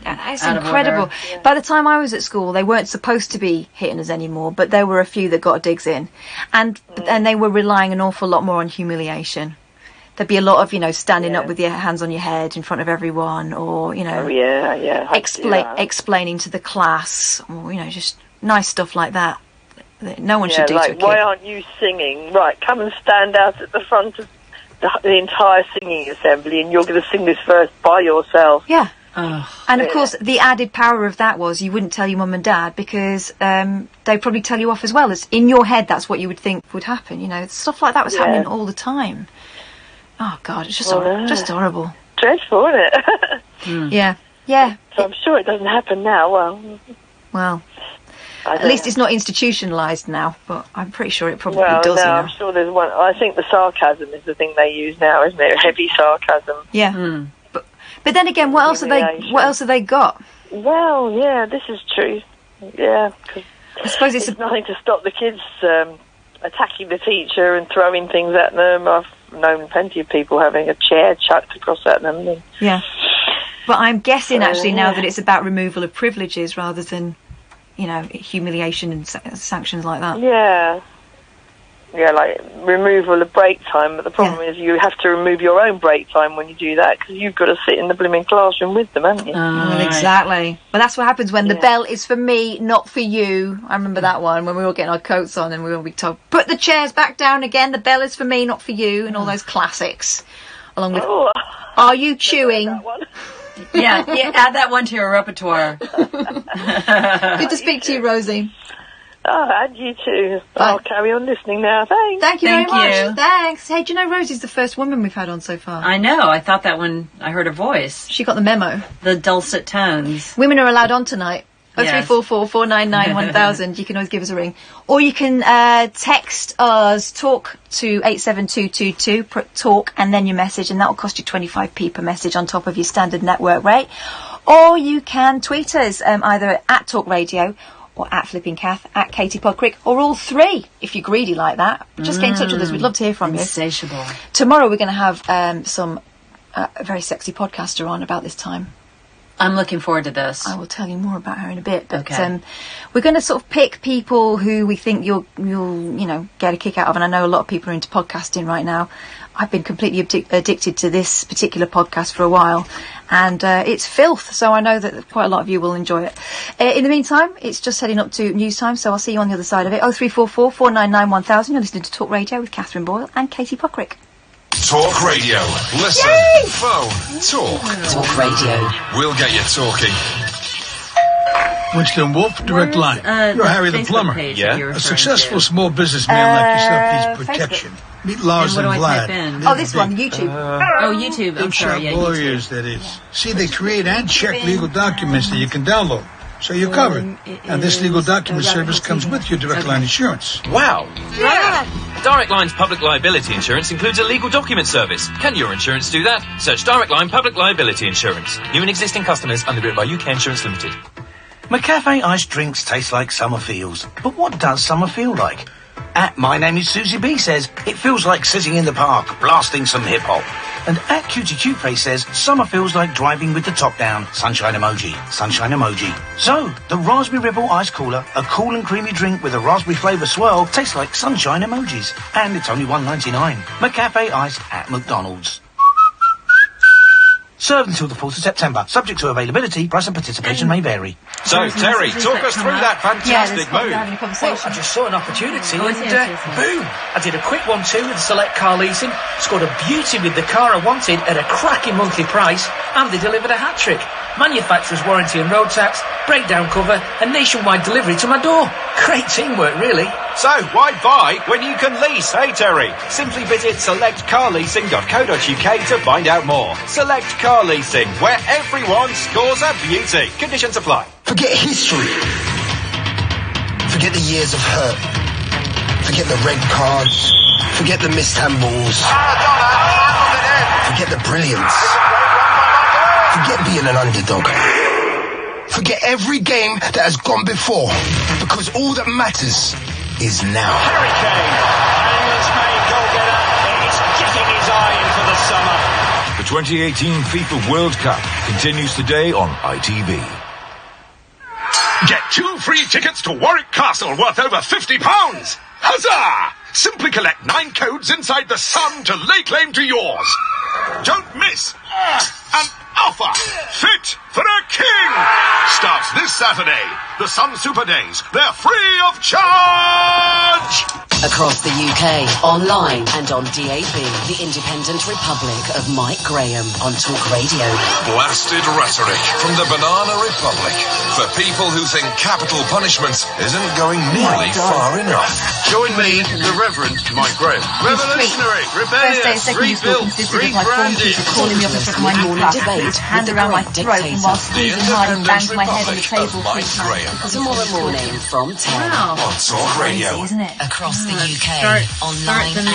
that's incredible. By the time I was at school, they weren't supposed to be hitting us anymore, but there were a few that got digs in. And they were relying an awful lot more on humiliation. There'd be a lot of, standing up with your hands on your head in front of everyone, or, explaining to the class, or, just nice stuff like that. No one should do to a kid. Why aren't you singing? Right, come and stand out at the front of the entire singing assembly, and you're going to sing this verse by yourself. Yeah. And of course, the added power of that was you wouldn't tell your mum and dad, because they'd probably tell you off as well. As in your head, that's what you would think would happen. Stuff like that was happening all the time. Oh God, it's just horrible. Dreadful, isn't it? Yeah. So I'm sure it doesn't happen now. Well. At least it's not institutionalised now, but I'm pretty sure it probably does. No, I'm sure there's one. I think the sarcasm is the thing they use now, isn't it? Heavy sarcasm. Yeah. But then again, what else have they got? Well, yeah, this is true. Yeah, cause I suppose it's nothing to stop the kids attacking the teacher and throwing things at them. I've known plenty of people having a chair chucked across at them. Yeah. But I'm guessing actually now that it's about removal of privileges rather than, humiliation and sanctions like that. Yeah, like removal of break time. But the problem is you have to remove your own break time when you do that, because you've got to sit in the blooming classroom with them, haven't you? Exactly. Well, that's what happens when the bell is for me, not for you. I remember that one when we were all getting our coats on and we were told, put the chairs back down again. The bell is for me, not for you, and all those classics. Along with, are you chewing? Yeah, add that one to your repertoire. Good to speak to you, Rosie. Oh, and you too. I'll carry on listening now. Thanks. Thank you very much. Thanks. Hey, do you know Rosie's the first woman we've had on so far? I know. I thought that when I heard her voice. She got the memo. The dulcet tones. Women are allowed on tonight. 0344 499 1000. You can always give us a ring. Or you can text us, talk to 87222, put talk and then your message, and that will cost you 25p per message on top of your standard network rate. Or you can tweet us either at Talk Radio or at Flipping Kath, at Katie Puckrik, or all three, if you're greedy like that. Just get in touch with us. We'd love to hear from you. Insatiable. Tomorrow we're going to have some a very sexy podcaster on about this time. I'm looking forward to this. I will tell you more about her in a bit. But we're going to sort of pick people who we think you'll get a kick out of. And I know a lot of people are into podcasting right now. I've been completely addicted to this particular podcast for a while. And it's filth, so I know that quite a lot of you will enjoy it. In the meantime, it's just heading up to news time, so I'll see you on the other side of it. 0344 499 1000. You're listening to Talk Radio with Katherine Boyle and Katie Puckrik. Talk Radio. Listen. Yay! Phone. Talk. Talk Radio. We'll get you talking. Winston Wolfe, Direct Line. You're Harry the Plumber. A successful small businessman like yourself needs protection. Meet Lars and Vlad. Oh, this one, YouTube. YouTube. I'm sorry, yeah, lawyers, that is. See, they create and check legal documents that you can download. So you're covered. And this legal document service comes with your Direct Line insurance. Wow. Yeah. Direct Line's public liability insurance includes a legal document service. Can your insurance do that? Search Direct Line Public Liability Insurance. New and existing customers underwritten by UK Insurance Limited. McCafe iced drinks taste like summer feels. But what does summer feel like? At My Name is Susie B says, it feels like sitting in the park, blasting some hip-hop. And at Cutie Cute Face says, summer feels like driving with the top down, sunshine emoji, sunshine emoji. So, the Raspberry Ripple Ice Cooler, a cool and creamy drink with a raspberry flavour swirl, tastes like sunshine emojis. And it's only $1.99. McCafe iced at McDonald's. Served until the 4th of September. Subject to availability, price and participation may vary. So, Terry, talk us through that fantastic move. Well, I just saw an opportunity and boom! I did a quick 1-2 with Select Car Leasing, scored a beauty with the car I wanted at a cracking monthly price, and they delivered a hat-trick. Manufacturer's warranty and road tax, breakdown cover, and nationwide delivery to my door. Great teamwork, really. So, why buy when you can lease, hey Terry? Simply visit selectcarleasing.co.uk to find out more. Select Car Leasing, where everyone scores a beauty. Conditions apply. Forget history. Forget the years of hurt. Forget the red cards. Forget the missed handballs. Forget the brilliance. Forget being an underdog. Forget every game that has gone before, because all that matters is now. Harry Kane, England's main goal-getter, is getting his eye in for the summer. The 2018 FIFA World Cup continues today on ITV. Get 2 free tickets to Warwick Castle worth over £50. Huzzah! Simply collect 9 codes inside the Sun to lay claim to yours. Don't miss an offer fit for a king. Starts this Saturday. The Sun Super Days. They're free of charge. Across the UK, online and on DAB, the Independent Republic of Mike Graham on Talk Radio. Blasted rhetoric from the Banana Republic for people who think capital punishment isn't going nearly far enough. Join me, the Reverend Mike Graham. Revolutionary, rebellious, rebuilt, rebranded. Calling me up in front of my morning debate, his hand around my throat, and while squeezing hard and bangs my head on the table. Tomorrow morning from 10 on Talk Radio. Isn't it? Across the UK, online and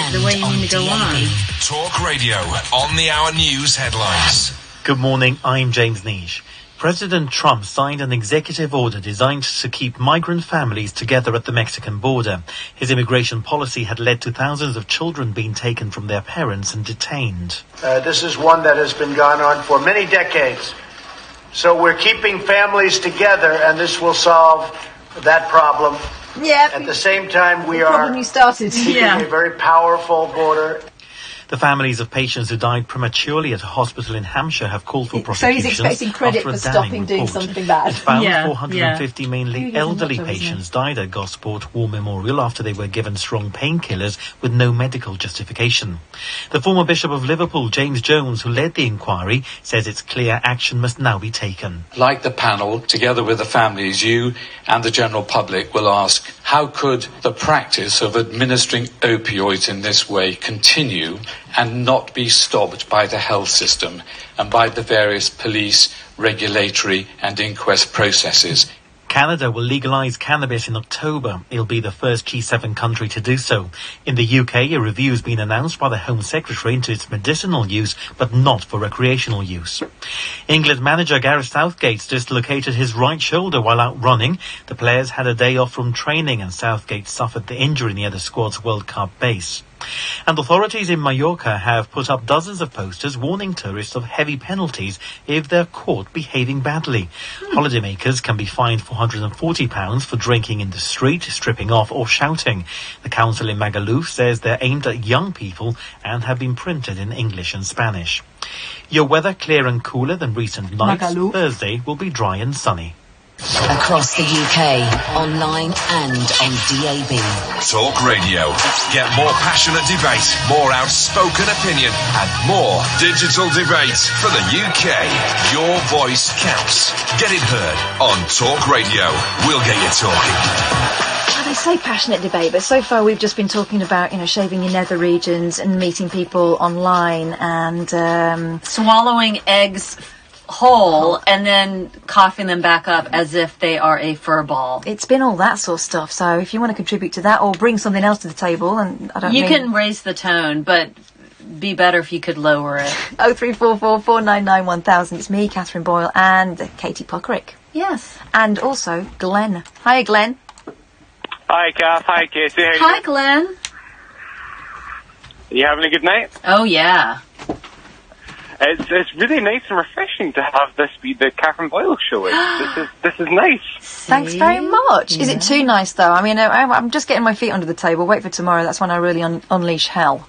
on DAB. Talk Radio on the Hour News headlines. Good morning, I'm James Nish. President Trump signed an executive order designed to keep migrant families together at the Mexican border. His immigration policy had led to thousands of children being taken from their parents and detained. This is one that has been going on for many decades. So we're keeping families together, and this will solve that problem. Yeah. At the same time, we are keeping a very powerful border. The families of patients who died prematurely at a hospital in Hampshire have called for prosecution. So he's expecting credit for stopping doing something bad. It found 450 mainly elderly patients died at Gosport War Memorial after they were given strong painkillers with no medical justification. The former Bishop of Liverpool, James Jones, who led the inquiry, says it's clear action must now be taken. Like the panel, together with the families, you and the general public will ask, how could the practice of administering opioids in this way continue and not be stopped by the health system and by the various police, regulatory and inquest processes? Canada will legalise cannabis in October. It'll be the first G7 country to do so. In the UK, a review has been announced by the Home Secretary into its medicinal use, but not for recreational use. England manager Gareth Southgate dislocated his right shoulder while out running. The players had a day off from training and Southgate suffered the injury near the squad's World Cup base. And authorities in Mallorca have put up dozens of posters warning tourists of heavy penalties if they're caught behaving badly. Holidaymakers can be fined £440 for drinking in the street, stripping off or shouting. The council in Magaluf says they're aimed at young people and have been printed in English and Spanish. Your weather clear and cooler than recent nights. Magaluf. Thursday will be dry and sunny. Across the UK, online and on DAB. Talk Radio. Get more passionate debate, more outspoken opinion, and more digital debate for the UK. Your voice counts. Get it heard on Talk Radio. We'll get you talking. Well, they say passionate debate, but so far we've just been talking about, shaving your nether regions and meeting people online and swallowing eggs whole and then coughing them back up as if they are a fur ball. It's been all that sort of stuff. So if you want to contribute to that or bring something else to the table, and you can raise the tone, but be better if you could lower it. 0344 499 1000. It's me, Katherine Boyle, and Katie Puckrik. Yes. And also Glenn. Hi, Glenn. Hi, Kath. Hi, Katie. How Hi, Glenn. You having a good night? Oh, yeah. It's really nice and refreshing to have this be the Katherine Boyle show. This is nice. Thanks very much. Yeah. Is it too nice though? I mean, I'm just getting my feet under the table. Wait for tomorrow. That's when I really unleash hell.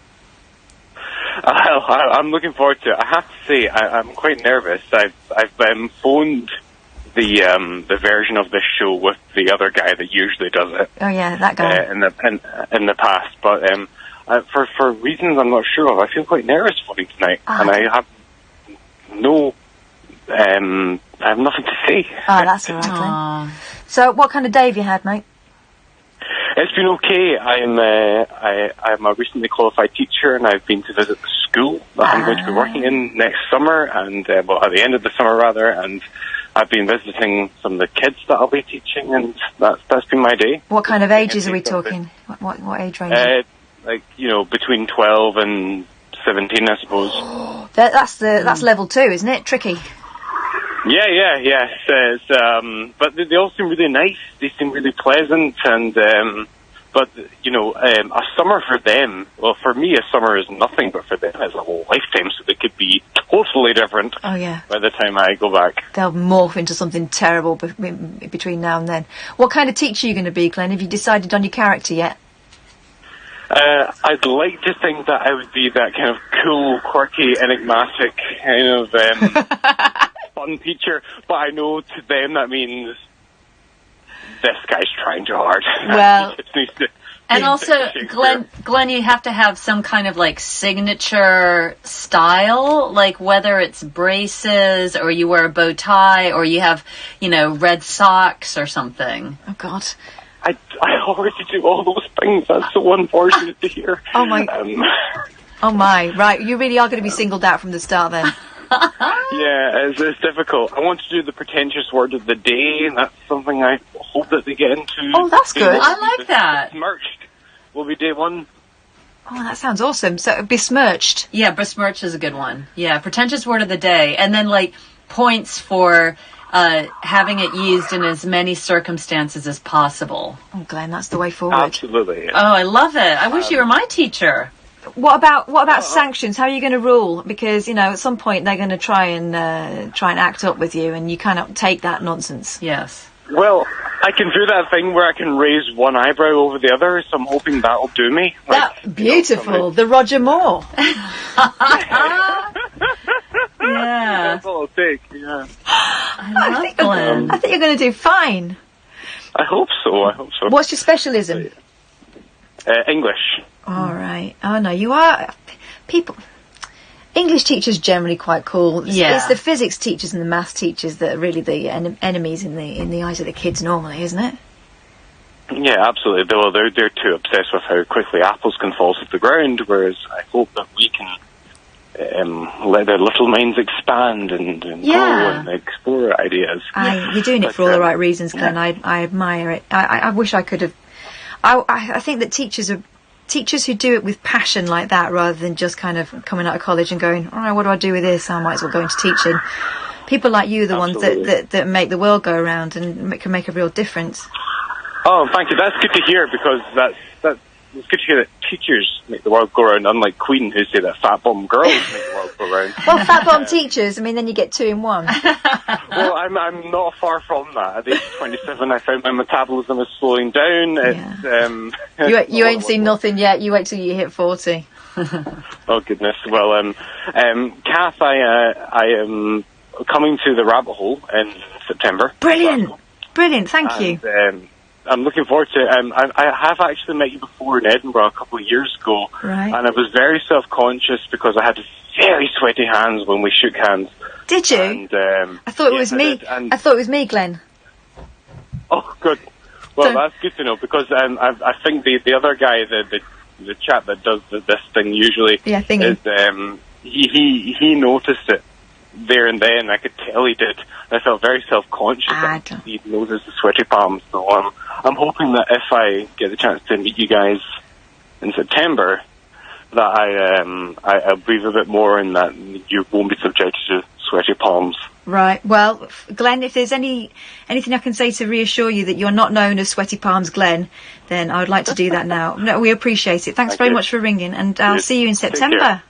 I'm looking forward to it. I have to say, I'm quite nervous. I've phoned the version of this show with the other guy that usually does it. Oh yeah, that guy. In the past, but for reasons I'm not sure of, I feel quite nervous for him tonight, and I have I have nothing to say. Oh, that's all right, Glenn. So, what kind of day have you had, mate? It's been okay. I'm a recently qualified teacher, and I've been to visit the school that I'm going to be working in next summer, and at the end of the summer rather. And I've been visiting some of the kids that I'll be teaching, and that's been my day. What kind of ages are we talking? What age range? Between 12 and 17, I suppose. That's level 2, isn't it? Tricky. Yeah. But they all seem really nice. They seem really pleasant, and a summer for them. Well, for me, a summer is nothing, but for them, it's a whole lifetime. So they could be totally different. Oh yeah. By the time I go back, they'll morph into something terrible between now and then. What kind of teacher are you going to be, Glenn? Have you decided on your character yet? I'd like to think that I would be that kind of cool, quirky, enigmatic kind of fun teacher, but I know to them that means this guy's trying too hard. Well, and also, Glenn, you have to have some kind of signature style, like whether it's braces or you wear a bow tie or you have, red socks or something. Oh, God. I already do all those things. That's so unfortunate to hear. Oh my! Right, you really are going to be singled out from the start then. Yeah, it's difficult. I want to do the pretentious word of the day, and that's something I hope that they get into. Oh, that's good. I like that. Besmirched will be day one. Oh, that sounds awesome. So besmirched. Yeah, besmirched is a good one. Yeah, pretentious word of the day, and then points for having it used in as many circumstances as possible. Oh, Glenn, that's the way forward. Absolutely. Yeah. Oh, I love it. I wish you were my teacher. What about sanctions? How are you going to rule? Because at some point they're going to try and act up with you, and you cannot take that nonsense. Yes. Well, I can do that thing where I can raise one eyebrow over the other, so I'm hoping that'll do me. Beautiful, the Roger Moore. Yeah, that's all it'll take. Yeah. I think you're going to do fine. I hope so. What's your specialism? English. All right. Oh no, you are English teachers generally quite cool. Yeah. It's the physics teachers and the maths teachers that are really the enemies in the eyes of the kids normally, isn't it? Yeah, absolutely. They're too obsessed with how quickly apples can fall to the ground, whereas I hope that we can let their little minds expand and grow and explore ideas. You're doing it for all the right reasons, Glenn. I admire it. I wish I could have. I think that teachers who do it with passion like that, rather than just kind of coming out of college and going, all right, what do I do with this? I might as well go into teaching. People like you are the ones that make the world go around and can make a real difference. Oh, thank you. That's good to hear, because it's good to hear that teachers make the world go round, unlike Queen, who say that fat bomb girls make the world go round. Well, fat bomb teachers, I mean, then you get 2 in 1. Well, I'm not far from that. At age 27, I found my metabolism is slowing down. It's, you ain't seen nothing yet. You wait till you hit 40. Oh, goodness. Well, Kath, I am coming to the Rabbit Hole in September. Brilliant. Thank you. I'm looking forward to it. I have actually met you before in Edinburgh a couple of years ago. Right. And I was very self-conscious because I had very sweaty hands when we shook hands. Did you? And, I thought it was me. I thought it was me, Glenn. Oh, good. Well, that's good to know, because I think the other guy, the chap that does this thing usually, is he noticed it there and then. I could tell he did. I felt very self-conscious that he noticed the sweaty palms. So I'm hoping that if I get the chance to meet you guys in September, that I'll breathe a bit more and that you won't be subjected to sweaty palms. Right. Well, Glenn, if there's anything I can say to reassure you that you're not known as Sweaty Palms Glenn, then I would like to do that now. No, we appreciate it. Thanks very much for ringing, and I'll see you in September.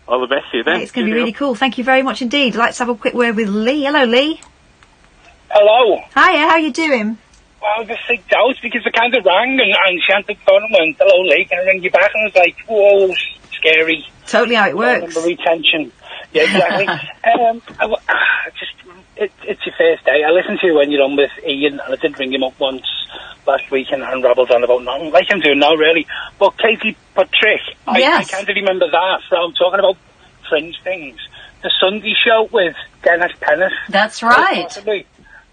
All the best to you then. Right, it's going to be really cool. Thank you very much indeed. Let's have a quick word with Lee. Hello, Lee. Hello. Hiya, how you doing? Well, I was just freaked out because I kind of rang and she answered the phone and went, hello, Lee, can I ring you back? And I was like, whoa, scary. Totally how it works. Number retention. Yeah, exactly. It's your first day. I listened to you when you're on with Iain, and I did ring him up once last week and rabbled on about nothing, like I'm doing now, really. But Katie Puckrik, I kind of remember that from talking about fringe things. The Sunday show with Dennis Pennis. That's right. Possibly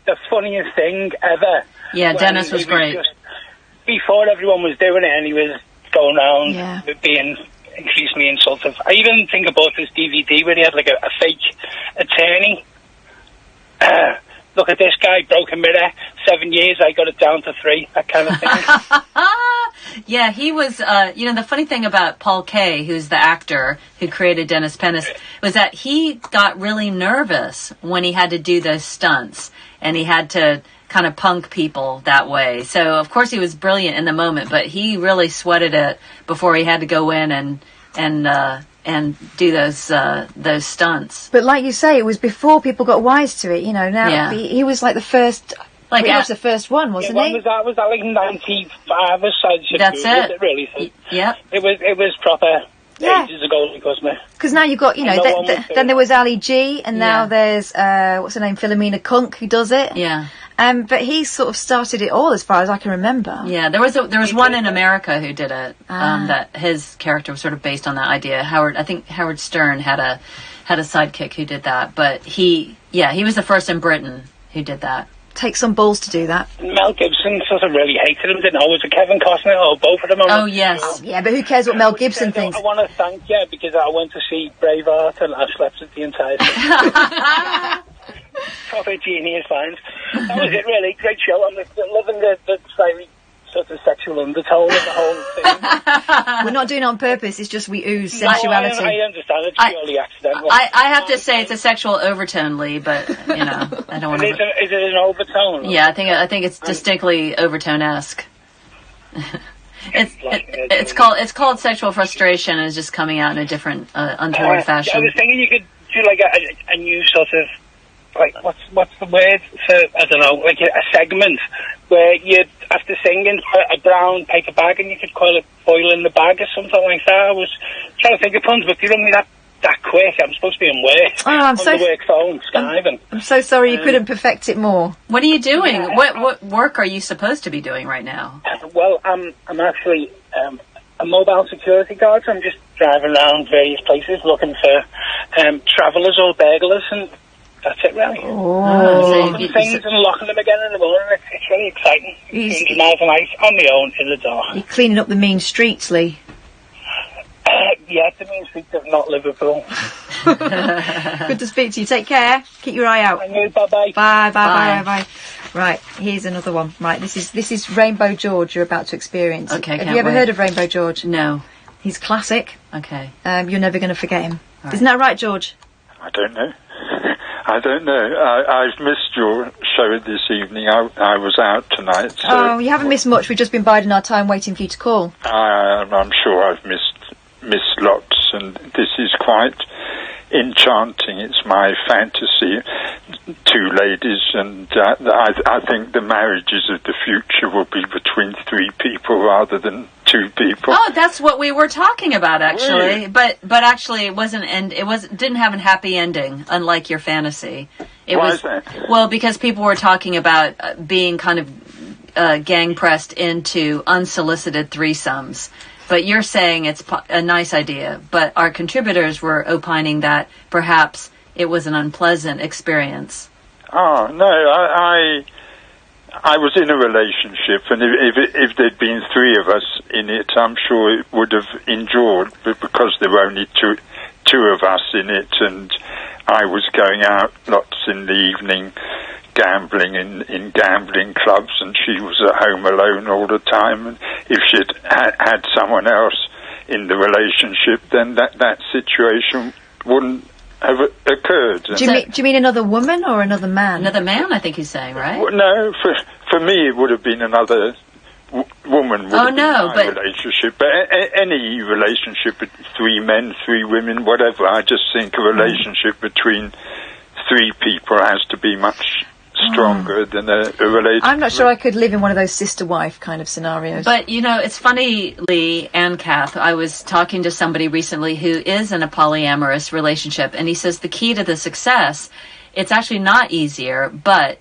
the funniest thing ever. Yeah, Dennis was great. Before everyone was doing it, and he was going around being increasingly insultive. I even think about this DVD where he had like a fake attorney. Look at this guy, broken mirror, 7 years, I got it down to 3, that kind of thing. Yeah, he was, the funny thing about Paul Kaye, who's the actor who created Dennis Pennis, was that he got really nervous when he had to do those stunts, and he had to kind of punk people that way. So, of course, he was brilliant in the moment, but he really sweated it before he had to go in and do those stunts. But like you say, it was before people got wise to it. You know, now he was like the first, pretty much the first one, wasn't he? Was that like 95 or so? That's it. It really? So yeah. It was proper. Ages ago, because now you've got, then there was Ali G, and now there's what's her name, Philomena Kunk, who does it. Yeah. But he sort of started it all, as far as I can remember. Yeah, there was one in America who did it. That his character was sort of based on that idea. I think Howard Stern had a sidekick who did that, but he was the first in Britain who did that. Take some balls to do that. Mel Gibson sort of really hated him, didn't know. Was it Kevin Costner or both of them? Oh, yes. Yeah, but who cares what Mel Gibson thinks? I want to thank you because I went to see Braveheart and I slept at the entire time. Proper genius lines. That was it, really. Great show. I'm loving the slightly sort of sexual undertone of the whole thing. We're not doing it on purpose, it's just we ooze sensuality. I understand, it's purely accidental. I have to say it's a sexual overtone, Lee, but, I don't want to... Is it an overtone? Yeah, I think it's distinctly overtone-esque. It's called sexual frustration, and it's just coming out in a different, untoward fashion. I was thinking you could do like a new sort of, like, what's the word for, I don't know, like a segment where you'd, after singing, a brown paper bag, and you could call it Boil in the Bag or something like that. I was trying to think of puns, but you rung me that quick. I'm supposed to be in work. On the work phone, skiving. I'm so sorry you couldn't perfect it more. What are you doing? Yeah. What work are you supposed to be doing right now? Well, I'm actually a mobile security guard, so I'm just driving around various places looking for travellers or burglars, and that's it, really. Locking things and locking them again in the morning. It's really exciting. 100 miles a night on my own in the dark. You're cleaning up the mean streets, Lee. Yeah, the means Peter, not Liverpool. Good to speak to you. Take care. Keep your eye out. And you, bye-bye. Bye. Right, here's another one. Right, this is Rainbow George you're about to experience. Okay, Have you ever heard of Rainbow George? No. He's classic. Okay. You're never going to forget him. Isn't that right, George? I don't know. I've missed your show this evening. I was out tonight. So Oh, you haven't missed much. We've just been biding our time waiting for you to call. I'm sure I've missed lots, and this is quite enchanting. It's my fantasy. Two ladies, and I think the marriages of the future will be between three people rather than two people. Oh, that's what we were talking about, actually. Really? But actually, it didn't have a happy ending, unlike your fantasy. Why is that? Well, because people were talking about being kind of gang pressed into unsolicited threesomes. But you're saying it's a nice idea. But our contributors were opining that perhaps it was an unpleasant experience. Oh, no, I was in a relationship, and if there'd been three of us in it, I'm sure it would have endured, but because there were only two of us in it, and I was going out lots in the evening, gambling in gambling clubs, and she was at home alone all the time, and if she'd had someone else in the relationship, then that situation wouldn't have occurred. Do you mean another woman or another man? Another man, I think he's saying, right? Well, no, for me it would have been another woman would have been my relationship. But any relationship with three men, three women, whatever, I just think a relationship between three people has to be much stronger than a relationship. I'm not sure I could live in one of those sister-wife kind of scenarios. But, it's funny, Lee and Kath, I was talking to somebody recently who is in a polyamorous relationship, and he says the key to the success, it's actually not easier, but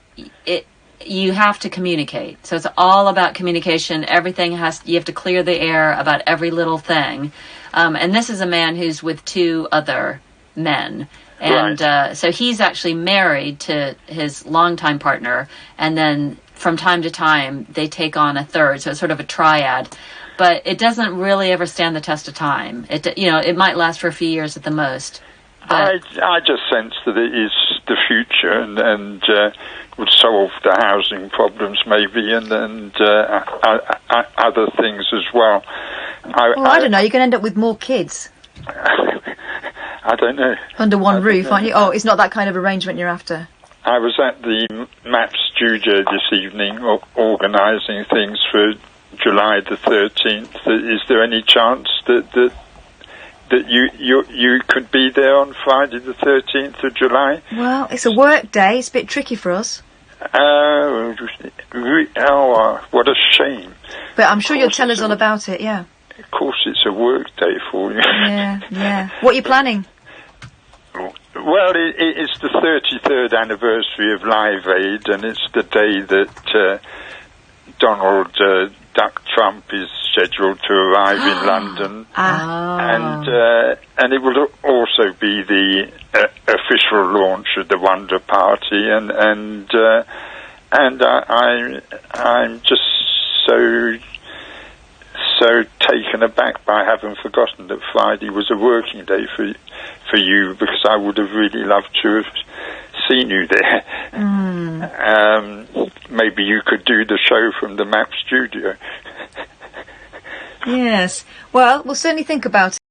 you have to communicate. So it's all about communication. Everything you have to clear the air about every little thing. And this is a man who's with two other men. And so he's actually married to his longtime partner, and then from time to time they take on a third, so it's sort of a triad. But it doesn't really ever stand the test of time. It might last for a few years at the most. I just sense that it is the future, and would solve the housing problems maybe, and other things as well. I don't know. You can end up with more kids. I don't know. Under one roof, aren't you? Oh, it's not that kind of arrangement you're after. I was at the MAP studio this evening organising things for July the 13th. Is there any chance that you could be there on Friday the 13th of July? Well, it's a work day. It's a bit tricky for us. Oh, what a shame. But I'm sure you'll tell us all about it, yeah. Of course, it's a work day for you. Yeah. What are you planning? Well, it's the 33rd anniversary of Live Aid, and it's the day that Donald Duck Trump is scheduled to arrive in London. And it will also be the official launch of the Wonder Party, and I'm just so taken aback by having forgotten that Friday was a working day for you, because I would have really loved to have seen you there. Maybe you could do the show from the MAP studio. Yes. Well, we'll certainly think about it.